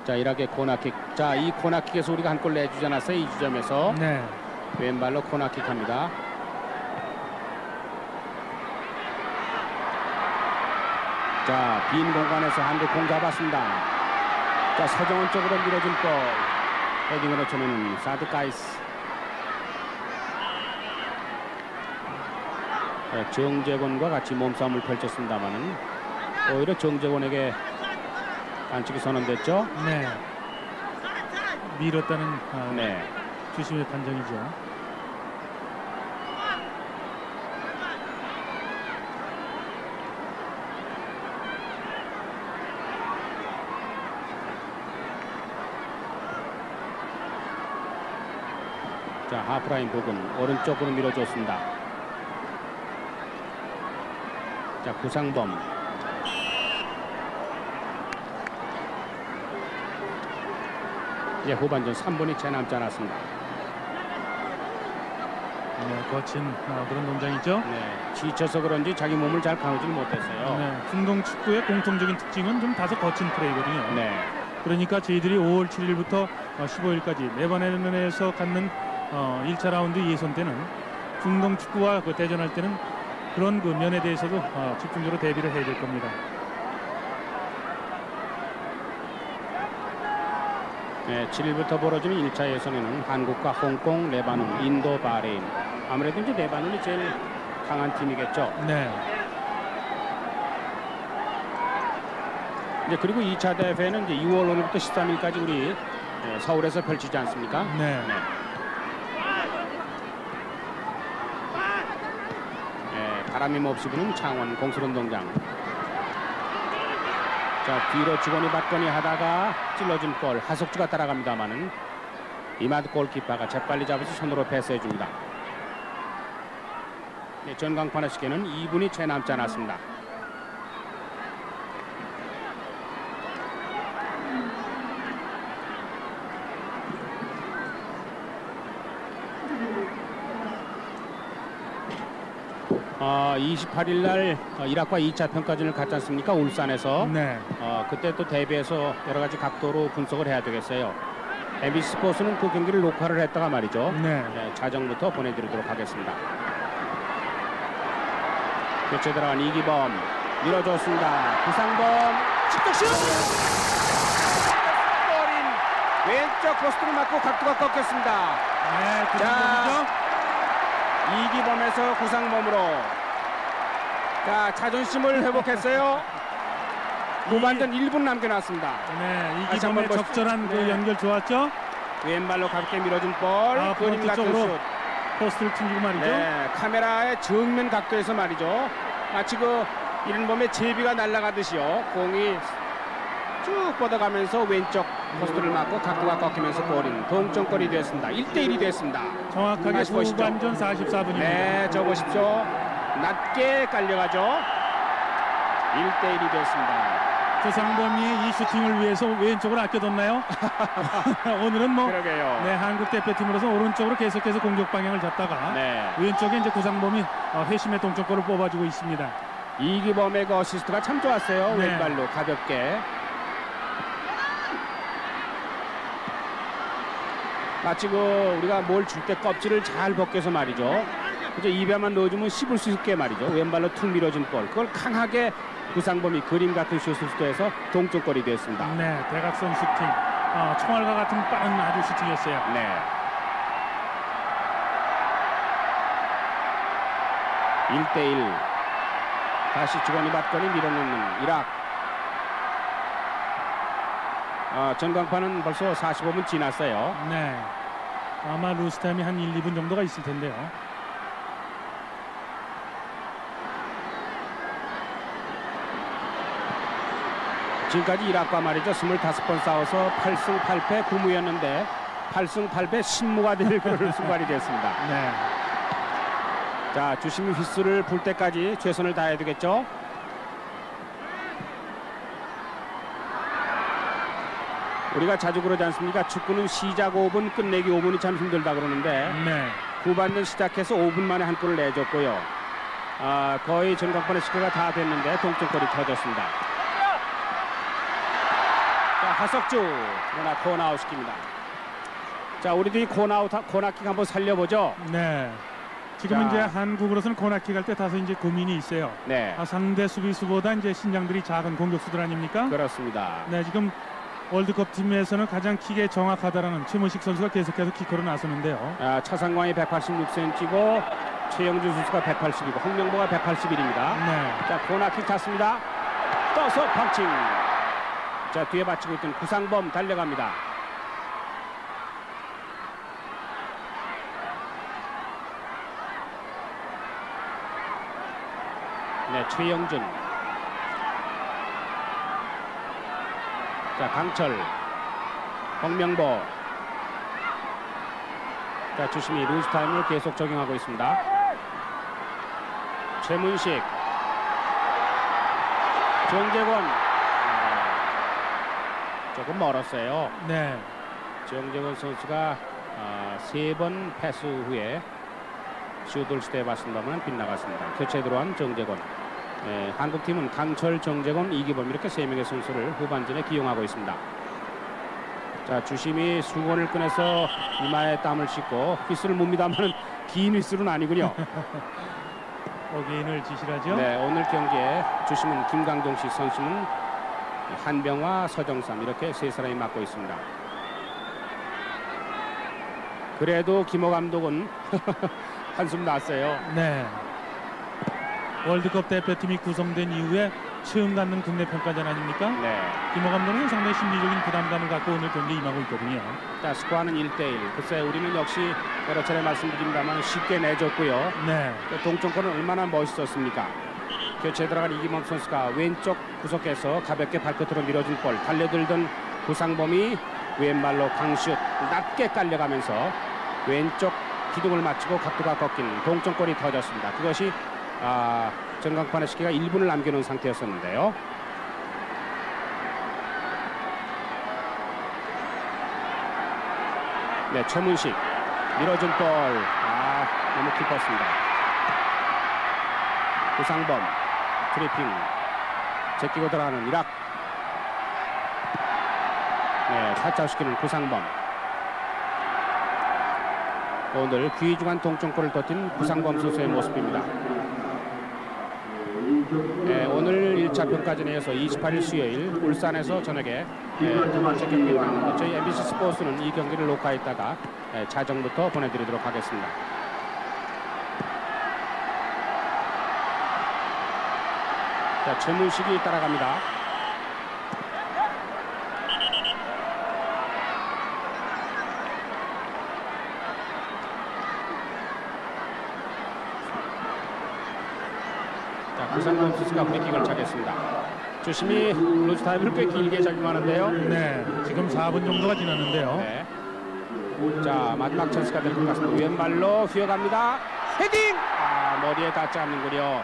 자, 이락의 코너킥. 자, 이 코너킥에서 우리가 한 골 내주지 않았어요. 이 지점에서. 네. 왼발로 코너킥합니다. 자, 빈 공간에서 한국 공 잡았습니다. 자, 서정원 쪽으로 밀어준 볼. 헤딩으로 쳐내는 사드가이스. 네, 정재권과 같이 몸싸움을 펼쳤습니다만은 오히려 정재권에게 반칙이 선언됐죠. 네. 밀었다는 네. 주심의 판정이죠. 자, 하프라인 부근 오른쪽으로 밀어줬습니다. 자, 구상범. 이제 후반전 3분이 채 남지 않았습니다. 네, 거친 그런 동작이죠. 네, 지쳐서 그런지 자기 몸을 잘 가누지 못했어요. 네, 중동 축구의 공통적인 특징은 좀 다소 거친 플레이거든요. 네. 그러니까 저희들이 5월 7일부터 15일까지 레바논에서 갖는 1차 라운드 예선 때는 중동 축구와 그 대전할 때는 그런 그 면에 대해서도 집중적으로 대비를 해야 될 겁니다. 네, 7일부터 벌어지는 1차 예선에는 한국과 홍콩, 레바논, 인도, 바레인. 아무래도 이제 레바논이 제일 강한 팀이겠죠. 네. 이제 그리고 2차 대회는 이제 6월 오늘부터 13일까지 우리 서울에서 펼치지 않습니까? 네. 네. 네, 바람이 몹시 부는 창원 공설운동장. 자, 뒤로 주거니 받거니 하다가 찔러준 골 하석주가 따라갑니다만은 이마드 골키퍼가 재빨리 잡아서 손으로 패스해 줍니다. 네, 전광판의 시계는 2분이 채 남지 않았습니다. 아, 28일 날 이락과 2차 평가전을 갖지 않습니까? 울산에서. 네. 그때 또 대비해서 여러 가지 각도로 분석을 해야 되겠어요. MBC 스포츠는 그 경기를 녹화를 했다가 말이죠. 네. 네, 자정부터 보내드리도록 하겠습니다. 교체 들어간 이기범 밀어줬습니다. 구상범 직격슛! 골인 왼쪽 포스트를 맞고 각도가 꺾였습니다. 네, 그 자, 정도죠. 이기범에서 구상범으로 자, 자존심을 회복했어요. 후반전 1분 남겨놨습니다. 네, 다시 한번 이기범의 보시죠. 적절한 그 네. 연결 좋았죠. 왼발로 가볍게 밀어준 볼. 그림 프론트 같은 쪽으로 슛. 포스트를 튕기고 말이죠. 네, 카메라의 정면 각도에서 말이죠. 마치 그 이른봄에 제비가 날아가듯이요. 공이 쭉 뻗어가면서 왼쪽 포스트를 맞고 각도가 꺾이면서 골인 동점골이 됐습니다. 1대1이 됐습니다. 정확하게 다시 보시죠. 후반전 44분입니다. 네, 저 보십시오. 낮게 깔려가죠. 1대1이 됐습니다. 조상범이 이 슈팅을 위해서 왼쪽으로 아껴뒀나요? 오늘은 뭐 그러게요. 네, 한국 대표팀으로서 오른쪽으로 계속해서 공격 방향을 잡다가 네. 왼쪽에 이제 구상범이 회심의 동점골을 뽑아주고 있습니다. 이기범의 그 어시스트가 참 좋았어요. 네. 왼발로 가볍게. 마치 그 우리가 뭘 줄 때 껍질을 잘 벗겨서 말이죠. 그죠? 입에만 넣어주면 씹을 수 있게 말이죠. 왼발로 툭 밀어준 볼. 그걸 강하게 구상범이 그림 같은 슛을 시도해서 동점골이 됐습니다. 네, 대각선 슈팅. 총알과 같은 빠른 아주 슈팅이었어요. 네. 1대1. 다시 주거니 받거니 밀어넣는 이락. 전광판은 벌써 45분 지났어요. 네, 아마 루스타임이 한 1, 2분 정도가 있을 텐데요. 지금까지 이락과 말이죠. 25번 싸워서 8승 8패 9무였는데 8승 8패 10무가 될 그런 순간이 됐습니다. 네, 자, 주심이 휘슬을 불 때까지 최선을 다해야 되겠죠. 우리가 자주 그러지 않습니까? 축구는 시작 5분, 끝내기 5분이 참 힘들다 그러는데 네. 후반전 시작해서 5분 만에 한 골을 내줬고요. 거의 전광판의 시간가 다 됐는데 동점골이 터졌습니다. 자, 하석주 그러나 코너아웃 시킵니다. 자, 우리도 이 코너킥 한번 살려보죠. 네. 지금 자. 이제 한국으로서는 코너킥 할 때 다소 이제 고민이 있어요. 네, 상대 수비수보다 이제 신장들이 작은 공격수들 아닙니까? 그렇습니다. 네, 지금 월드컵 팀에서는 가장 킥에 정확하다라는 최문식 선수가 계속해서 키커로 나서는데요. 차상광이 186cm고 최영준 선수가 180이고 홍명보가 181입니다. 네. 자, 코너킥 찼습니다. 떠서 펀칭. 자, 뒤에 받치고 있던 구상범 달려갑니다. 네, 최영준. 자, 강철, 홍명보. 자, 주심이 루즈 타임을 계속 적용하고 있습니다. 최문식, 정재권. 조금 멀었어요. 네. 정재권 선수가 3번 패스 후에 슛을 시도해봤습니다만 빗나갔습니다. 교체 들어온 정재권. 한국팀은 강철, 정재권, 이기범 이렇게 3명의 선수를 후반전에 기용하고 있습니다. 자, 주심이 수건을 꺼내서 이마에 땀을 씻고 휘슬을 뭅니다만 긴 휘슬은 아니군요. 어게인을 지시하죠. 네, 오늘 경기에 주심은 김강동식, 선수는 한병화, 서정삼 이렇게 3사람이 맡고 있습니다. 그래도 김호 감독은 한숨 났어요. 네. 월드컵 대표팀이 구성된 이후에 처음 갖는 국내 평가전 아닙니까? 네. 김호 감독은 상당히 심리적인 부담감을 갖고 오늘 경기에 임하고 있거든요. 자, 스코어는 1대1. 글쎄 우리는 역시 여러 차례 말씀드립니다만 쉽게 내줬고요. 네. 동점골은 얼마나 멋있었습니까? 교체 들어간 이기범 선수가 왼쪽 구석에서 가볍게 발끝으로 밀어준 볼, 달려들던 구상범이 왼발로 강슛 낮게 깔려가면서 왼쪽 기둥을 맞추고 각도가 꺾인 동점골이 터졌습니다. 그것이 전광판의 시기가 1분을 남겨놓은 상태였었는데요. 네, 최문식 밀어준 볼 너무 깊었습니다. 구상범 트리핑 제끼고 들어가는 이락. 네, 타짜시키는 구상범. 오늘 귀중한 동점골을 터뜨린 구상범 선수의 모습입니다. 네, 오늘 1차 평가전에 이어서 28일 수요일 울산에서 저녁에 두 번째 경기가 왔는데 저희 MBC 스포츠는 이 경기를 녹화했다가 자정부터 보내드리도록 하겠습니다. 자, 최문식이 따라갑니다. 자, 구상범 선수가 프리킥을 차겠습니다. 주심이 루즈 타임을 꽤 길게 적용하는데요. 네. 지금 4분 정도가 지났는데요. 네. 자, 마지막 찬스가 될 것 같습니다. 왼발로 휘어갑니다. 헤딩! 머리에 닿지 않는군요.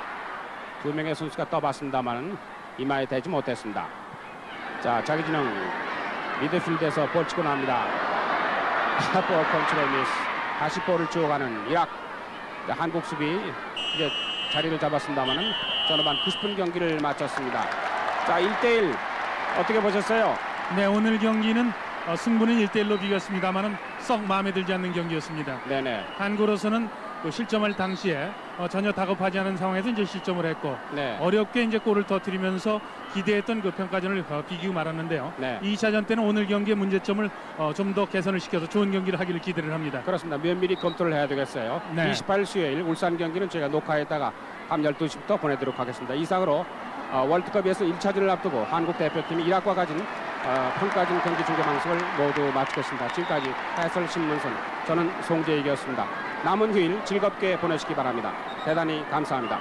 두 명의 선수가 떠봤습니다만 이마에 대지 못했습니다. 자, 자기 진영 미드필드에서 볼 치고 나옵니다. 볼 컨트롤 미스. 다시 볼을 주워가는 이락. 자, 한국 수비 이제 자리를 잡았습니다만은 전후반 90분 경기를 마쳤습니다. 자, 1대1 어떻게 보셨어요? 네, 오늘 경기는 승부는 1대1로 비겼습니다만은 썩 마음에 들지 않는 경기였습니다. 네네. 한국으로서는 그 실점할 당시에 전혀 다급하지 않은 상황에서 이제 실점을 했고 네. 어렵게 이제 골을 터뜨리면서 기대했던 그 평가전을 비기고 말았는데요. 네. 2차전 때는 오늘 경기의 문제점을 좀 더 개선을 시켜서 좋은 경기를 하기를 기대를 합니다. 그렇습니다. 면밀히 검토를 해야 되겠어요. 네. 28일 수요일 울산 경기는 저희가 녹화했다가 밤 12시부터 보내도록 하겠습니다. 이상으로 월드컵에서 1차전을 앞두고 한국 대표팀이 이락과 가진 평가전 경기 중계 방송을 모두 마치겠습니다. 지금까지 해설신문선 저는 송재익이었습니다. 남은 휴일 즐겁게 보내시기 바랍니다. 대단히 감사합니다.